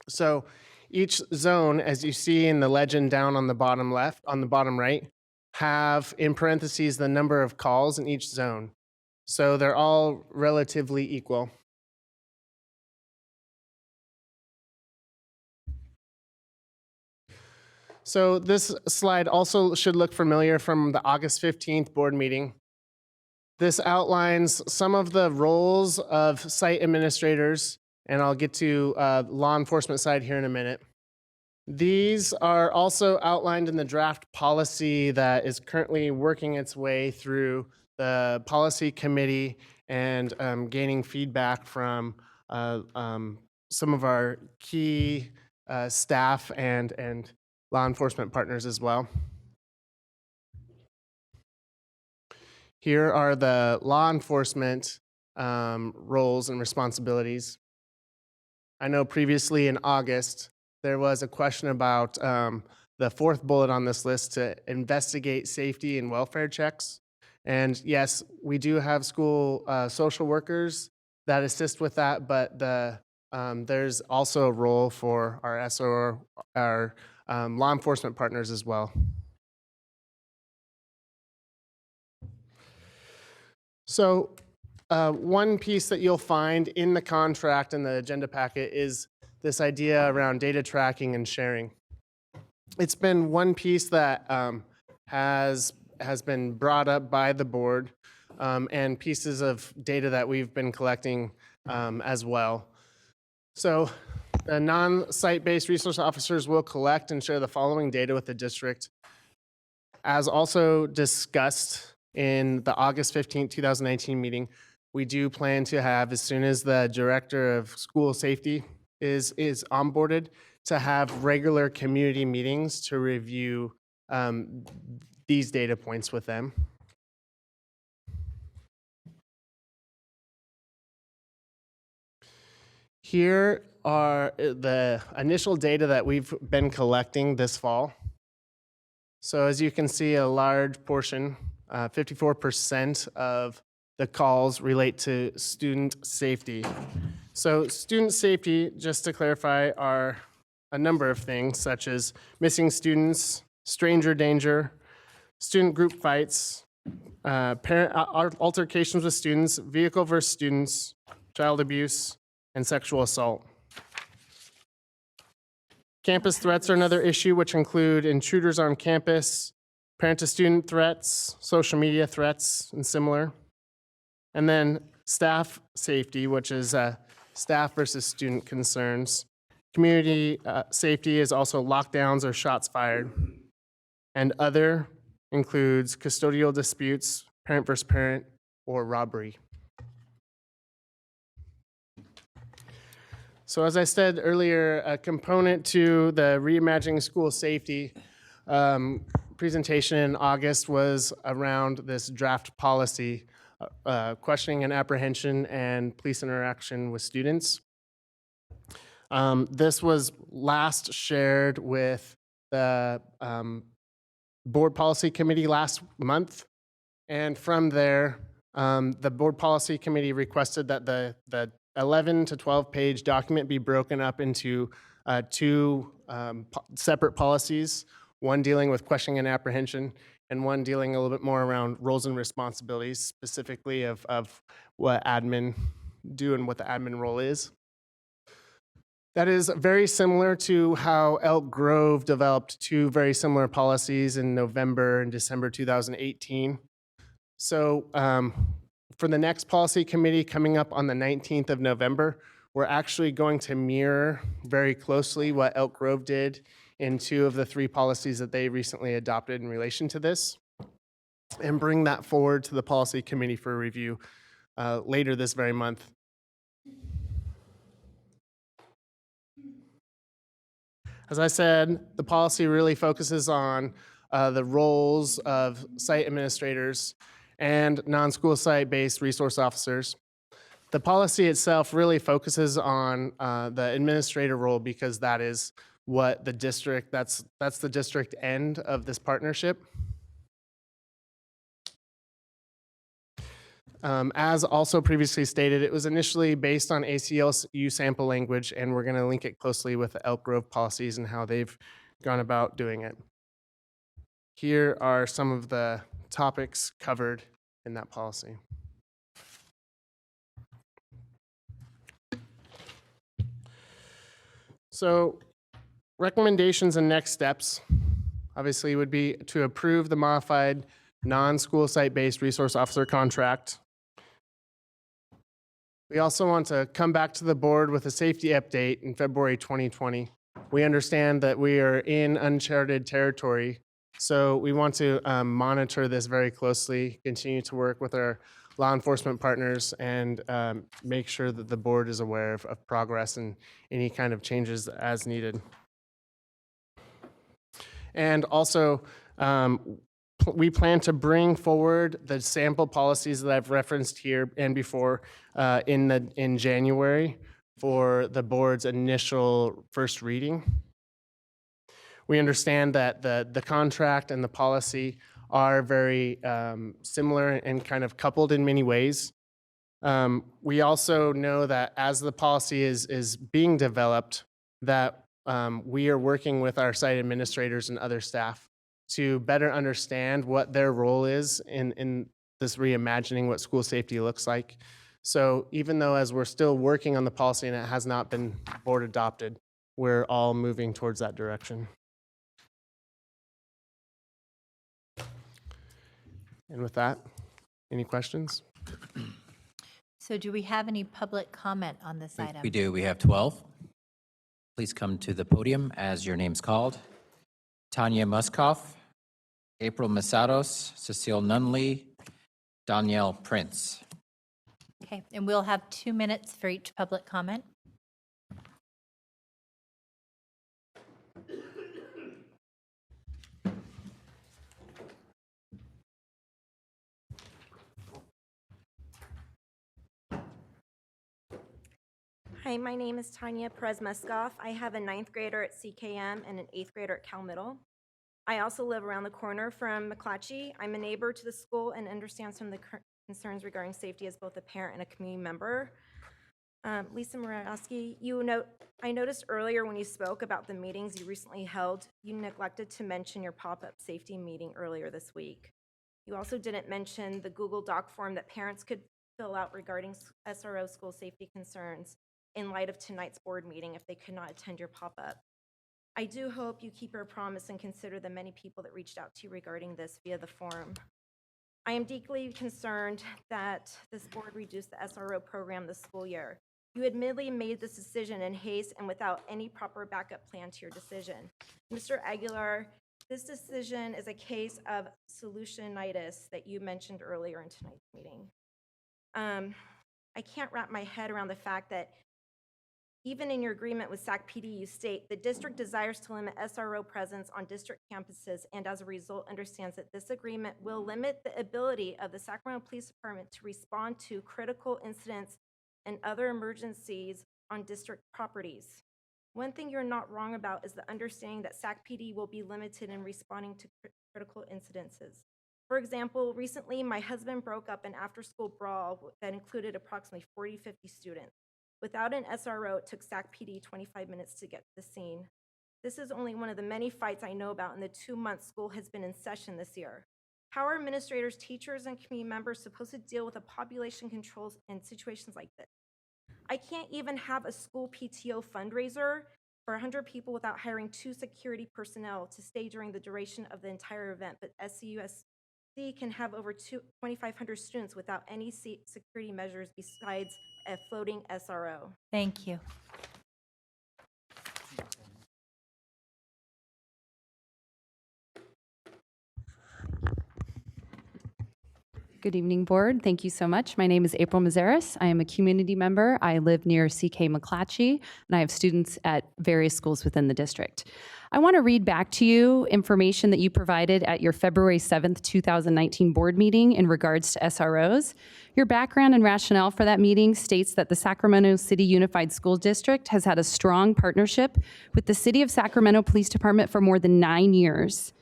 So each zone, as you see in the legend down on the bottom left, on the bottom right, have in parentheses the number of calls in each zone. So they're all relatively equal. So this slide also should look familiar from the August 15th board meeting. This outlines some of the roles of site administrators, and I'll get to law enforcement side here in a minute. These are also outlined in the draft policy that is currently working its way through the policy committee and gaining feedback from some of our key staff and law enforcement partners as well. Here are the law enforcement roles and responsibilities. I know previously in August, there was a question about the fourth bullet on this list to investigate safety and welfare checks. And yes, we do have school social workers that assist with that, but there's also a role for our SO, our law enforcement partners as well. So one piece that you'll find in the contract and the agenda packet is this idea around data tracking and sharing. It's been one piece that has been brought up by the board and pieces of data that we've been collecting as well. So the non-site-based resource officers will collect and share the following data with the district. As also discussed in the August 15th, 2019 meeting, we do plan to have, as soon as the director of school safety is onboarded, to have regular community meetings to review these data points with them. Here are the initial data that we've been collecting this fall. So as you can see, a large portion, 54% of the calls relate to student safety. So student safety, just to clarify, are a number of things such as missing students, stranger danger, student group fights, parent altercations with students, vehicle versus students, child abuse, and sexual assault. Campus threats are another issue, which include intruders on campus, parent-to-student threats, social media threats, and similar. And then staff safety, which is staff versus student concerns. Community safety is also lockdowns or shots fired. And other includes custodial disputes, parent versus parent, or robbery. So as I said earlier, a component to the Reimagining School Safety presentation in August was around this draft policy, questioning and apprehension and police interaction with students. This was last shared with the Board Policy Committee last month. And from there, the Board Policy Committee requested that the 11 to 12 page document be broken up into two separate policies, one dealing with questioning and apprehension, and one dealing a little bit more around roles and responsibilities, specifically of what admin do and what the admin role is. That is very similar to how Elk Grove developed two very similar policies in November and December 2018. So for the next policy committee coming up on the 19th of November, we're actually going to mirror very closely what Elk Grove did in two of the three policies that they recently adopted in relation to this, and bring that forward to the policy committee for review later this very month. As I said, the policy really focuses on the roles of site administrators and non-school site-based resource officers. The policy itself really focuses on the administrator role because that is what the district, that's the district end of this partnership. As also previously stated, it was initially based on ACLU sample language, and we're going to link it closely with the Elk Grove policies and how they've gone about doing it. Here are some of the topics covered in that policy. So, recommendations and next steps, obviously, would be to approve the modified non-school site-based resource officer contract. We also want to come back to the board with a safety update in February 2020. We understand that we are in uncharted territory, so we want to monitor this very closely, continue to work with our law enforcement partners, and make sure that the board is aware of progress and any kind of changes as needed. And also, we plan to bring forward the sample policies that I've referenced here and before in January for the board's initial first reading. We understand that the contract and the policy are very similar and kind of coupled in many ways. We also know that as the policy is being developed, that we are working with our site administrators and other staff to better understand what their role is in this reimagining what school safety looks like. So even though as we're still working on the policy and it has not been board adopted, we're all moving towards that direction. And with that, any questions? So do we have any public comment on this item? We do. We have 12. Please come to the podium as your name's called. Tanya Muskoff, April Masados, Cecile Nunley, Danielle Prince. Okay, and we'll have 2 minutes for each public comment. Hi, my name is Tanya Perez-Muskoff. I have a 9th grader at CKM and an 8th grader at Cal Middle. I also live around the corner from McClatchy. I'm a neighbor to the school and understand some of the concerns regarding safety as both a parent and a community member. Lisa Morawski, I noticed earlier when you spoke about the meetings you recently held, you neglected to mention your pop-up safety meeting earlier this week. You also didn't mention the Google Doc form that parents could fill out regarding SRO school safety concerns in light of tonight's board meeting if they could not attend your pop-up. I do hope you keep your promise and consider the many people that reached out to you regarding this via the forum. I am deeply concerned that this board reduced the SRO program this school year. You admittedly made this decision in haste and without any proper backup plan to your decision. Mr. Aguilar, this decision is a case of solutionitis that you mentioned earlier in tonight's meeting. I can't wrap my head around the fact that even in your agreement with SAC PD, you state the district desires to limit SRO presence on district campuses and as a result understands that this agreement will limit the ability of the Sacramento Police Department to respond to critical incidents and other emergencies on district properties. One thing you're not wrong about is the understanding that SAC PD will be limited in responding to critical incidences. For example, recently my husband broke up an after-school brawl that included approximately 40-50 students. Without an SRO, it took SAC PD 25 minutes to get to the scene. This is only one of the many fights I know about in the 2 months school has been in session this year. How are administrators, teachers, and community members supposed to deal with a population controls in situations like this? I can't even have a school PTO fundraiser for 100 people without hiring 2 security personnel to stay during the duration of the entire event, but SCUSC can have over 2,500 students without any security measures besides a floating SRO. Thank you. Good evening, board. Thank you so much. My name is April Mazaris. I am a community member. I live near CK McClatchy, and I have students at various schools within the district. I want to read back to you information that you provided at your February 7th, 2019 board meeting in regards to SROs. Your background and rationale for that meeting states that the Sacramento City Unified School District has had a strong partnership with the City of Sacramento Police Department for more than 9 years.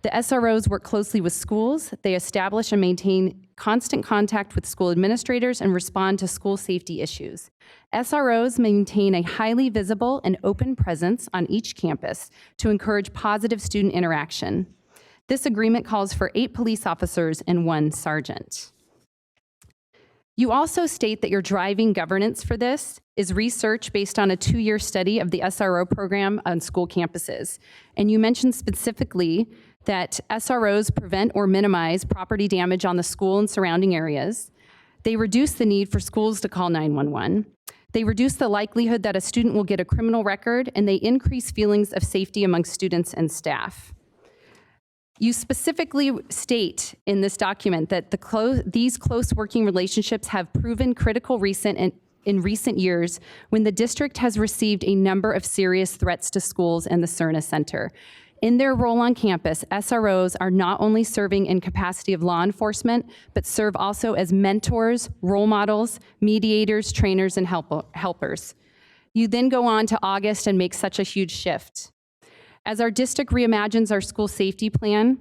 The SROs work closely with schools. They establish and maintain constant contact with school administrators and respond to school safety issues. SROs maintain a highly visible and open presence on each campus to encourage positive student interaction. This agreement calls for 8 police officers and 1 sergeant. You also state that your driving governance for this is research based on a 2-year study of the SRO program on school campuses. And you mentioned specifically that SROs prevent or minimize property damage on the school and surrounding areas. They reduce the need for schools to call 911. They reduce the likelihood that a student will get a criminal record, and they increase feelings of safety among students and staff. You specifically state in this document that these close working relationships have proven critical in recent years when the district has received a number of serious threats to schools and the Cerna Center. In their role on campus, SROs are not only serving in capacity of law enforcement, but serve also as mentors, role models, mediators, trainers, and helpers. You then go on to August and make such a huge shift. As our district reimagines our school safety plan,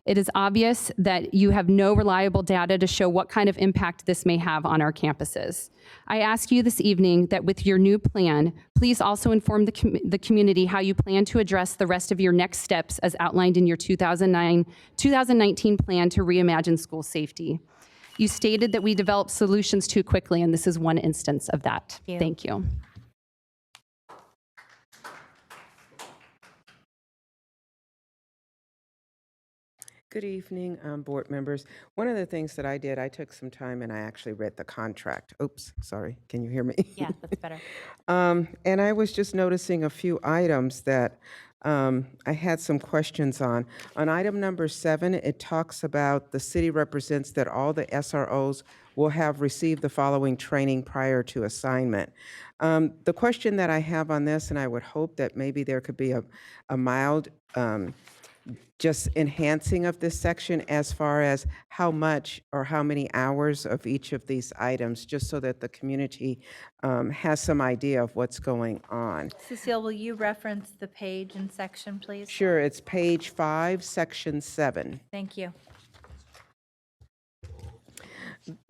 it is obvious that you have no reliable data to show what kind of impact this may have on our campuses. I ask you this evening that with your new plan, please also inform the community how you plan to address the rest of your next steps as outlined in your 2019 plan to reimagine school safety. You stated that we developed solutions too quickly, and this is one instance of that. Thank you. Good evening, board members. One of the things that I did, I took some time and I actually read the contract. Oops, sorry, can you hear me? Yeah, that's better. And I was just noticing a few items that I had some questions on. On item number 7, it talks about the city represents that all the SROs will have received the following training prior to assignment. The question that I have on this, and I would hope that maybe there could be a mild just enhancing of this section as far as how much or how many hours of each of these items, just so that the community has some idea of what's going on. Cecile, will you reference the page and section, please? Sure, it's page 5, section 7. Thank you.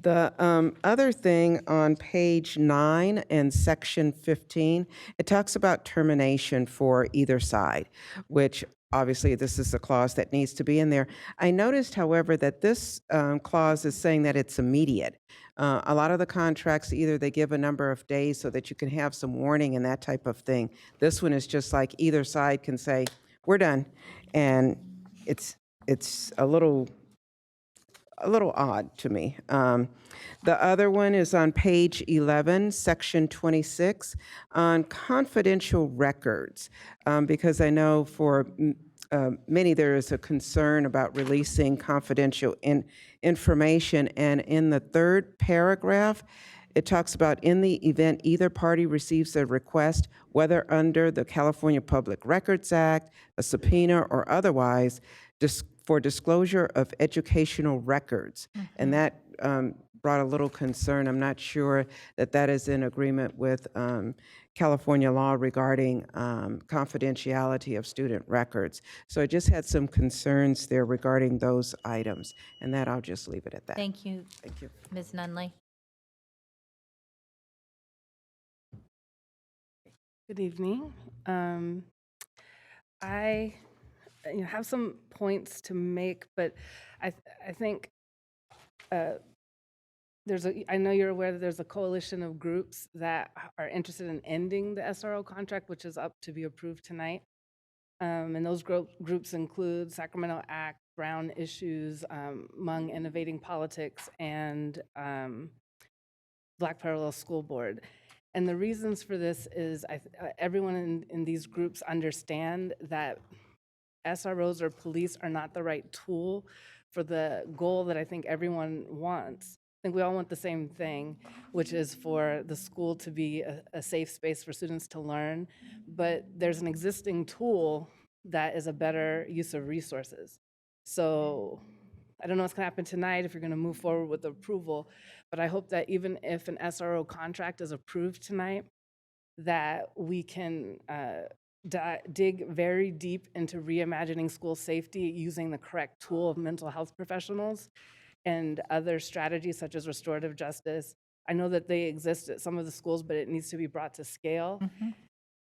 The other thing on page 9 and section 15, it talks about termination for either side, which obviously this is a clause that needs to be in there. I noticed, however, that this clause is saying that it's immediate. A lot of the contracts, either they give a number of days so that you can have some warning and that type of thing. This one is just like either side can say, we're done. And it's a little odd to me. The other one is on page 11, section 26, on confidential records, because I know for many there is a concern about releasing confidential information. And in the 3rd paragraph, it talks about in the event either party receives a request, whether under the California Public Records Act, a subpoena, or otherwise, for disclosure of educational records. And that brought a little concern. I'm not sure that that is in agreement with California law regarding confidentiality of student records. So I just had some concerns there regarding those items, and that I'll just leave it at that. Thank you. Thank you. Ms. Nunley. Good evening. I have some points to make, but I think I know you're aware that there's a coalition of groups that are interested in ending the SRO contract, which is up to be approved tonight. And those groups include Sacramento Act, Brown Issues, Hmong Innovating Politics, and Black Parallel School Board. And the reasons for this is everyone in these groups understand that SROs or police are not the right tool for the goal that I think everyone wants. I think we all want the same thing, which is for the school to be a safe space for students to learn. But there's an existing tool that is a better use of resources. So I don't know what's going to happen tonight if you're going to move forward with the approval, but I hope that even if an SRO contract is approved tonight, that we can dig very deep into reimagining school safety using the correct tool of mental health professionals and other strategies such as restorative justice. I know that they exist at some of the schools, but it needs to be brought to scale.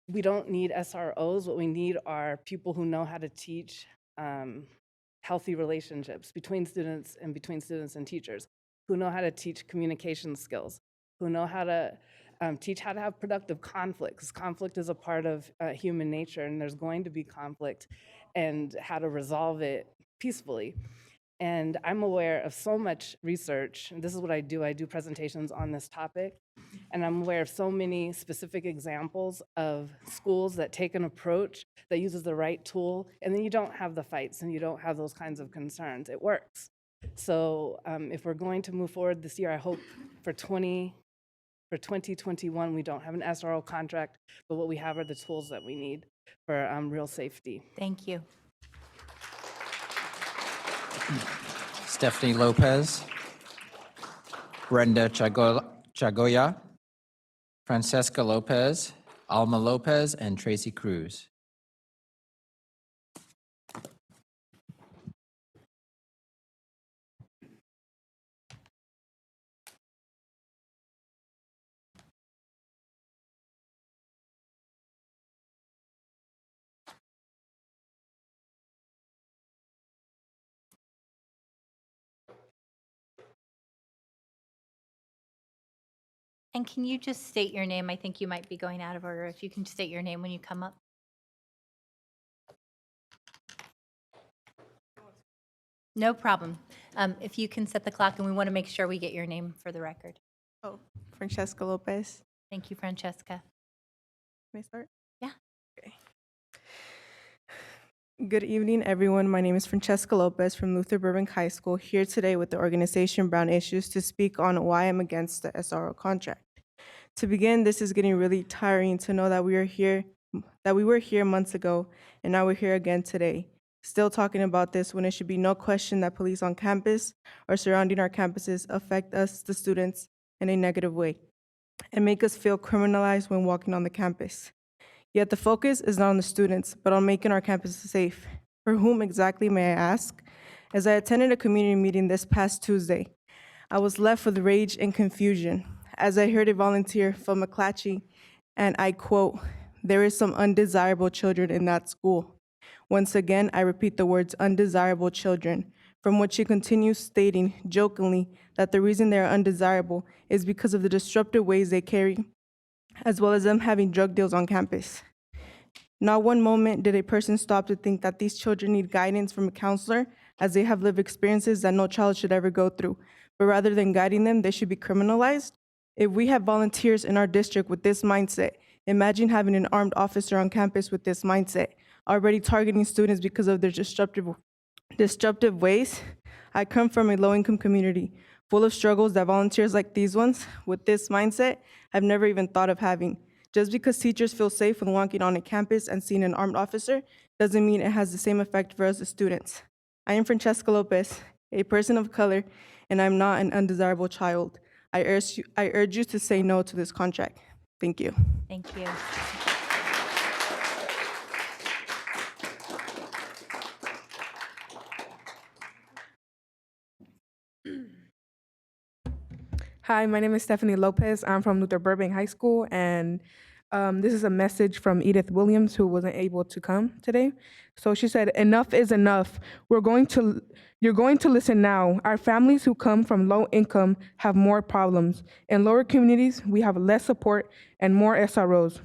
We don't need SROs. What we need are people who know how to teach healthy relationships between students and teachers, who know how to teach communication skills, who know how to teach how to have productive conflict, because conflict is a part of human nature, and there's going to be conflict, and how to resolve it peacefully. And I'm aware of so much research, and this is what I do presentations on this topic, and I'm aware of so many specific examples of schools that take an approach that uses the right tool, and then you don't have the fights and you don't have those kinds of concerns. It works. So if we're going to move forward this year, I hope for 2021, we don't have an SRO contract, but what we have are the tools that we need for real safety. Thank you. Stephanie Lopez, Brenda Chagoya, Francesca Lopez, Alma Lopez, and Tracy Cruz. And can you just state your name? I think you might be going out of order. If you can state your name when you come up. No problem. If you can set the clock, and we want to make sure we get your name for the record. Oh, Francesca Lopez. Thank you, Francesca. May I start? Yeah. Okay. Good evening, everyone. My name is Francesca Lopez from Luther Burbank High School, here today with the organization Brown Issues to speak on why I'm against the SRO contract. To begin, this is getting really tiring to know that we were here months ago, and now we're here again today, still talking about this when it should be no question that police on campus or surrounding our campuses affect us, the students, in a negative way and make us feel criminalized when walking on the campus. Yet the focus is not on the students, but on making our campus safe. For whom exactly, may I ask? As I attended a community meeting this past Tuesday, I was left with rage and confusion as I heard a volunteer from McClatchy, and I quote, "There is some undesirable children in that school." Once again, I repeat the words undesirable children, from which she continues stating jokingly that the reason they are undesirable is because of the disruptive ways they carry, as well as them having drug deals on campus. Not one moment did a person stop to think that these children need guidance from a counselor, as they have lived experiences that no child should ever go through. But rather than guiding them, they should be criminalized. If we have volunteers in our district with this mindset, imagine having an armed officer on campus with this mindset, already targeting students because of their disruptive ways. I come from a low-income community full of struggles that volunteers like these ones with this mindset have never even thought of having. Just because teachers feel safe when walking on a campus and seeing an armed officer doesn't mean it has the same effect for us as students. I am Francesca Lopez, a person of color, and I'm not an undesirable child. I urge you to say no to this contract. Thank you. Thank you. Hi, my name is Stephanie Lopez. I'm from Luther Burbank High School, and this is a message from Edith Williams, who wasn't able to come today. So she said, "Enough is enough. You're going to listen now. Our families who come from low income have more problems. In lower communities, we have less support and more SROs.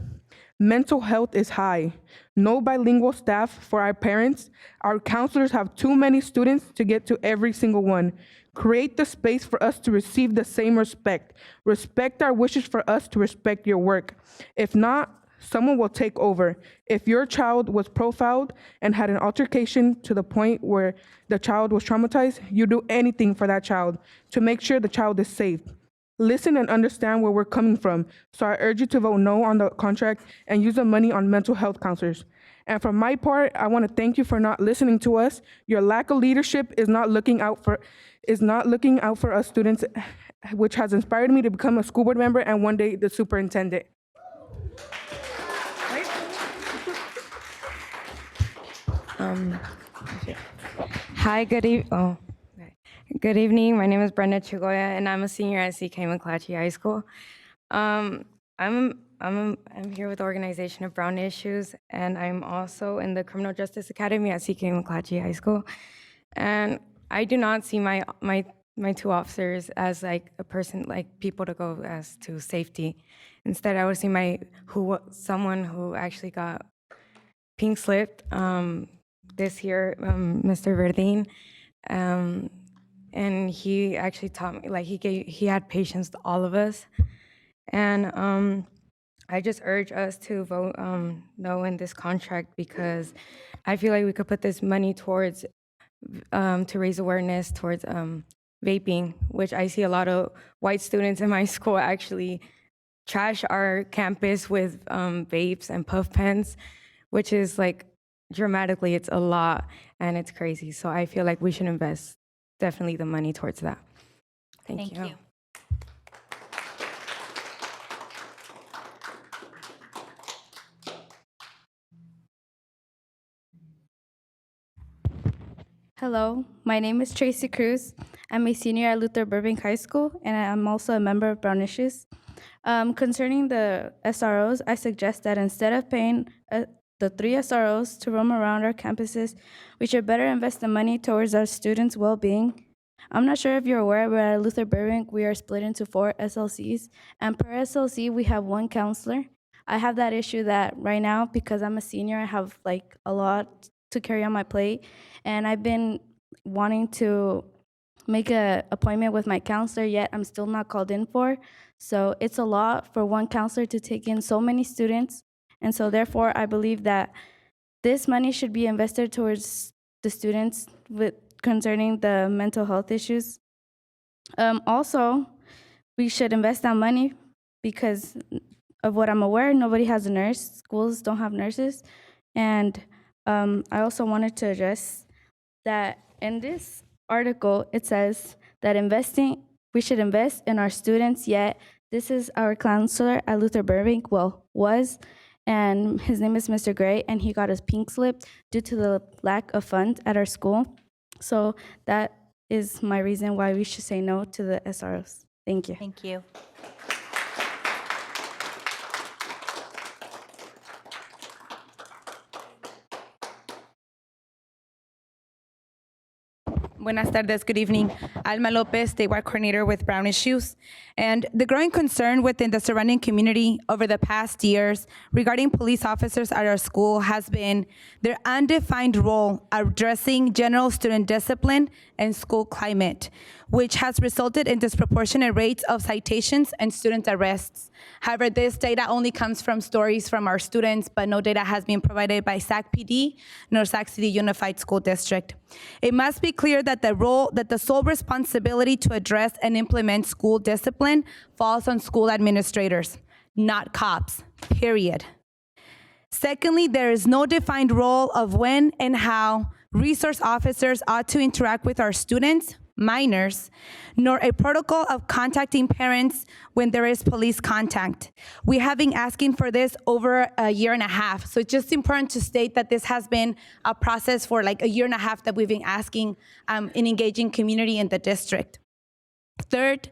Mental health is high. No bilingual staff for our parents. Our counselors have too many students to get to every single one. Create the space for us to receive the same respect. Respect our wishes for us to respect your work. If not, someone will take over. If your child was profiled and had an altercation to the point where the child was traumatized, you do anything for that child to make sure the child is safe. Listen and understand where we're coming from. So I urge you to vote no on the contract and use the money on mental health counselors. And for my part, I want to thank you for not listening to us. Your lack of leadership is not looking out for us students, which has inspired me to become a school board member and one day the superintendent." Hi, good evening. My name is Brenda Chagoya, and I'm a senior at CK McClatchy High School. I'm here with the organization of Brown Issues, and I'm also in the Criminal Justice Academy at CK McClatchy High School. And I do not see my two officers as like a person, like people to go as to safety. Instead, I would see someone who actually got pink slipped this year, Mr. Verdine. And he actually taught me, like he had patience with all of us. And I just urge us to vote no in this contract, because I feel like we could put this money towards to raise awareness towards vaping, which I see a lot of white students in my school actually trash our campus with vapes and puff pens, which is like dramatically. It's a lot and it's crazy. So I feel like we should invest definitely the money towards that. Thank you. Hello, my name is Tracy Cruz. I'm a senior at Luther Burbank High School, and I'm also a member of Brown Issues. Concerning the SROs, I suggest that instead of paying the 3 SROs to roam around our campuses, we should better invest the money towards our students' well-being. I'm not sure if you're aware, but at Luther Burbank, we are split into 4 SLCs, and per SLC, we have 1 counselor. I have that issue that right now, because I'm a senior, I have like a lot to carry on my plate, and I've been wanting to make an appointment with my counselor, yet I'm still not called in for. So it's a lot for 1 counselor to take in so many students, and so therefore I believe that this money should be invested towards the students concerning the mental health issues. Also, we should invest that money because of what I'm aware, nobody has a nurse. Schools don't have nurses. And I also wanted to address that in this article, it says that we should invest in our students, yet this is our counselor at Luther Burbank, was, and his name is Mr. Gray, and he got his pink slip due to the lack of funds at our school. So that is my reason why we should say no to the SROs. Thank you. Thank you. Buenas tardes, good evening. Alma Lopez, statewide coordinator with Brown Issues. And the growing concern within the surrounding community over the past years regarding police officers at our school has been their undefined role addressing general student discipline and school climate, which has resulted in disproportionate rates of citations and student arrests. However, this data only comes from stories from our students, but no data has been provided by Sac PD nor Sac City Unified School District. It must be clear that the sole responsibility to address and implement school discipline falls on school administrators, not cops, period. Secondly, there is no defined role of when and how resource officers ought to interact with our students, minors, nor a protocol of contacting parents when there is police contact. We have been asking for this over a year and a half. So it's just important to state that this has been a process for like a year and a half that we've been asking in engaging community in the district. Third,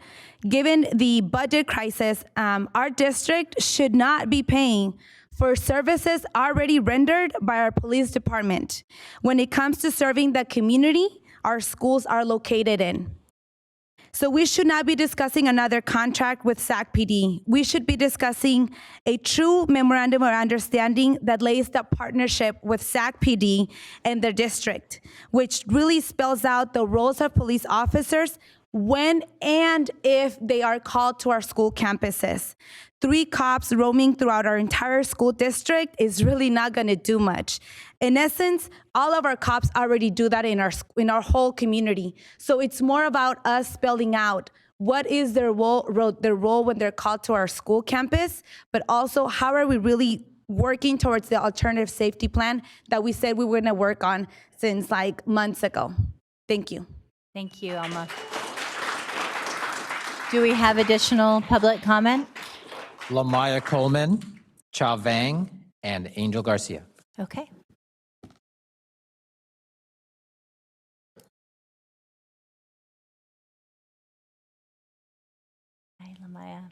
given the budget crisis, our district should not be paying for services already rendered by our police department when it comes to serving the community our schools are located in. So we should not be discussing another contract with Sac PD. We should be discussing a true memorandum of understanding that lays the partnership with Sac PD and their district, which really spells out the roles of police officers when and if they are called to our school campuses. 3 cops roaming throughout our entire school district is really not going to do much. In essence, all of our cops already do that in our whole community. So it's more about us spelling out what is their role when they're called to our school campus, but also how are we really working towards the alternative safety plan that we said we were going to work on since like months ago. Thank you. Thank you, Alma. Do we have additional public comment? Lamaya Coleman, Cha Vang, and Angel Garcia. Okay. Hi, Lamaya.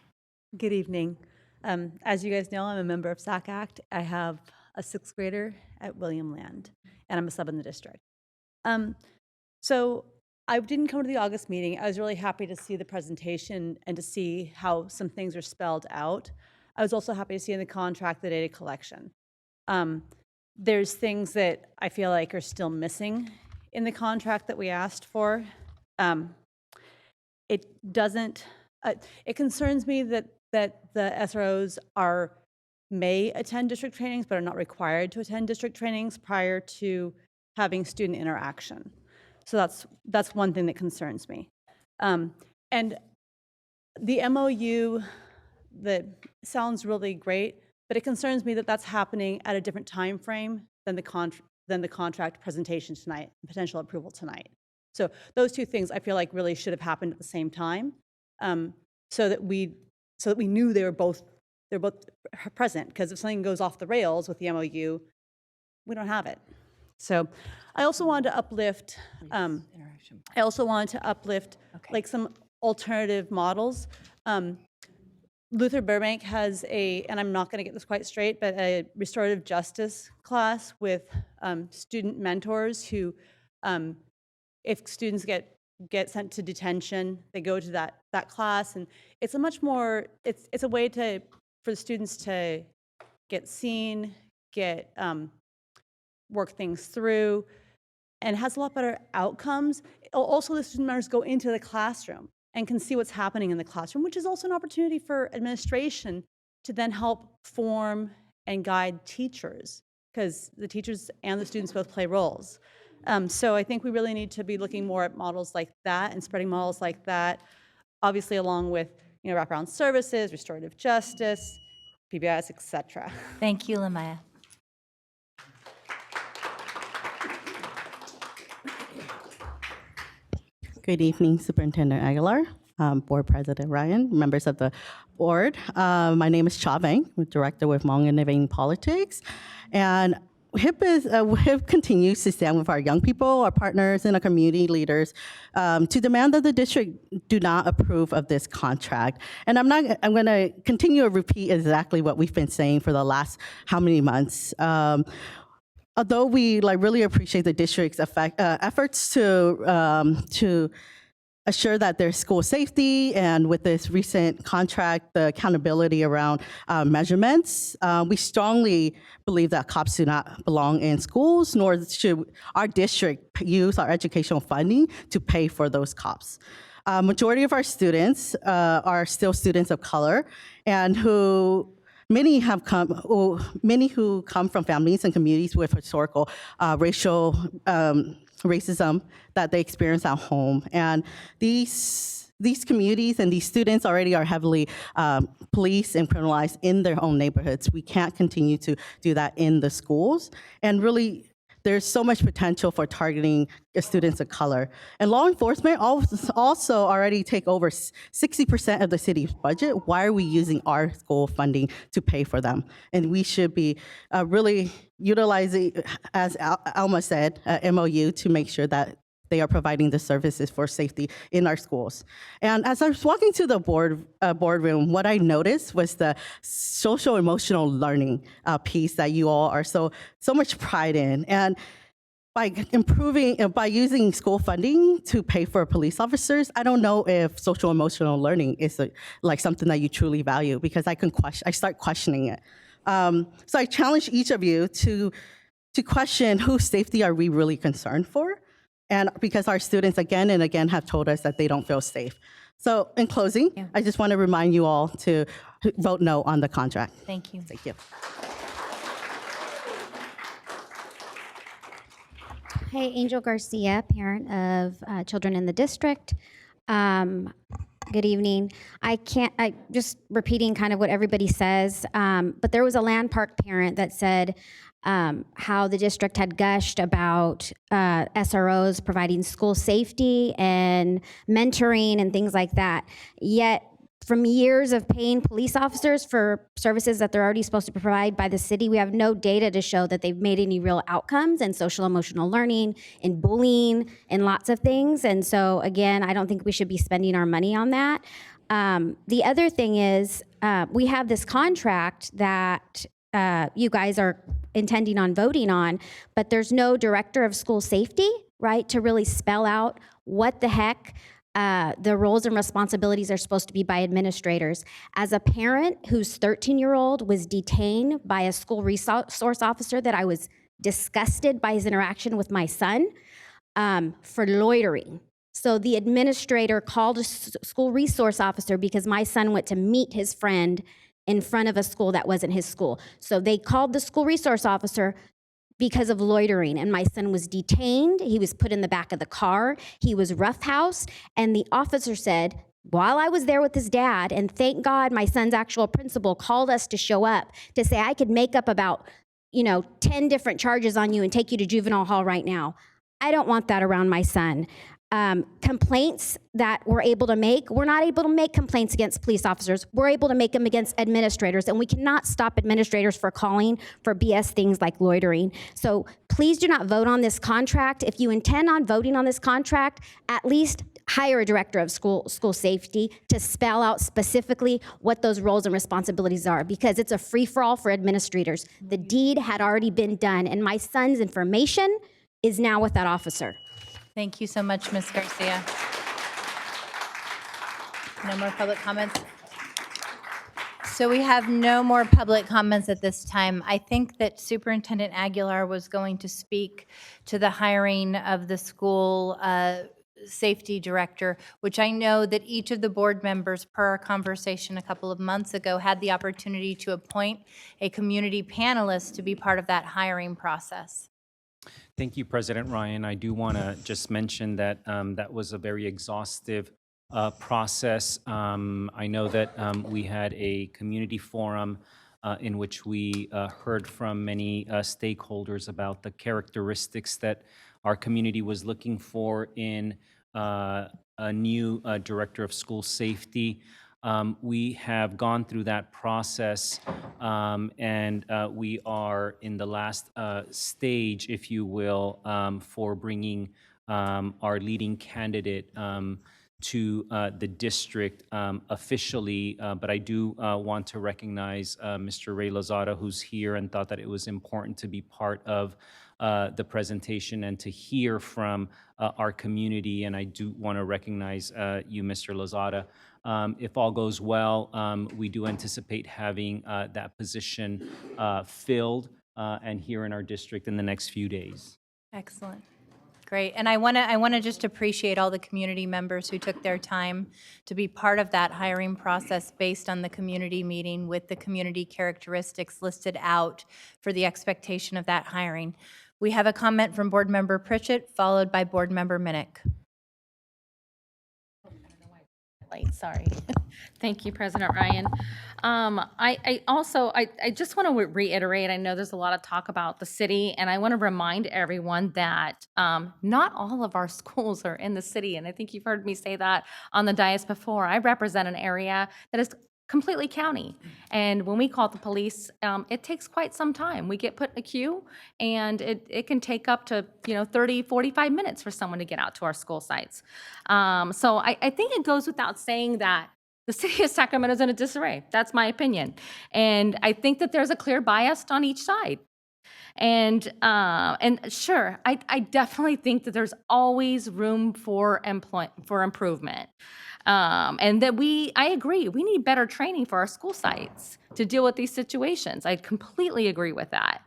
Good evening. As you guys know, I'm a member of SAC Act. I have a 6th grader at William Land, and I'm a sub in the district. So I didn't come to the August meeting. I was really happy to see the presentation and to see how some things are spelled out. I was also happy to see in the contract the data collection. There's things that I feel like are still missing in the contract that we asked for. It concerns me that the SROs may attend district trainings but are not required to attend district trainings prior to having student interaction. So that's one thing that concerns me. And the MOU that sounds really great, but it concerns me that that's happening at a different time frame than the than the contract presentation tonight, potential approval tonight. So those two things I feel like really should have happened at the same time, so that we knew they're both present. Because if something goes off the rails with the MOU, we don't have it. So I also wanted to uplift. Like some alternative models. Luther Burbank has and I'm not going to get this quite straight, but a restorative justice class with student mentors who, if students get sent to detention, they go to that class, and it's a much more, it's a way for the students to get seen, work things through, and has a lot better outcomes. Also, the student members go into the classroom and can see what's happening in the classroom, which is also an opportunity for administration to then help form and guide teachers, because the teachers and the students both play roles. So I think we really need to be looking more at models like that and spreading models like that, obviously along with wraparound services, restorative justice, PBIS, et cetera. Thank you, Lamaya. Good evening, Superintendent Aguilar, Board President Ryan, members of the board. My name is Cha Vang, I'm Director with Hmong Innovating Politics. And HIP continues to stand with our young people, our partners, and our community leaders to demand that the district do not approve of this contract. And I'm going to continue to repeat exactly what we've been saying for the last how many months. Although we really appreciate the district's efforts to assure that there's school safety, and with this recent contract, the accountability around measurements, we strongly believe that cops do not belong in schools, nor should our district use our educational funding to pay for those cops. Majority of our students are still students of color, and many who come from families and communities with historical racial racism that they experience at home. And these communities and these students already are heavily policed and criminalized in their own neighborhoods. We can't continue to do that in the schools. And really, there's so much potential for targeting students of color. And law enforcement also already take over 60% of the city's budget. Why are we using our school funding to pay for them? And we should be really utilizing, as Alma said, MOU to make sure that they are providing the services for safety in our schools. And as I was walking to the boardroom, what I noticed was the social emotional learning piece that you all are so much pride in. And by using school funding to pay for police officers, I don't know if social emotional learning is something that you truly value, because I start questioning it. So I challenge each of you to question whose safety are we really concerned for? And because our students again and again have told us that they don't feel safe. So in closing, I just want to remind you all to vote no on the contract. Thank you. Thank you. Hey, Angel Garcia, parent of children in the district. Good evening. I just repeating kind of what everybody says, but there was a Land Park parent that said how the district had gushed about SROs providing school safety and mentoring and things like that. Yet, from years of paying police officers for services that they're already supposed to provide by the city, we have no data to show that they've made any real outcomes in social emotional learning, in bullying, in lots of things. And so again, I don't think we should be spending our money on that. The other thing is we have this contract that you guys are intending on voting on, but there's no director of school safety, right, to really spell out what the heck the roles and responsibilities are supposed to be by administrators. As a parent whose 13-year-old was detained by a school resource officer that I was disgusted by his interaction with my son for loitering. So the administrator called a school resource officer because my son went to meet his friend in front of a school that wasn't his school. So they called the school resource officer because of loitering, and my son was detained. He was put in the back of the car. He was roughhoused, and the officer said, while I was there with his dad, and thank God my son's actual principal called us to show up to say I could make up about 10 different charges on you and take you to juvenile hall right now. I don't want that around my son. Complaints that we're able to make, we're not able to make complaints against police officers. We're able to make them against administrators, and we cannot stop administrators for calling for BS things like loitering. So please do not vote on this contract. If you intend on voting on this contract, at least hire a director of school safety to spell out specifically what those roles and responsibilities are, because it's a free-for-all for administrators. The deed had already been done, and my son's information is now with that officer. Thank you so much, Ms. Garcia. No more public comments? So we have no more public comments at this time. I think that Superintendent Aguilar was going to speak to the hiring of the school safety director, which I know that each of the board members, per our conversation a couple of months ago, had the opportunity to appoint a community panelist to be part of that hiring process. Thank you, President Ryan. I do want to just mention that that was a very exhaustive process. I know that we had a community forum in which we heard from many stakeholders about the characteristics that our community was looking for in a new director of school safety. We have gone through that process, and we are in the last stage, if you will, for bringing our leading candidate to the district officially. But I do want to recognize Mr. Ray Lozada, who's here and thought that it was important to be part of the presentation and to hear from our community. And I do want to recognize you, Mr. Lozada. If all goes well, we do anticipate having that position filled and here in our district in the next few days. Excellent. Great. And I want to just appreciate all the community members who took their time to be part of that hiring process based on the community meeting with the community characteristics listed out for the expectation of that hiring. We have a comment from Board Member Pritchett, followed by Board Member Minnick. Sorry. Thank you, President Ryan. I just want to reiterate, I know there's a lot of talk about the city, and I want to remind everyone that not all of our schools are in the city, and I think you've heard me say that on the dais before. I represent an area that is completely county, and when we call the police, it takes quite some time. We get put in a queue, and it can take up to 30, 45 minutes for someone to get out to our school sites. So I think it goes without saying that the city of Sacramento is in a disarray. That's my opinion, and I think that there's a clear bias on each side. And sure, I definitely think that there's always room for improvement. And that I agree, we need better training for our school sites to deal with these situations. I completely agree with that.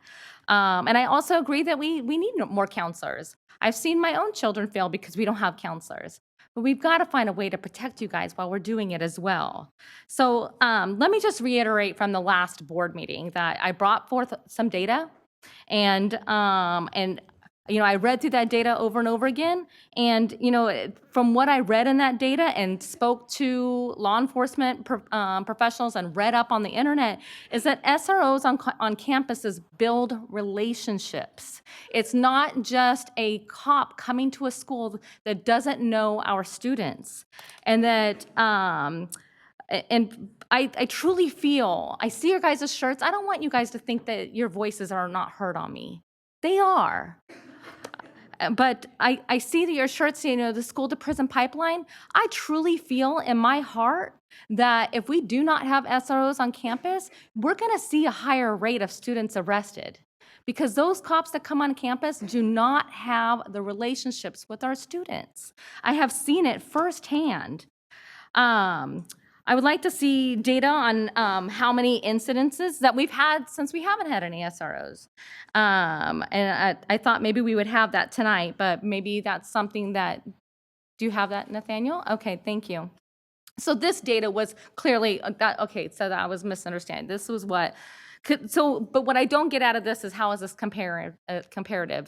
And I also agree that we need more counselors. I've seen my own children fail because we don't have counselors. But we've got to find a way to protect you guys while we're doing it as well. So let me just reiterate from the last board meeting that I brought forth some data, and I read through that data over and over again, and from what I read in that data and spoke to law enforcement professionals and read up on the internet, is that SROs on campuses build relationships. It's not just a cop coming to a school that doesn't know our students, and that and I truly feel, I see your guys' shirts. I don't want you guys to think that your voices are not heard on me. They are. But I see that your shirts say, the school to prison pipeline. I truly feel in my heart that if we do not have SROs on campus, we're going to see a higher rate of students arrested, because those cops that come on campus do not have the relationships with our students. I have seen it firsthand. I would like to see data on how many incidences that we've had since we haven't had any SROs. And I thought maybe we would have that tonight, but maybe that's something that, do you have that, Nathaniel? Okay, thank you. So this data was clearly, so that I was misunderstanding. This was what, but what I don't get out of this is how is this comparative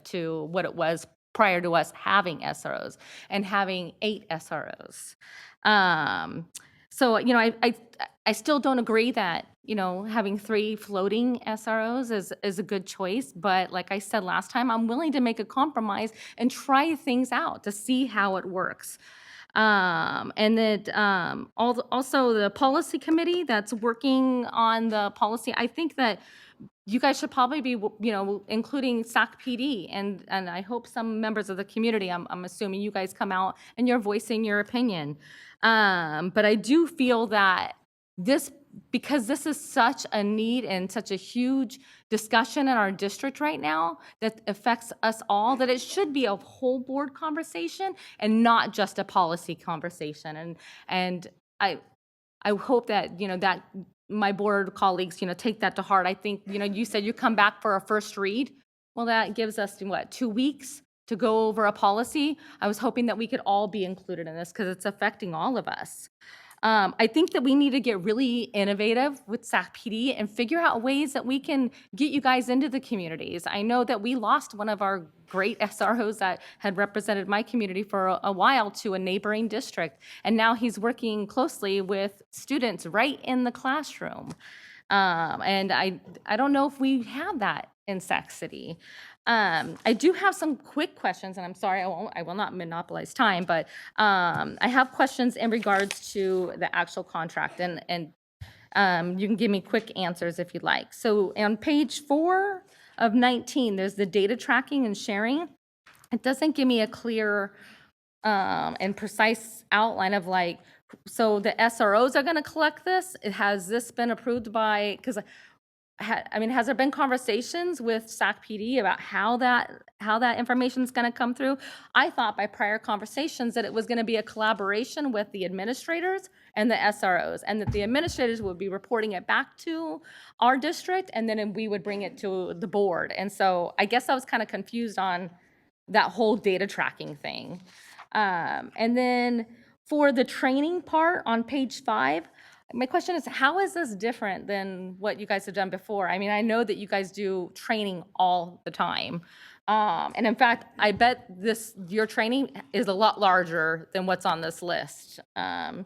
to what it was prior to us having SROs and having 8 SROs. So, I still don't agree that having 3 floating SROs is a good choice. But like I said last time, I'm willing to make a compromise and try things out to see how it works. And that also the policy committee that's working on the policy, I think that you guys should probably be, including SAC PD, and I hope some members of the community, I'm assuming you guys come out and you're voicing your opinion. But I do feel that because this is such a need and such a huge discussion in our district right now that affects us all, that it should be a whole board conversation and not just a policy conversation. And I hope that, that my board colleagues, take that to heart. I think, you said you come back for a first read. Well, that gives us, 2 weeks to go over a policy. I was hoping that we could all be included in this because it's affecting all of us. I think that we need to get really innovative with SAC PD and figure out ways that we can get you guys into the communities. I know that we lost one of our great SROs that had represented my community for a while to a neighboring district, and now he's working closely with students right in the classroom. And I don't know if we have that in Sac City. I do have some quick questions, and I'm sorry, I will not monopolize time, but I have questions in regards to the actual contract, and you can give me quick answers if you'd like. So on page 4 of 19, there's the data tracking and sharing. It doesn't give me a clear and precise outline of so the SROs are going to collect this. Has this been approved by, because has there been conversations with SAC PD about how that information is going to come through? I thought by prior conversations that it was going to be a collaboration with the administrators and the SROs, and that the administrators would be reporting it back to our district, and then we would bring it to the board. And so I guess I was kind of confused on that whole data tracking thing. And then for the training part on page 5, my question is, how is this different than what you guys have done before? I mean, I know that you guys do training all the time. And in fact, I bet your training is a lot larger than what's on this list. And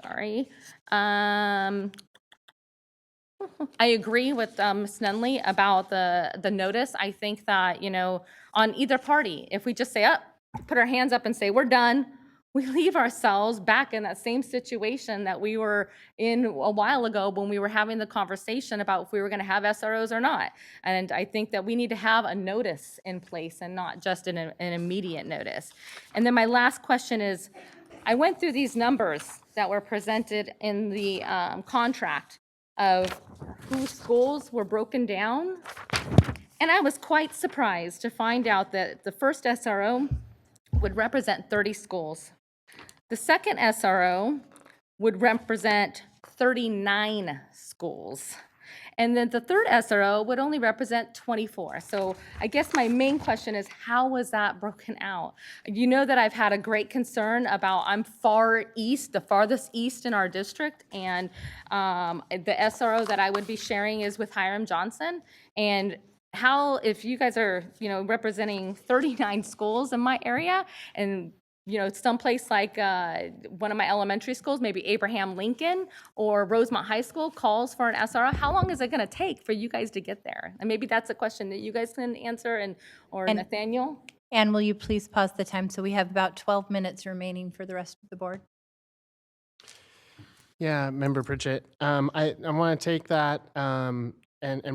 sorry. I agree with Ms. Nunley about the notice. I think that, on either party, if we just say, put our hands up and say, we're done, we leave ourselves back in that same situation that we were in a while ago when we were having the conversation about if we were going to have SROs or not. And I think that we need to have a notice in place and not just an immediate notice. And then my last question is, I went through these numbers that were presented in the contract of whose schools were broken down. And I was quite surprised to find out that the first SRO would represent 30 schools. The second SRO would represent 39 schools. And then the third SRO would only represent 24. So I guess my main question is, how was that broken out? You know that I've had a great concern about, I'm far east, the farthest east in our district, and the SRO that I would be sharing is with Hiram Johnson. And how, if you guys are, representing 39 schools in my area, and someplace like one of my elementary schools, maybe Abraham Lincoln or Rosemont High School, calls for an SRO, how long is it going to take for you guys to get there? And maybe that's a question that you guys can answer, or Nathaniel. And will you please pause the time? So we have about 12 minutes remaining for the rest of the board. Yeah, Member Pritchett. I want to take that and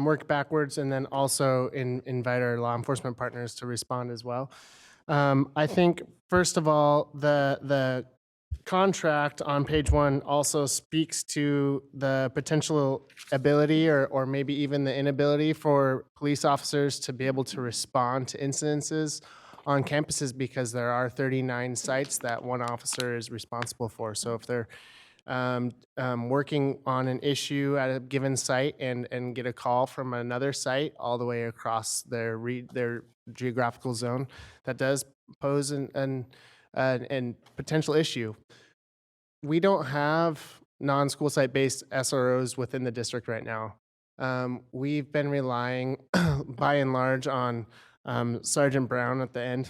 work backwards, and then also invite our law enforcement partners to respond as well. I think, first of all, the contract on page 1 also speaks to the potential ability or maybe even the inability for police officers to be able to respond to incidences on campuses, because there are 39 sites that one officer is responsible for. So if they're working on an issue at a given site and get a call from another site all the way across their geographical zone, that does pose an potential issue. We don't have non-school site-based SROs within the district right now. We've been relying, by and large, on Sergeant Brown at the end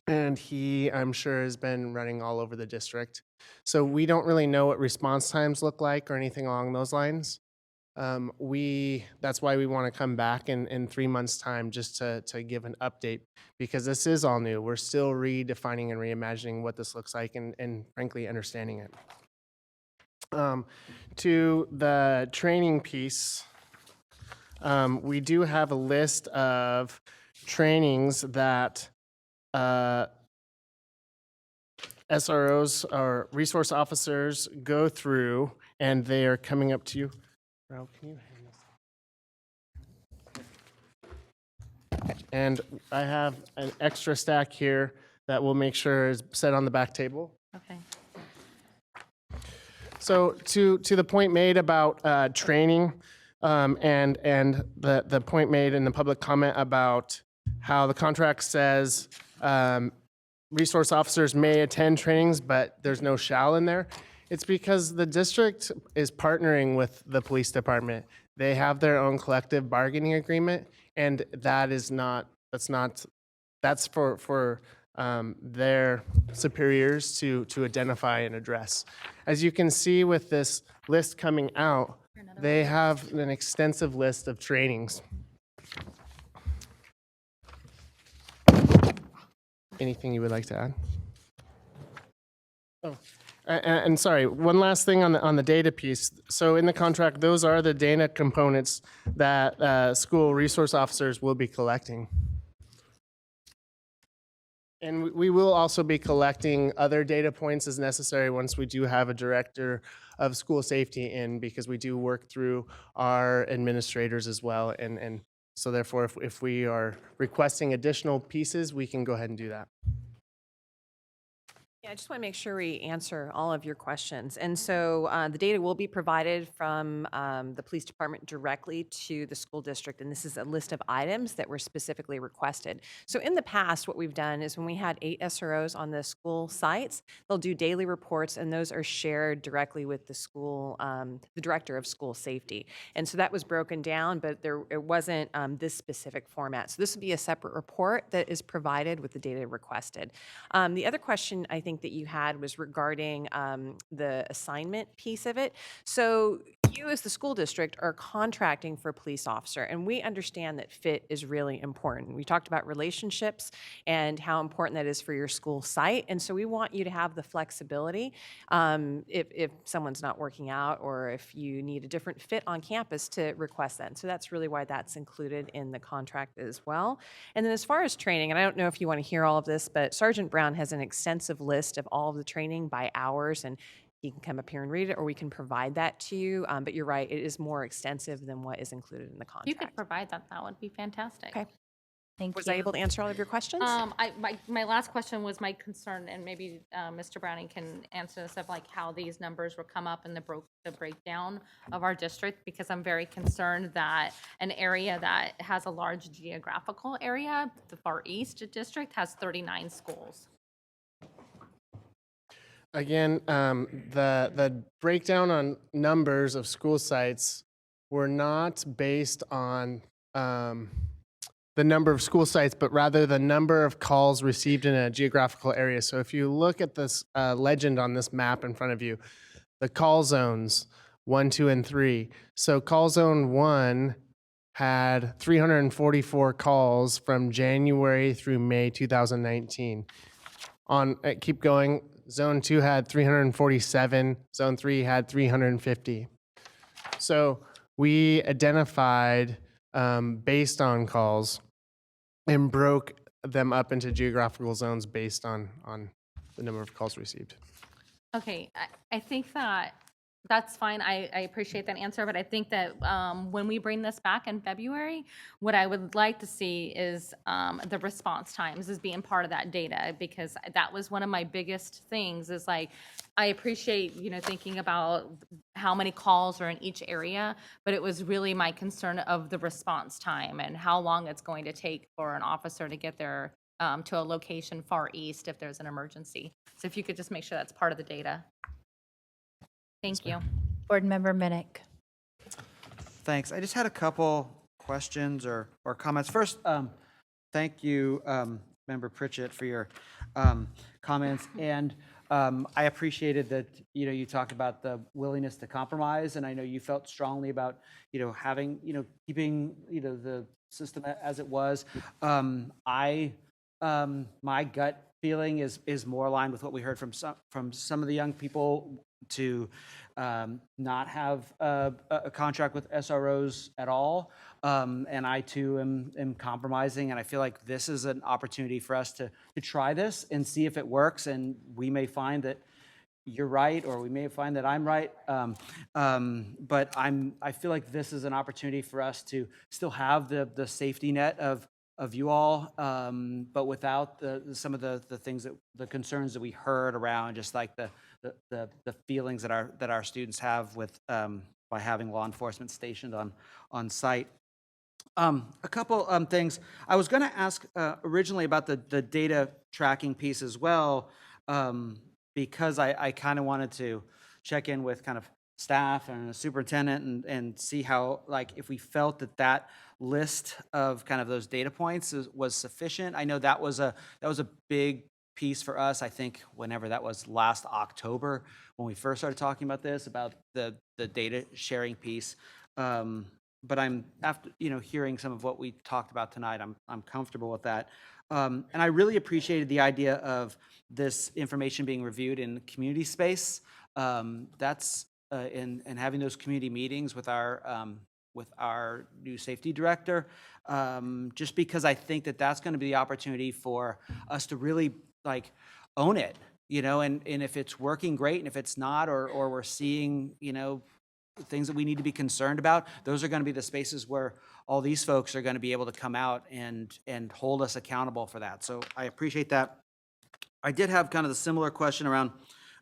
and he, I'm sure, has been running all over the district. So we don't really know what response times look like or anything along those lines. That's why we want to come back in 3 months' time just to give an update, because this is all new. We're still redefining and reimagining what this looks like and frankly understanding it. To the training piece, we do have a list of trainings that SROs or resource officers go through, and they are coming up to you. Ralph, can you hand this? And I have an extra stack here that we'll make sure is set on the back table. Okay. So to the point made about training, and the point made in the public comment about how the contract says resource officers may attend trainings, but there's no shall in there. It's because the district is partnering with the police department. They have their own collective bargaining agreement, and that's for their superiors to identify and address. As you can see with this list coming out, they have an extensive list of trainings. Anything you would like to add? Oh, and sorry, one last thing on the data piece. So in the contract, those are the data components that school resource officers will be collecting. And we will also be collecting other data points as necessary once we do have a director of school safety in, because we do work through our administrators as well. And so therefore, if we are requesting additional pieces, we can go ahead and do that. Yeah, I just want to make sure we answer all of your questions. And so the data will be provided from the police department directly to the school district, and this is a list of items that were specifically requested. So in the past, what we've done is when we had 8 SROs on the school sites, they'll do daily reports, and those are shared directly with the school, the director of school safety. And so that was broken down, but it wasn't this specific format. So this would be a separate report that is provided with the data requested. The other question I think that you had was regarding the assignment piece of it. So you as the school district are contracting for a police officer, and we understand that fit is really important. We talked about relationships and how important that is for your school site, and so we want you to have the flexibility if someone's not working out or if you need a different fit on campus to request that. And so that's really why that's included in the contract as well. And then as far as training, and I don't know if you want to hear all of this, but Sergeant Brown has an extensive list of all of the training by hours, and he can come up here and read it, or we can provide that to you. But you're right, it is more extensive than what is included in the contract. You could provide that. That would be fantastic. Okay. Thank Was you. I able to answer all of your questions? My last question was my concern, and maybe Mr. Browning can answer this, of like how these numbers will come up in the breakdown of our district, because I'm very concerned that an area that has a large geographical area, the Far East District, has 39 schools. Again, the breakdown on numbers of school sites were not based on the number of school sites, but rather the number of calls received in a geographical area. So if you look at this legend on this map in front of you, the call zones 1, 2, and 3. So call zone 1 had 344 calls from January through May 2019. Keep going. Zone 2 had 347. Zone 3 had 350. So we identified based on calls and broke them up into geographical zones based on the number of calls received. Okay, I think that's fine. I appreciate that answer, but I think that when we bring this back in February, what I would like to see is the response times as being part of that data, because that was one of my biggest things is like, I appreciate, thinking about how many calls are in each area, but it was really my concern of the response time and how long it's going to take for an officer to get there to a location far east if there's an emergency. So if you could just make sure that's part of the data. Thank you. Board Member Minnick. Thanks. I just had a couple questions or comments. First, thank you, Member Pritchett for your comments. And I appreciated that, you talked about the willingness to compromise. And I know you felt strongly about, having, keeping, the system as it was. My gut feeling is more aligned with what we heard from some of the young people to not have a contract with SROs at all. And I too am compromising, and I feel like this is an opportunity for us to try this and see if it works. And we may find that you're right, or we may find that I'm right. But I feel like this is an opportunity for us to still have the safety net of you all, but without some of the things the concerns that we heard around just like the feelings that our students have with by having law enforcement stationed on site. A couple things I was going to ask originally about the data tracking piece as well, because I kind of wanted to check in with kind of staff and the superintendent and see how, like, if we felt that list of kind of those data points was sufficient. I know that was a big piece for us. I think whenever that was last October when we first started talking about this, about the data sharing piece. But I'm after hearing some of what we talked about tonight, I'm comfortable with that. And I really appreciated the idea of this information being reviewed in community space. That's and having those community meetings with our new safety director, just because I think that's going to be the opportunity for us to really like own it, and if it's working, great, and if it's not, or we're seeing, things that we need to be concerned about, those are going to be the spaces where all these folks are going to be able to come out and hold us accountable for that. So I appreciate that. I did have kind of the similar question around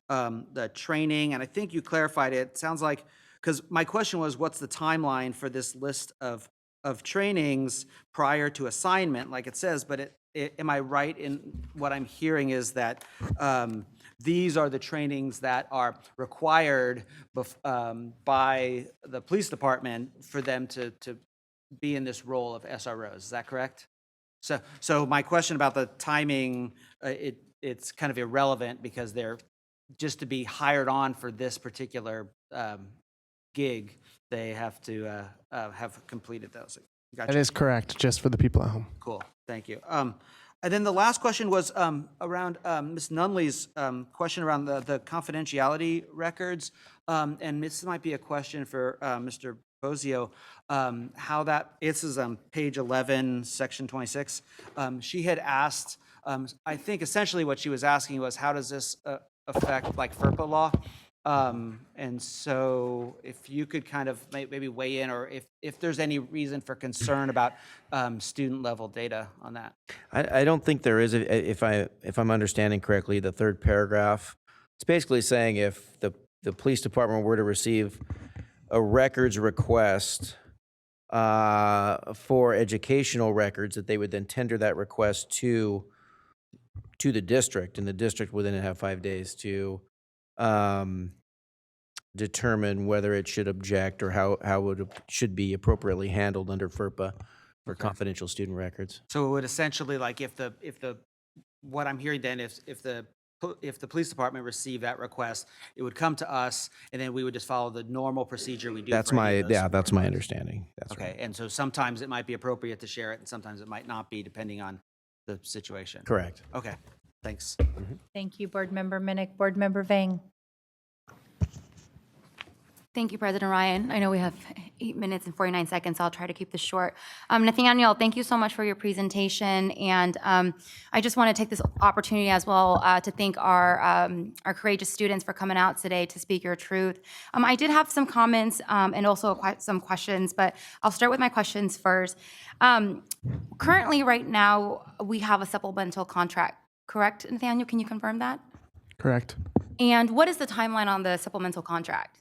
the training, and I think you clarified it. It sounds like, because my question was, what's the timeline for this list of trainings prior to assignment, like it says, but am I right in what I'm hearing is that these are the trainings that are required by the police department for them to be in this role of SROs. Is that correct? So my question about the timing, it's kind of irrelevant because they're just to be hired on for this particular gig, they have to have completed those. Gotcha. That is correct, just for the people at home. Cool, thank you. And then the last question was around Ms. Nunley's question around the confidentiality records. And this might be a question for Mr. Bozio, how this is page 11, section 26. She had asked, I think essentially what she was asking was, how does this affect like FERPA law? And so if you could kind of maybe weigh in, or if there's any reason for concern about student level data on that. I don't think there is. If I'm understanding correctly, the third paragraph, it's basically saying if the police department were to receive a records request for educational records, that they would then tender that request to the district, and the district would then have 5 days to determine whether it should object or how it should be appropriately handled under FERPA for confidential student records. So it would essentially, like, if what I'm hearing then, if the police department received that request, it would come to us, and then we would just follow the normal procedure we do. That's my understanding. That's okay. Right. And so sometimes it might be appropriate to share it, and sometimes it might not be, depending on the situation. Correct. Okay. Thanks. Thank you, Board Member Minnick. Board Member Vang. Thank you, President Ryan. I know we have 8 minutes and 49 seconds. So I'll try to keep this short. Nathaniel, thank you so much for your presentation. And I just want to take this opportunity as well to thank our courageous students for coming out today to speak your truth. I did have some comments and also some questions, but I'll start with my questions first. Currently, right now, we have a supplemental contract, correct, Nathaniel? Can you confirm that? Correct. And what is the timeline on the supplemental contract?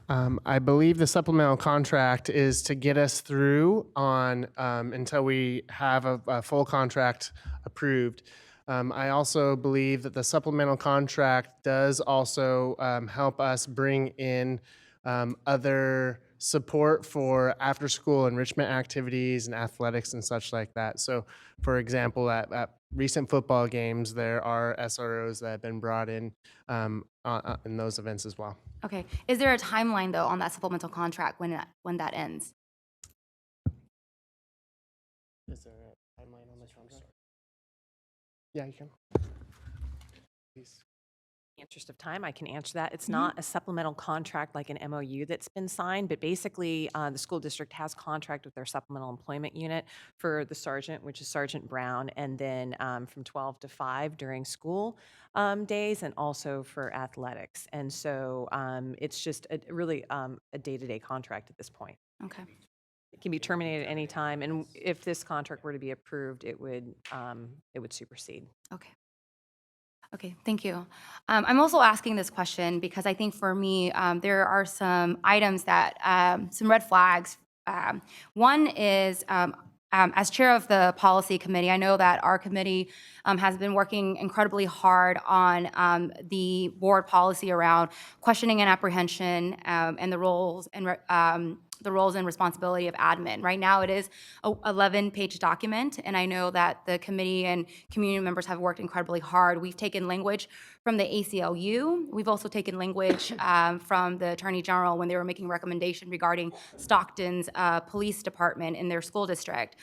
I believe the supplemental contract is to get us through on until we have a full contract approved. I also believe that the supplemental contract does also help us bring in other support for after-school enrichment activities and athletics and such like that. So, for example, at recent football games, there are SROs that have been brought in those events as well. Okay. Is there a timeline, though, on that supplemental contract when that ends? Is there a timeline on this contract? Yeah, you can. Please. In the interest of time, I can answer that. It's not a supplemental contract like an MOU that's been signed, but basically the school district has contract with their supplemental employment unit for the sergeant, which is Sergeant Brown, and then from 12 to 5 during school days, and also for athletics. And so it's just really a day-to-day contract at this point. Okay. It can be terminated at any time, and if this contract were to be approved, it would supersede. Okay. Okay, thank you. I'm also asking this question because I think for me, there are some items that, some red flags. One is, as chair of the policy committee, I know that our committee has been working incredibly hard on the board policy around questioning and apprehension and the roles and responsibility of admin. Right now, it is a 11-page document, and I know that the committee and community members have worked incredibly hard. We've taken language from the ACLU. We've also taken language from the Attorney General when they were making recommendation regarding Stockton's police department in their school district.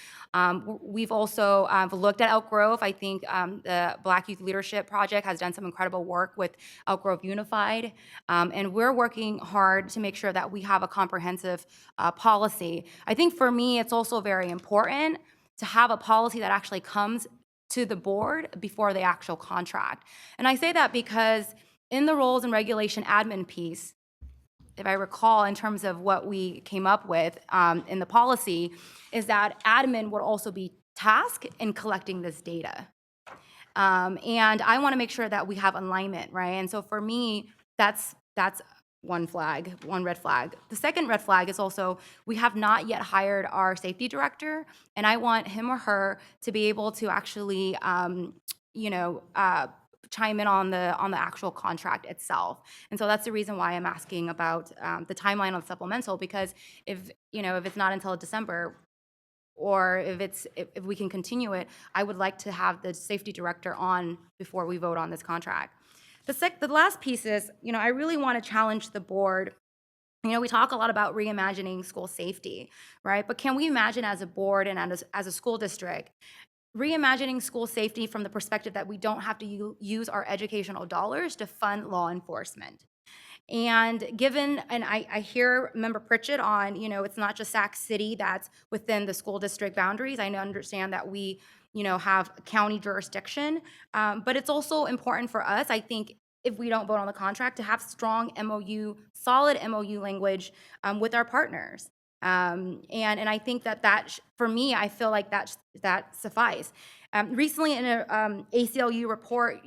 We've also looked at Elk Grove. I think the Black Youth Leadership Project has done some incredible work with Elk Grove Unified, and we're working hard to make sure that we have a comprehensive policy. I think for me, it's also very important to have a policy that actually comes to the board before the actual contract. And I say that because in the roles and regulation admin piece, if I recall, in terms of what we came up with in the policy, is that admin would also be tasked in collecting this data. And I want to make sure that we have alignment, right? And so for me, that's one red flag. The second red flag is also we have not yet hired our safety director, and I want him or her to be able to actually, chime in on the actual contract itself. And so that's the reason why I'm asking about the timeline on supplemental, because if it's not until December, or if we can continue it, I would like to have the safety director on before we vote on this contract. The last piece is, I really want to challenge the board. We talk a lot about reimagining school safety, right? But can we imagine as a board and as a school district, reimagining school safety from the perspective that we don't have to use our educational dollars to fund law enforcement? And I hear Member Pritchett on, it's not just Sac City that's within the school district boundaries. I understand that we have county jurisdiction. But it's also important for us, I think, if we don't vote on the contract, to have strong solid MOU language with our partners. And I think that for me, I feel like that suffice. Recently in an ACLU report,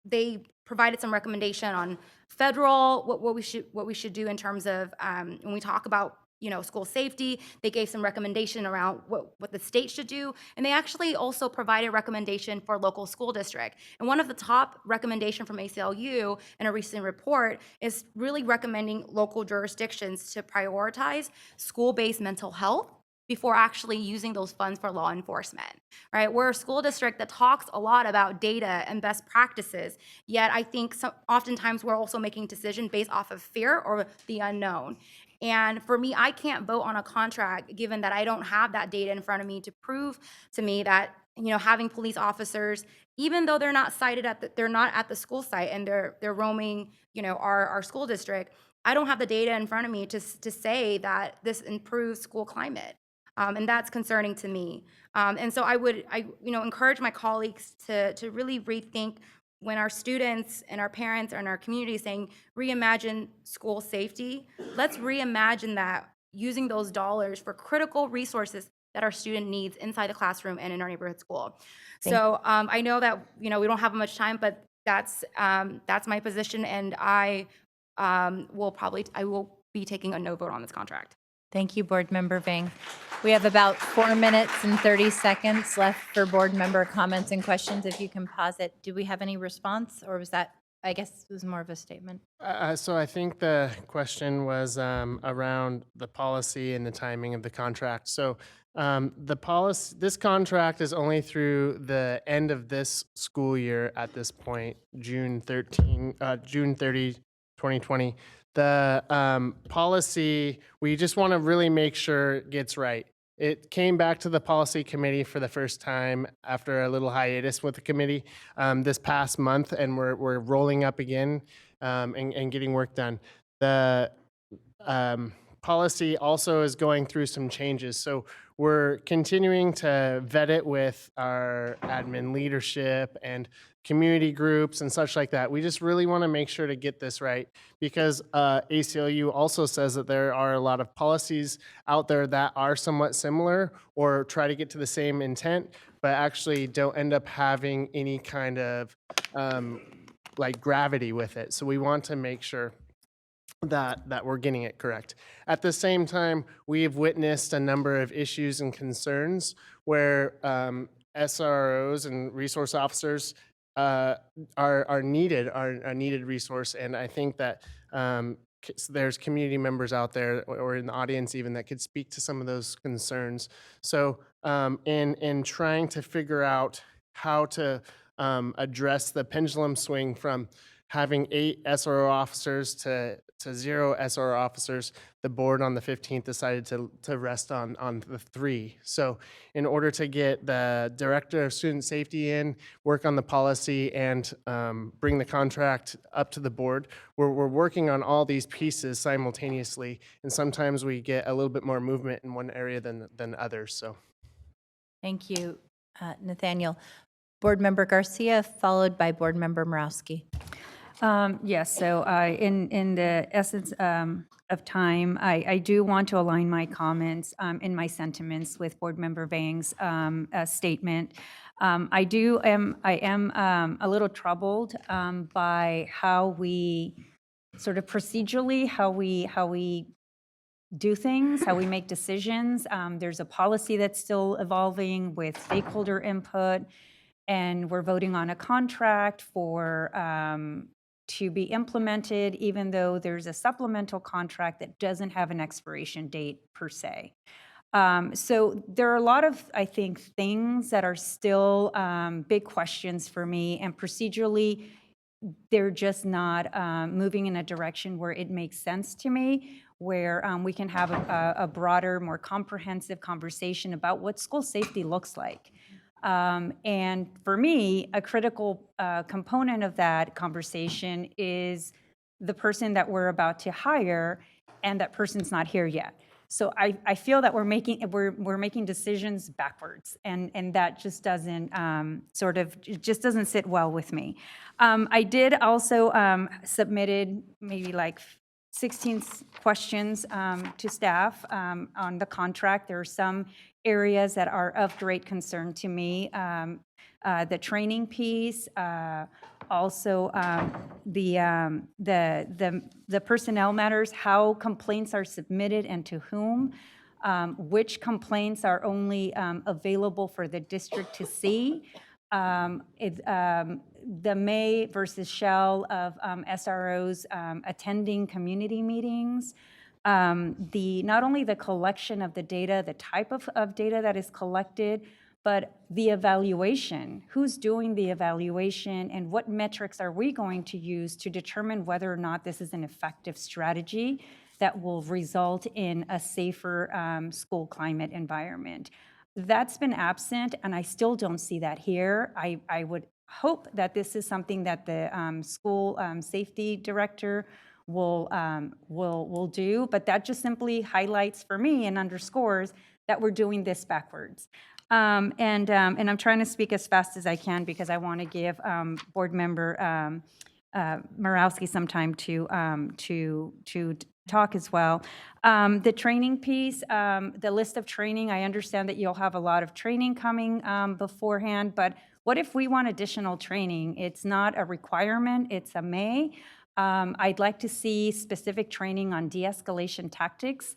they provided some recommendation on federal, what we should do in terms of when we talk about school safety. They gave some recommendation around what the state should do, and they actually also provided recommendation for local school district. And one of the top recommendation from ACLU in a recent report is really recommending local jurisdictions to prioritize school-based mental health before actually using those funds for law enforcement, right? We're a school district that talks a lot about data and best practices, yet I think oftentimes we're also making decisions based off of fear or the unknown. And for me, I can't vote on a contract given that I don't have that data in front of me to prove to me that having police officers, even though they're not cited they're not at the school site and they're roaming our school district, I don't have the data in front of me to say that this improves school climate. And that's concerning to me. And so I encourage my colleagues to really rethink when our students and our parents and our community saying reimagine school safety. Let's reimagine that using those dollars for critical resources that our student needs inside the classroom and in our neighborhood school. So I know that we don't have much time, but that's my position, and I will be taking a no vote on this contract. Thank you, Board Member Vang. We have about 4 minutes and 30 seconds left for board member comments and questions. If you can pause it. Do we have any response, or was that I guess it was more of a statement. So I think the question was around the policy and the timing of the contract. So the policy, this contract is only through the end of this school year at this point, June 30, 2020. The policy, we just want to really make sure it gets right. It came back to the policy committee for the first time after a little hiatus with the committee this past month, and we're rolling up again and getting work done. The policy also is going through some changes, so we're continuing to vet it with our admin leadership and community groups and such like that. We just really want to make sure to get this right, because ACLU also says that there are a lot of policies out there that are somewhat similar or try to get to the same intent, but actually don't end up having any kind of like gravity with it. So we want to make sure that we're getting it correct. At the same time, we have witnessed a number of issues and concerns where SROs and resource officers are a needed resource, and I think that there's community members out there or in the audience even that could speak to some of those concerns. So in trying to figure out how to address the pendulum swing from having 8 SRO officers to 0 SRO officers, the board on the 15th decided to rest on the 3. So in order to get the director of student safety in, work on the policy, and bring the contract up to the board, we're working on all these pieces simultaneously, and sometimes we get a little bit more movement in one area than others. So Thank you, Nathaniel. Board Member Garcia, followed by Board Member Morowski. Yes, so in the essence of time, I do want to align my comments in my sentiments with Board Member Vang's statement. I am a little troubled by how we sort of procedurally, how we do things, how we make decisions. There's a policy that's still evolving with stakeholder input, and we're voting on a contract for to be implemented, even though there's a supplemental contract that doesn't have an expiration date per se. So there are a lot of, I think, things that are still big questions for me, and procedurally, they're just not moving in a direction where it makes sense to me, where we can have a broader, more comprehensive conversation about what school safety looks like. And for me, a critical component of that conversation is the person that we're about to hire, and that person's not here yet. So I feel that we're making decisions backwards, and that just doesn't it just doesn't sit well with me. I did also submitted maybe like 16 questions to staff on the contract. There are some areas that are of great concern to me. The training piece, also the personnel matters, how complaints are submitted and to whom, which complaints are only available for the district to see. The may versus shall of SROs attending community meetings, not only the collection of the data, the type of data that is collected, but the evaluation. Who's doing the evaluation, and what metrics are we going to use to determine whether or not this is an effective strategy that will result in a safer school climate environment? That's been absent, and I still don't see that here. I would hope that this is something that the school safety director will do, but that just simply highlights for me and underscores that we're doing this backwards. And I'm trying to speak as fast as I can because I want to give Board Member Morowski some time to talk as well. The training piece, the list of training, I understand that you'll have a lot of training coming beforehand, but what if we want additional training? It's not a requirement, it's a may. I'd like to see specific training on de-escalation tactics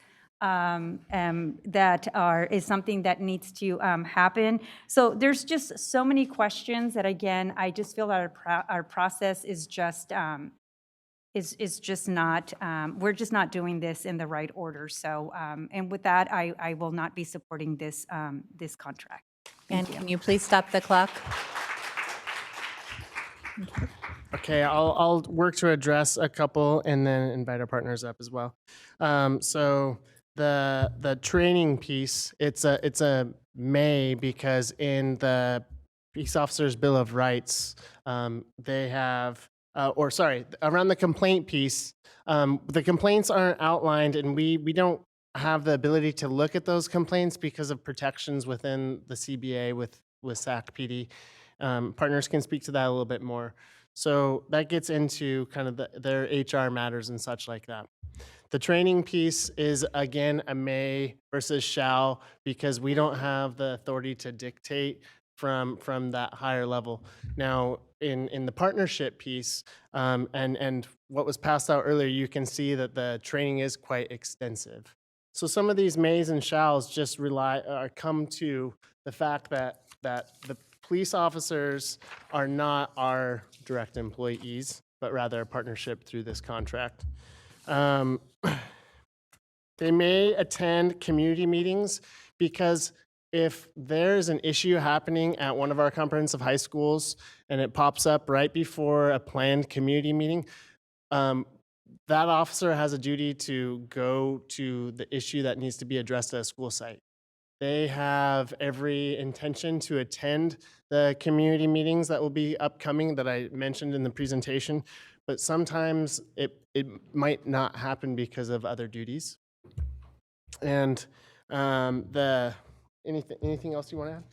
is something that needs to happen. So there's just so many questions that, again, I just feel that our process is just not, we're just not doing this in the right order. So, and with that, I will not be supporting this, this contract. And can you please stop the clock? Okay, I'll work to address a couple and then invite our partners up as well. So the training piece, it's a may because in the Peace Officers Bill of Rights, they have, around the complaint piece, the complaints aren't outlined and we don't have the ability to look at those complaints because of protections within the CBA with SAC PD. Partners can speak to that a little bit more. So that gets into kind of their HR matters and such like that. The training piece is, again, a may versus shall because we don't have the authority to dictate from that higher level. Now, in the partnership piece and what was passed out earlier, you can see that the training is quite extensive. So some of these mays and shalls just come to the fact that the police officers are not our direct employees, but rather a partnership through this contract. They may attend community meetings because if there's an issue happening at one of our comprehensive high schools and it pops up right before a planned community meeting, that officer has a duty to go to the issue that needs to be addressed at a school site. They have every intention to attend the community meetings that will be upcoming that I mentioned in the presentation, but sometimes it might not happen because of other duties. And anything else you want to add?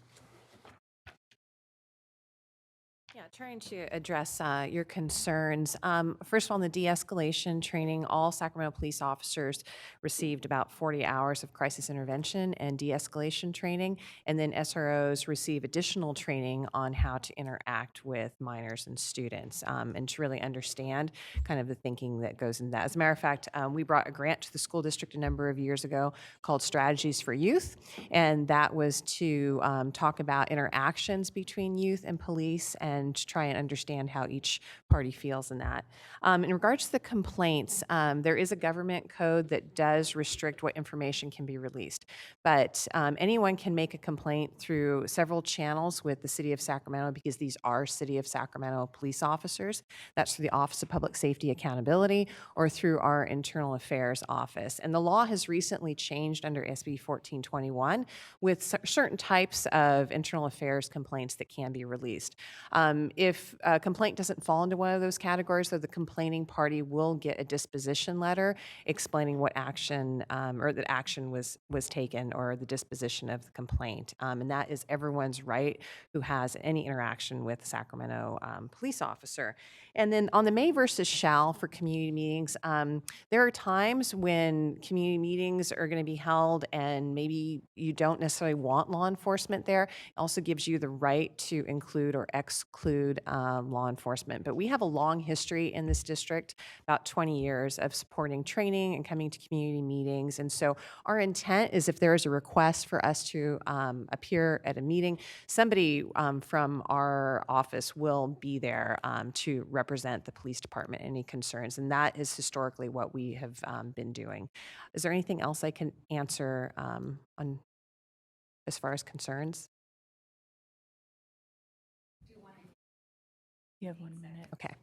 Yeah, trying to address your concerns. First of all, in the de-escalation training, all Sacramento police officers received about 40 hours of crisis intervention and de-escalation training, and then SROs receive additional training on how to interact with minors and students and to really understand kind of the thinking that goes in that. As a matter of fact, we brought a grant to the school district a number of years ago called Strategies for Youth, and that was to talk about interactions between youth and police and to try and understand how each party feels in that. In regards to the complaints, there is a government code that does restrict what information can be released, but anyone can make a complaint through several channels with the City of Sacramento because these are City of Sacramento police officers. That's through the Office of Public Safety Accountability or through our Internal Affairs Office. And the law has recently changed under SB 1421 with certain types of internal affairs complaints that can be released. If a complaint doesn't fall into one of those categories, so the complaining party will get a disposition letter explaining what action or that action was taken or the disposition of the complaint. And that is everyone's right who has any interaction with a Sacramento police officer. And then on the may versus shall for community meetings, there are times when community meetings are going to be held and maybe you don't necessarily want law enforcement there. It also gives you the right to include or exclude law enforcement. But we have a long history in this district, about 20 years of supporting training and coming to community meetings. And so our intent is if there is a request for us to appear at a meeting, somebody from our office will be there to represent the police department, any concerns. And that is historically what we have been doing. Is there anything else I can answer on as far as concerns? You have 1 minute. Okay.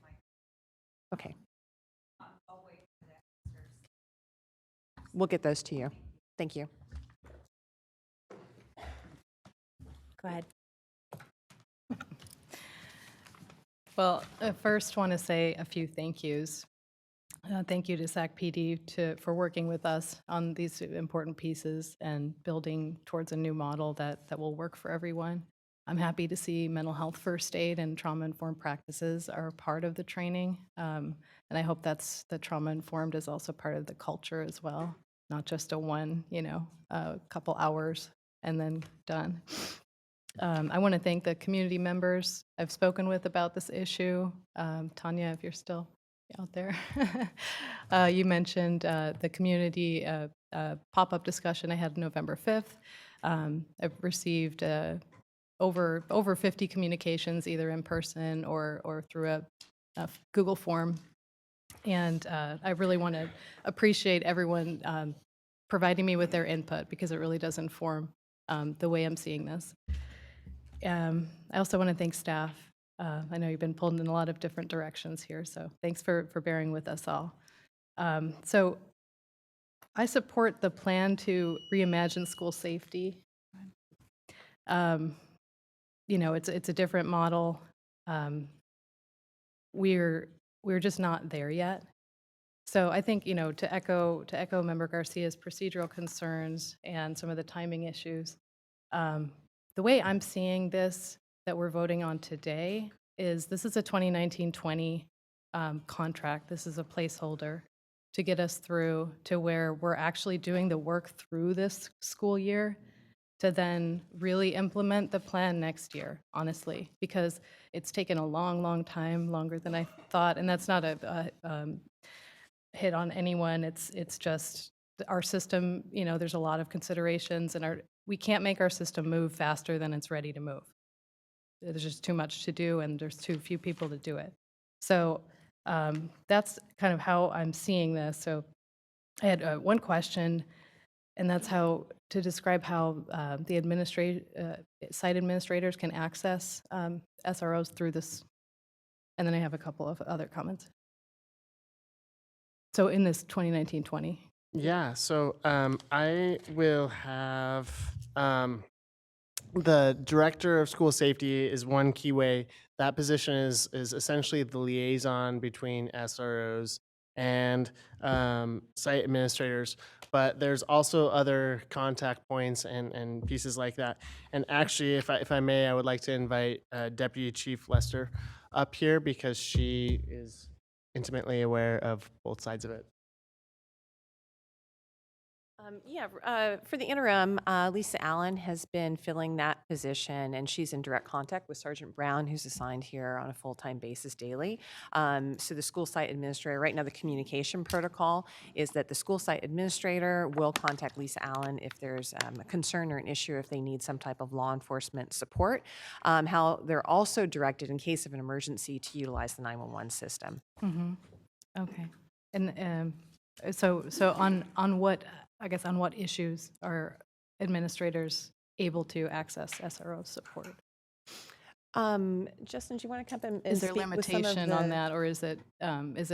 Okay. We'll get those to you. Thank you. Go ahead. Well, I first want to say a few thank yous. Thank you to SAC PD for working with us on these important pieces and building towards a new model that will work for everyone. I'm happy to see mental health first aid and trauma-informed practices are part of the training. And I hope that's the trauma-informed is also part of the culture as well, not just a couple hours and then done. I want to thank the community members I've spoken with about this issue. Tanya, if you're still out there. You mentioned the community pop-up discussion I had November 5th. I've received over 50 communications, either in person or through a Google form. And I really want to appreciate everyone providing me with their input, because it really does inform the way I'm seeing this. I also want to thank staff. I know you've been pulled in a lot of different directions here, so thanks for bearing with us all. So I support the plan to reimagine school safety. You know, it's a different model. We're just not there yet. So I think, you know, to echo Member Garcia's procedural concerns and some of the timing issues, the way I'm seeing this that we're voting on today is this is a 2019-20 contract. This is a placeholder to get us through to where we're actually doing the work through this school year to then really implement the plan next year, honestly, because it's taken a long, long time, longer than I thought. And that's not a hit on anyone. It's just our system, you know, there's a lot of considerations, and we can't make our system move faster than it's ready to move. There's just too much to do, and there's too few people to do it. So that's kind of how I'm seeing this. So I had one question, and that's how to describe how the site administrators can access SROs through this. And then I have a couple of other comments. So in this 2019-20. Yeah, so I will have the director of school safety is one key way. That position is essentially the liaison between SROs and site administrators, but there's also other contact points and pieces like that. And actually, if I may, I would like to invite Deputy Chief Lester up here, because she is intimately aware of both sides of it. For the interim, Lisa Allen has been filling that position, and she's in direct contact with Sergeant Brown, who's assigned here on a full-time basis daily. So the school site administrator, right now the communication protocol is that the school site administrator will contact Lisa Allen if there's a concern or an issue, if they need some type of law enforcement support. How they're also directed in case of an emergency to utilize the 911 system. Mm-hmm. Okay. And so on what, I guess, on what issues are administrators able to access SRO support? Justin, do you want to come and Is there speak with some of limitation on that, or is it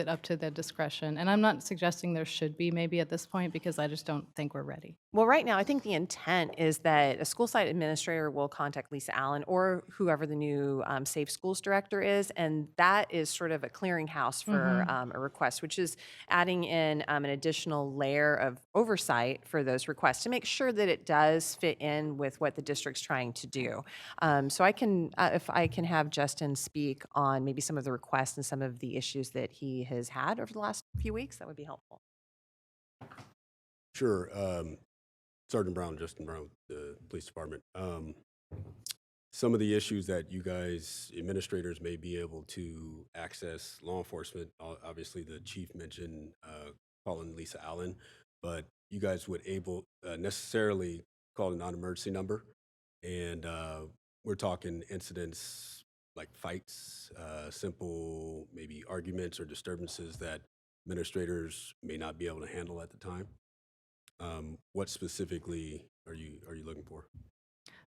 up to the discretion? And I'm not suggesting there should be maybe at this point, because I just don't think we're ready. Well, right now, I think the intent is that a school site administrator will contact Lisa Allen or whoever the new Safe Schools director is, and that is sort of a clearinghouse for a request, which is adding in an additional layer of oversight for those requests to make sure that it does fit in with what the district's trying to do. So I can, if I can have Justin speak on maybe some of the requests and some of the issues that he has had over the last few weeks, that would be helpful. Sure. Sergeant Brown, Justin Brown, with the police department. Some of the issues that you guys, administrators, may be able to access law enforcement, obviously the chief mentioned calling Lisa Allen, but you guys would necessarily call a non-emergency number. And we're talking incidents like fights, simple maybe arguments or disturbances that administrators may not be able to handle at the time. What specifically are you looking for?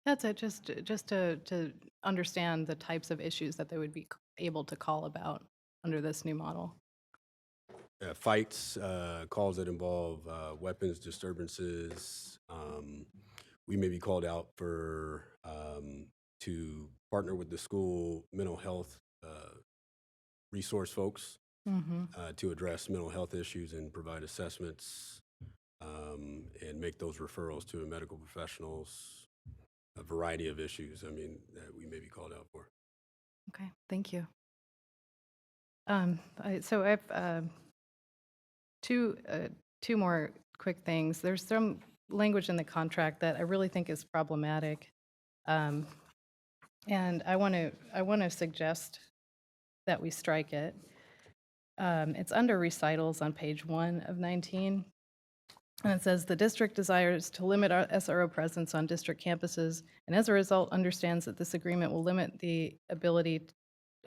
That's it, just to understand the types of issues that they would be able to call about under this new model. Fights, calls that involve weapons, disturbances. We may be called out for to partner with the school mental health resource folks to address mental health issues and provide assessments and make those referrals to medical professionals. A variety of issues, I mean, that we may be called out for. Okay, thank you. So I have two more quick things. There's some language in the contract that I really think is problematic, and I want to suggest that we strike it. It's under recitals on page 1 of 19. And it says, the district desires to limit our SRO presence on district campuses, and as a result understands that this agreement will limit the ability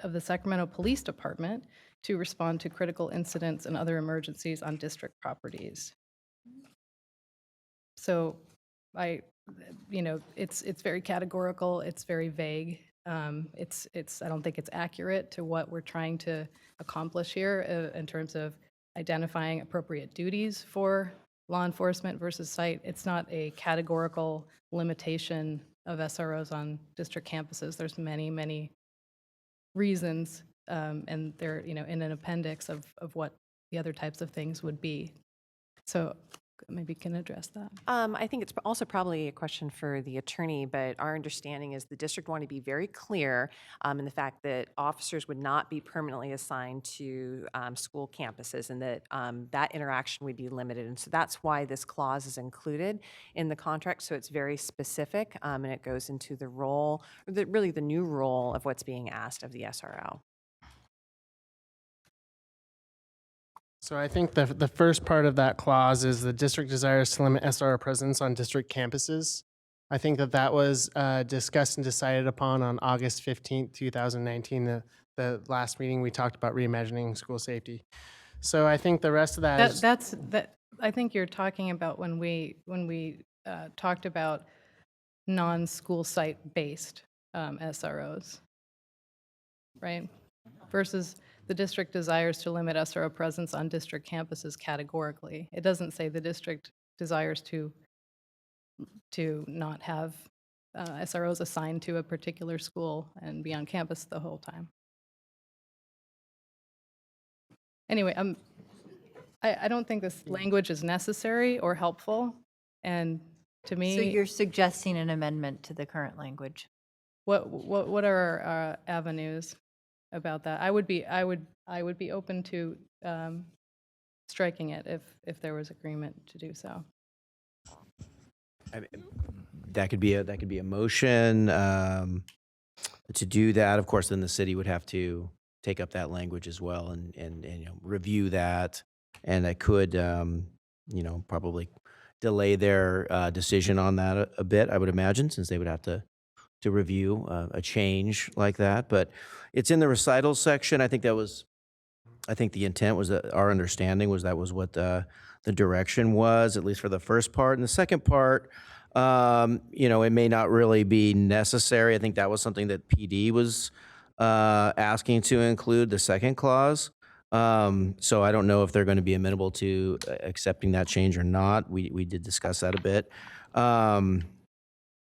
of the Sacramento Police Department to respond to critical incidents and other emergencies on district properties. So it's very categorical, it's very vague. I don't think it's accurate to what we're trying to accomplish here in terms of identifying appropriate duties for law enforcement versus site. It's not a categorical limitation of SROs on district campuses. There's many, many reasons, and they're in an appendix of what the other types of things would be. So maybe can address that. I think it's also probably a question for the attorney, but our understanding is the district wanted to be very clear in the fact that officers would not be permanently assigned to school campuses, and that that interaction would be limited. And so that's why this clause is included in the contract. So it's very specific, and it goes into the role, or really the new role of what's being asked of the SRO. So I think the first part of that clause is the district desires to limit SRO presence on district campuses. I think that was discussed and decided upon on August 15th, 2019, the last meeting we talked about reimagining school safety. So I think the rest of that is... I think you're talking about when we talked about non-school site-based SROs, right? Versus the district desires to limit SRO presence on district campuses categorically. It doesn't say the district desires to not have SROs assigned to a particular school and be on campus the whole time. Anyway, I don't think this language is necessary or helpful, and to me... So you're suggesting an amendment to the current language? What are our avenues about that? I would be open to striking it if there was agreement to do so. That could be a motion to do that. Of course, then the city would have to take up that language as well and review that, and that could probably delay their decision on that a bit, I would imagine, since they would have to review a change like that. But it's in the recitals section. I think the intent was that our understanding was that was what the direction was, at least for the first part. And the second part, it may not really be necessary. I think that was something that PD was asking to include, the second clause. So I don't know if they're going to be amenable to accepting that change or not. We did discuss that a bit.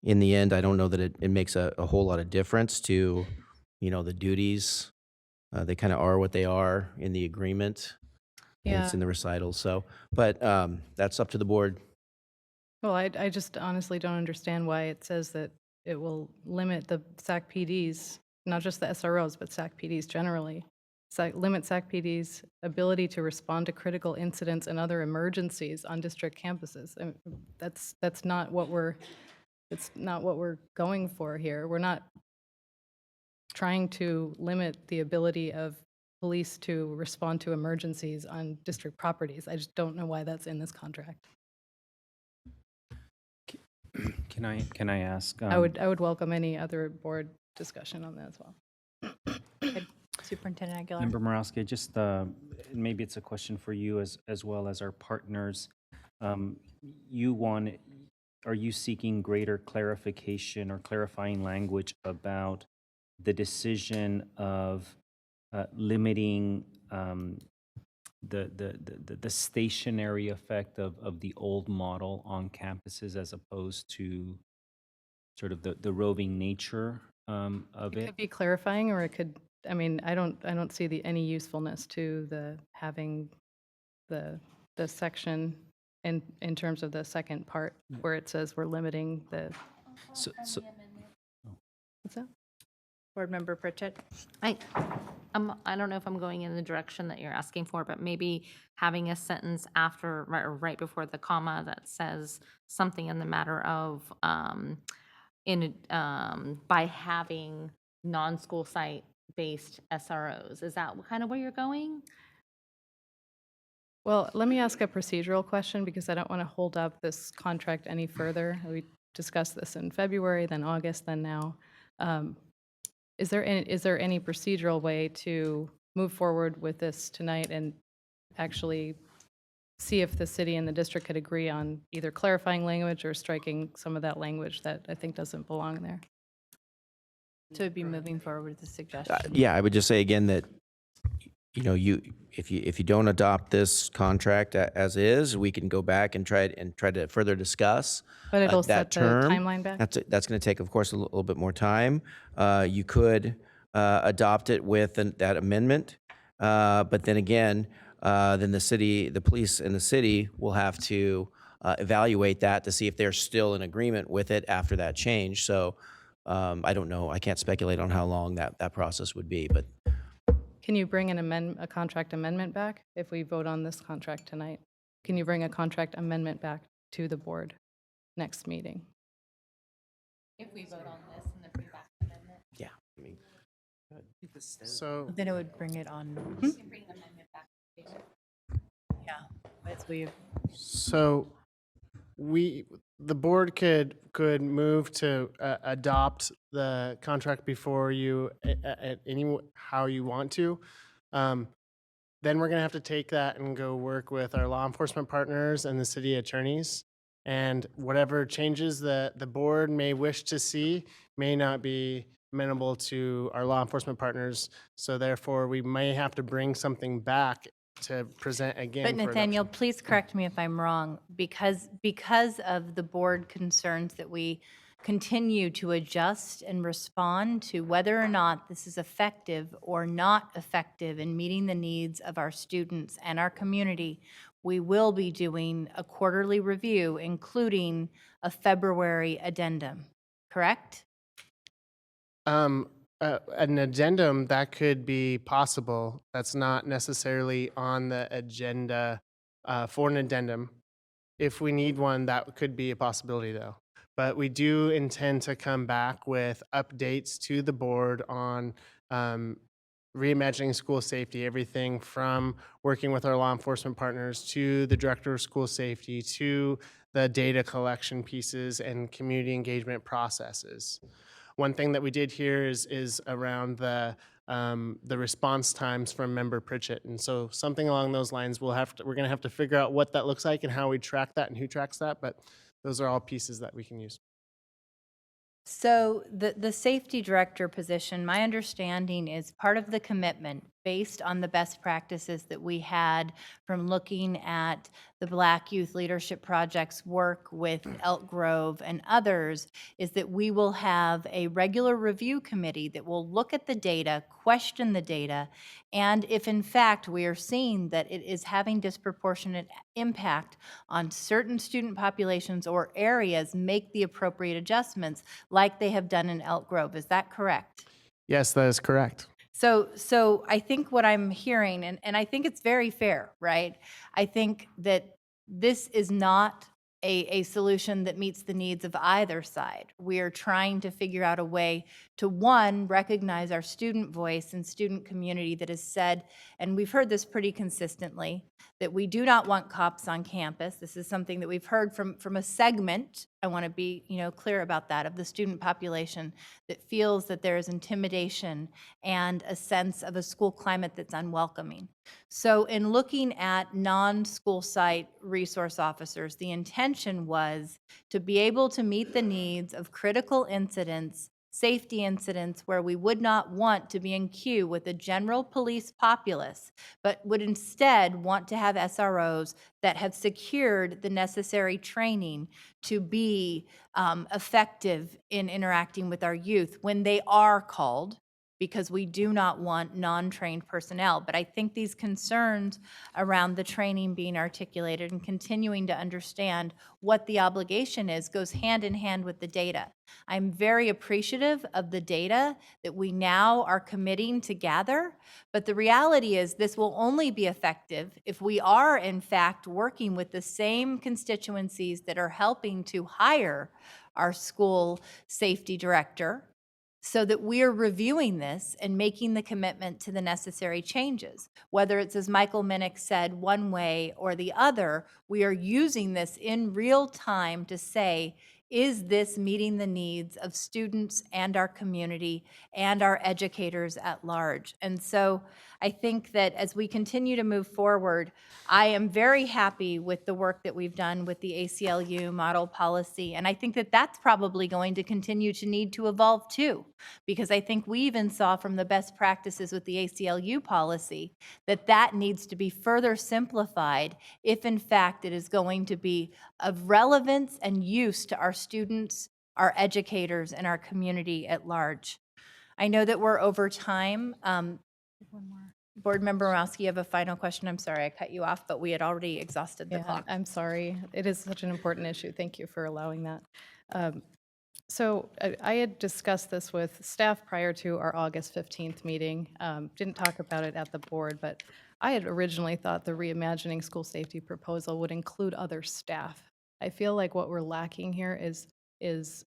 In the end, I don't know that it makes a whole lot of difference to, the duties. They kind of are what they are in the agreement. And it's in the recital. So, but that's up to the board. Well, I just honestly don't understand why it says that it will limit the SAC PDs, not just the SROs, but SAC PDs generally. Limit SAC PDs' ability to respond to critical incidents and other emergencies on district campuses. I mean, that's not what we're going for here. We're not trying to limit the ability of police to respond to emergencies on district properties. I just don't know why that's in this contract. Can I ask? I would welcome any other board discussion on that as well. Superintendent Aguilar. Member Morowski, just maybe it's a question for you as well as our partners. Are you seeking greater clarification or clarifying language about the decision of limiting the stationary effect of the old model on campuses as opposed to sort of the roving nature of it? It could be clarifying, or it could. I mean, I don't see any usefulness to having the section in terms of the second part where it says we're limiting the. What's that? Board Member Pritchett. I don't know if I'm going in the direction that you're asking for, but maybe having a sentence after or right before the comma that says something in the matter of by having non-school site based SROs. Is that kind of where you're going? Well, let me ask a procedural question because I don't want to hold up this contract any further. We discussed this in February, then August, then now. Is there any procedural way to move forward with this tonight and actually see if the city and the district could agree on either clarifying language or striking some of that language that I think doesn't belong there? To be moving forward with the suggestion. Yeah, I would just say again that, if you don't adopt this contract as is, we can go back and try to further discuss But it'll that set the term. timeline back? That's going to take, of course, a little bit more time. You could adopt it with that amendment, but then again, then the police and the city will have to evaluate that to see if they're still in agreement with it after that change. So I don't know. I can't speculate on how long that process would be, but. Can you bring a contract amendment back if we vote on this contract tonight? Can you bring a contract amendment back to the board next meeting? If we vote on this and the pre-back amendment. Yeah. I mean, So Then it would bring it on. We can bring the amendment back. Yeah, as we So the board could move to adopt the contract before you at how you want to. Then we're gonna have to take that and go work with our law enforcement partners and the city attorneys. And whatever changes the board may wish to see may not be amenable to our law enforcement partners. So therefore, we may have to bring something back to present again. But for Nathaniel, adoption. please correct me if I'm wrong, because of the board concerns that we continue to adjust and respond to whether or not this is effective or not effective in meeting the needs of our students and our community, we will be doing a quarterly review, including a February addendum, correct? An addendum, that could be possible. That's not necessarily on the agenda for an addendum. If we need one, that could be a possibility though. But we do intend to come back with updates to the board on reimagining school safety, everything from working with our law enforcement partners to the director of school safety to the data collection pieces and community engagement processes. One thing that we did here is around the response times from Member Pritchett, and so something along those lines we're going to have to figure out what that looks like and how we track that and who tracks that. But those are all pieces that we can use. So the safety director position, my understanding is part of the commitment based on the best practices that we had from looking at the Black Youth Leadership Project's work with Elk Grove and others, is that we will have a regular review committee that will look at the data, question the data, and if in fact we are seeing that it is having disproportionate impact on certain student populations or areas, make the appropriate adjustments like they have done in Elk Grove. Is that correct? Yes, that is correct. So I think what I'm hearing, and I think it's very fair, right? I think that this is not a solution that meets the needs of either side. We are trying to figure out a way to, one, recognize our student voice and student community that has said, and we've heard this pretty consistently, that we do not want cops on campus. This is something that we've heard from a segment, I want to be clear about that, of the student population that feels that there is intimidation and a sense of a school climate that's unwelcoming. So in looking at non-school site resource officers, the intention was to be able to meet the needs of critical incidents, safety incidents where we would not want to be in queue with a general police populace, but would instead want to have SROs that have secured the necessary training to be effective in interacting with our youth when they are called, because we do not want non-trained personnel. But I think these concerns around the training being articulated and continuing to understand what the obligation is goes hand in hand with the data. I'm very appreciative of the data that we now are committing to gather, but the reality is this will only be effective if we are in fact working with the same constituencies that are helping to hire our school safety director, so that we're reviewing this and making the commitment to the necessary changes. Whether it's, as Michael Minnick said, one way or the other, we are using this in real time to say, is this meeting the needs of students and our community and our educators at large? And so I think that as we continue to move forward, I am very happy with the work that we've done with the ACLU model policy. And I think that that's probably going to continue to need to evolve too, because I think we even saw from the best practices with the ACLU policy that that needs to be further simplified if in fact it is going to be of relevance and use to our students, our educators, and our community at large. I know that we're over time. Board Member Remarks, you have a final question. I'm sorry I cut you off, but we had already exhausted the clock. I'm sorry. It is such an important issue. Thank you for allowing that. So I had discussed this with staff prior to our August 15th meeting. Didn't talk about it at the board, but I had originally thought the Reimagining School Safety proposal would include other staff. I feel like what we're lacking here is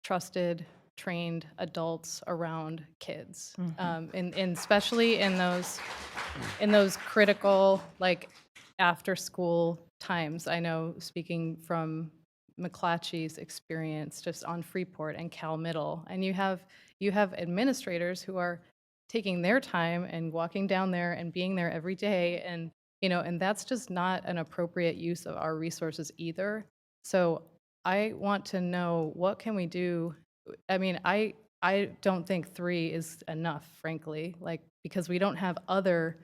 trusted, trained adults around kids, and especially in those critical, like, after school times. I know, speaking from McClatchy's experience just on Freeport and Cal Middle, and you have administrators who are taking their time and walking down there and being there every day, and and that's just not an appropriate use of our resources either. So I want to know, what can we do? I mean, I don't think 3 is enough, frankly, like, because we don't have other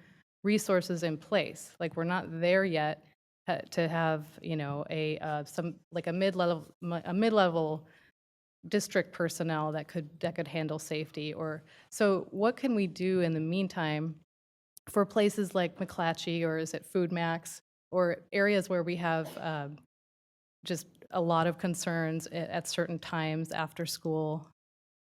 resources in place. Like, we're not there yet to have, a mid-level district personnel that could handle safety. Or so what can we do in the meantime for places like McClatchy, or is it Food Max, or areas where we have just a lot of concerns at certain times after school?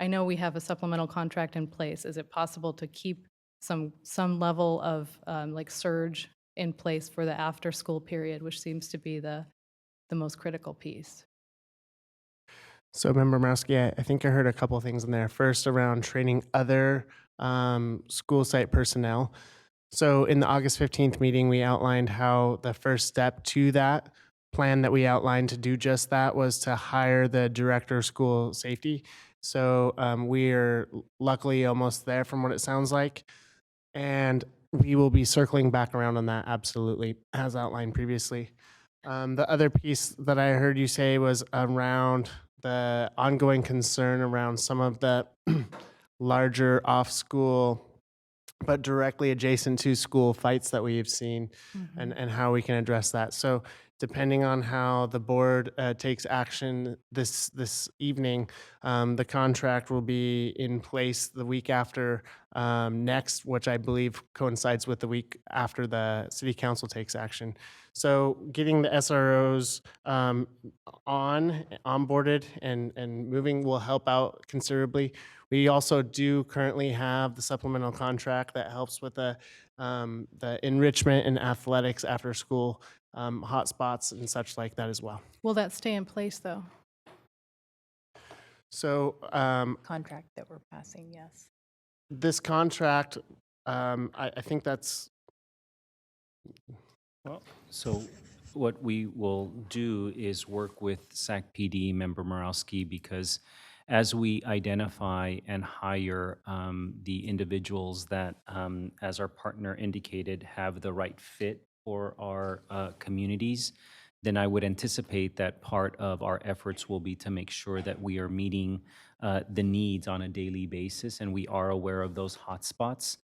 I know we have a supplemental contract in place. Is it possible to keep some level of like surge in place for the after school period, which seems to be the most critical piece? So, Member Marowski, I think I heard a couple of things in there. First, around training other school site personnel. So in the August 15th meeting, we outlined how the first step to that plan that we outlined to do just that was to hire the director of school safety. So we are luckily almost there from what it sounds like. And we will be circling back around on that, absolutely, as outlined previously. The other piece that I heard you say was around the ongoing concern around some of the larger off-school but directly adjacent to school fights that we have seen, and how we can address that. So depending on how the board takes action this evening, the contract will be in place the week after next, which I believe coincides with the week after the city council takes action. So getting the SROs onboarded and moving will help out considerably. We also do currently have the supplemental contract that helps with the enrichment and athletics after school hotspots and such like that as well. Will that stay in place, though? So Contract that we're passing, yes. this contract, I think that's, Well, so what we will do is work with SAC PD Member Morawski, because as we identify and hire the individuals that, as our partner indicated, have the right fit for our communities, then I would anticipate that part of our efforts will be to make sure that we are meeting the needs on a daily basis, and we are aware of those hotspots.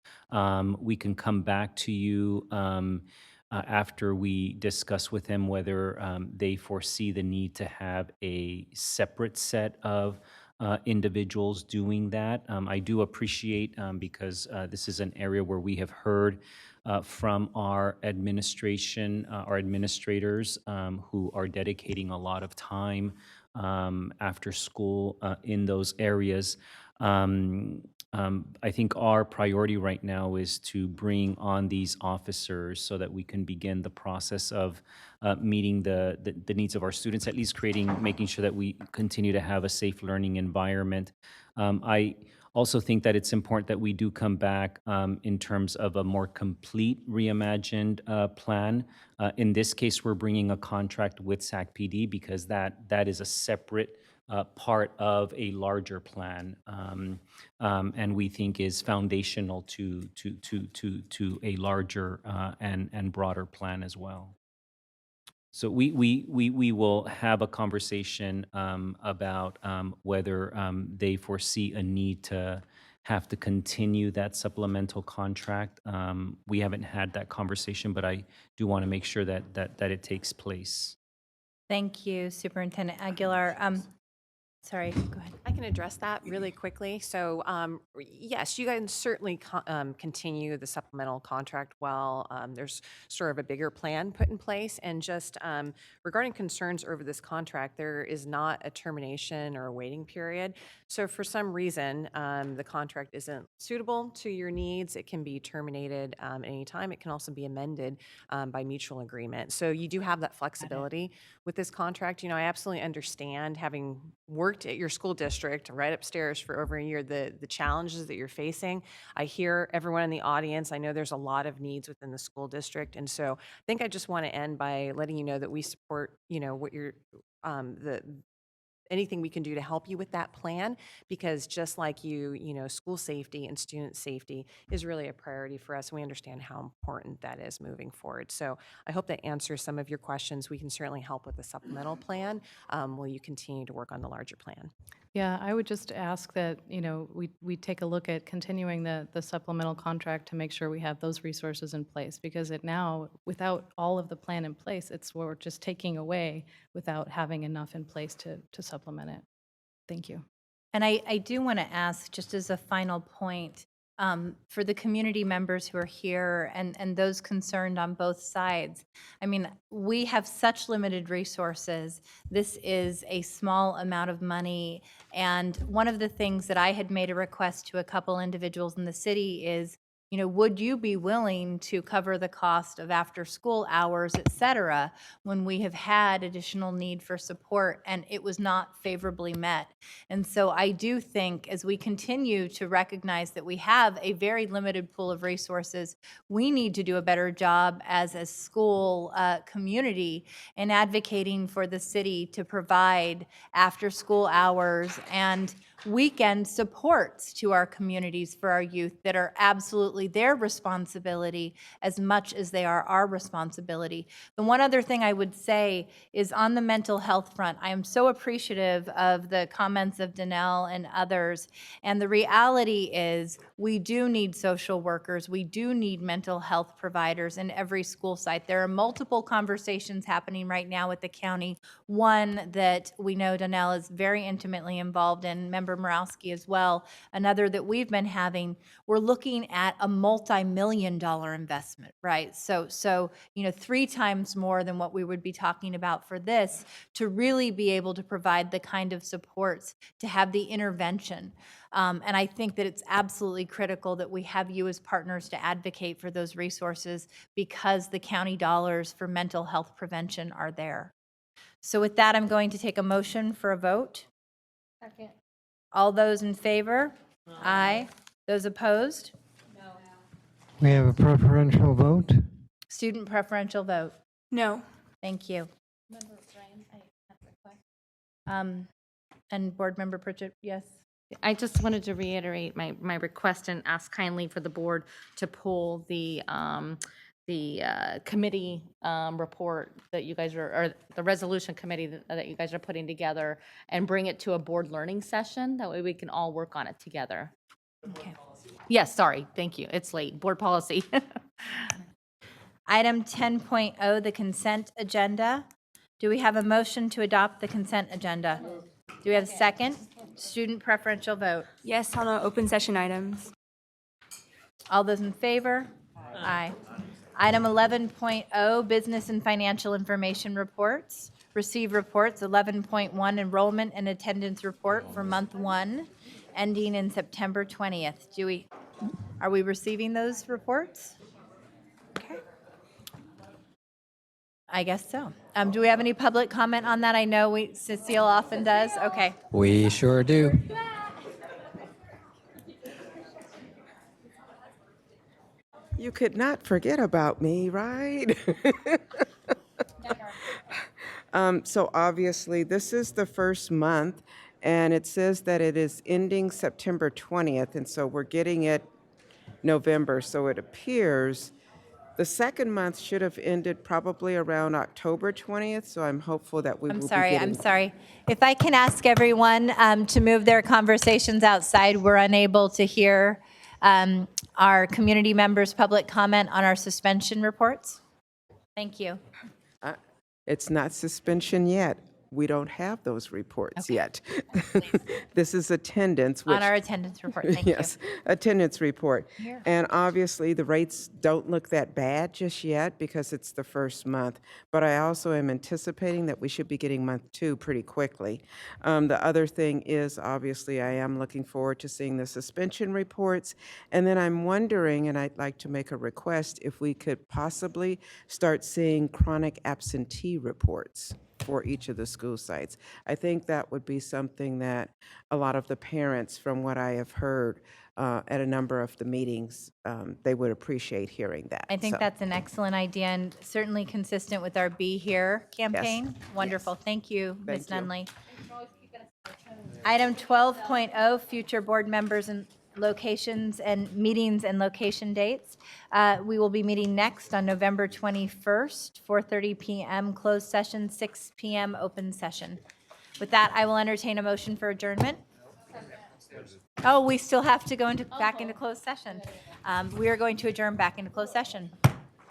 We can come back to you after we discuss with them whether they foresee the need to have a separate set of individuals doing that. I do appreciate, because this is an area where we have heard from our administration, our administrators who are dedicating a lot of time after school in those areas. I think our priority right now is to bring on these officers so that we can begin the process of meeting the needs of our students, at least making sure that we continue to have a safe learning environment. I also think that it's important that we do come back in terms of a more complete reimagined plan. In this case, we're bringing a contract with SAC-PD because that is a separate part of a larger plan, and we think is foundational to a larger and broader plan as well. So we will have a conversation about whether they foresee a need to have to continue that supplemental contract. We haven't had that conversation, but I do want to make sure that it takes place. Thank you, Superintendent Aguilar. Sorry, go ahead. I can address that really quickly. So yes, you can certainly continue the supplemental contract while there's sort of a bigger plan put in place. And just regarding concerns over this contract, there is not a termination or a waiting period. So for some reason, the contract isn't suitable to your needs, it can be terminated at any time. It can also be amended by mutual agreement. So you do have that flexibility with this contract. You know, I absolutely understand, having worked at your school district right upstairs for over a year, the challenges that you're facing. I hear everyone in the audience. I know there's a lot of needs within the school district. And so I think I just want to end by letting you know that we support, you know, what you're, anything we can do to help you with that plan, because just like you know, school safety and student safety is really a priority for us. We understand how important that is moving forward. So I hope that answers some of your questions. We can certainly help with the supplemental plan while you continue to work on the larger plan. Yeah, I would just ask that, you know, we take a look at continuing the supplemental contract to make sure we have those resources in place, because it now, without all of the plan in place, it's what we're just taking away without having enough in place to supplement it. Thank you. And I do want to ask, just as a final point, for the community members who are here and those concerned on both sides. I mean, we have such limited resources. This is a small amount of money. And one of the things that I had made a request to a couple individuals in the city is, you know, would you be willing to cover the cost of after school hours, et cetera, when we have had additional need for support and it was not favorably met? And so I do think, as we continue to recognize that we have a very limited pool of resources, we need to do a better job as a school community in advocating for the city to provide after school hours and weekend supports to our communities for our youth that are absolutely their responsibility as much as they are our responsibility. The one other thing I would say is on the mental health front, I am so appreciative of the comments of Danelle and others. And the reality is we do need social workers. We do need mental health providers in every school site. There are multiple conversations happening right now with the county. One that we know Danelle is very intimately involved in, Member Morawski as well, another that we've been having. We're looking at a multi-million-dollar investment, right? So, you know, 3 times more than what we would be talking about for this, to really be able to provide the kind of supports, to have the intervention. And I think that it's absolutely critical that we have you as partners to advocate for those resources, because the county dollars for mental health prevention are there. So with that, I'm going to take a motion for a vote. Second. All those in favor? Aye. Those opposed? No. We have a preferential vote. Student preferential vote? No. Thank you. Member Ryan, I have a request. And Board Member Pritchett, yes? I just wanted to reiterate my request and ask kindly for the board to pull the committee report that you guys are, or the resolution committee that you guys are putting together, and bring it to a board learning session. That way we can all work on it together. Okay. Yes, sorry, thank you. It's late. Board policy. Item 10.0, the consent agenda. Do we have a motion to adopt the consent agenda? Do we have a second? Student preferential vote. Yes on open session items. All those in favor? Aye. Item 11.0, business and financial information reports. Receive reports. 11.1, enrollment and attendance report for month 1. ending in September 20th. Are we receiving those reports? Okay. I guess so. Do we have any public comment on that? I know Cecile often does. Okay. We sure do. You could not forget about me, right? So obviously, this is the first month, and it says that it is ending September 20th, and so we're getting it November. So it appears the second month should have ended probably around October 20th, so I'm hopeful that we will be getting... I'm sorry. If I can ask everyone to move their conversations outside, we're unable to hear our community members' public comment on our suspension reports. Thank you. It's not suspension yet. We don't have those reports yet. This is attendance. On our attendance report, thank you. Yes, attendance report. Here. And obviously, the rates don't look that bad just yet because it's the first month. But I also am anticipating that we should be getting month 2 pretty quickly. The other thing is, obviously, I am looking forward to seeing the suspension reports. And then I'm wondering, and I'd like to make a request, if we could possibly start seeing chronic absentee reports for each of the school sites. I think that would be something that a lot of the parents, from what I have heard at a number of the meetings, they would appreciate hearing that. I think So, that's an excellent idea and certainly consistent with our Be Here campaign. Wonderful. Thank you, Ms. Nunley. Item 12.0, future board members and locations and meetings and location dates. We will be meeting next on November 21st, 4:30 p.m. closed session, 6 p.m. open session. With that, I will entertain a motion for adjournment. Oh, we still have to go back into closed session. We are going to adjourn back into closed session.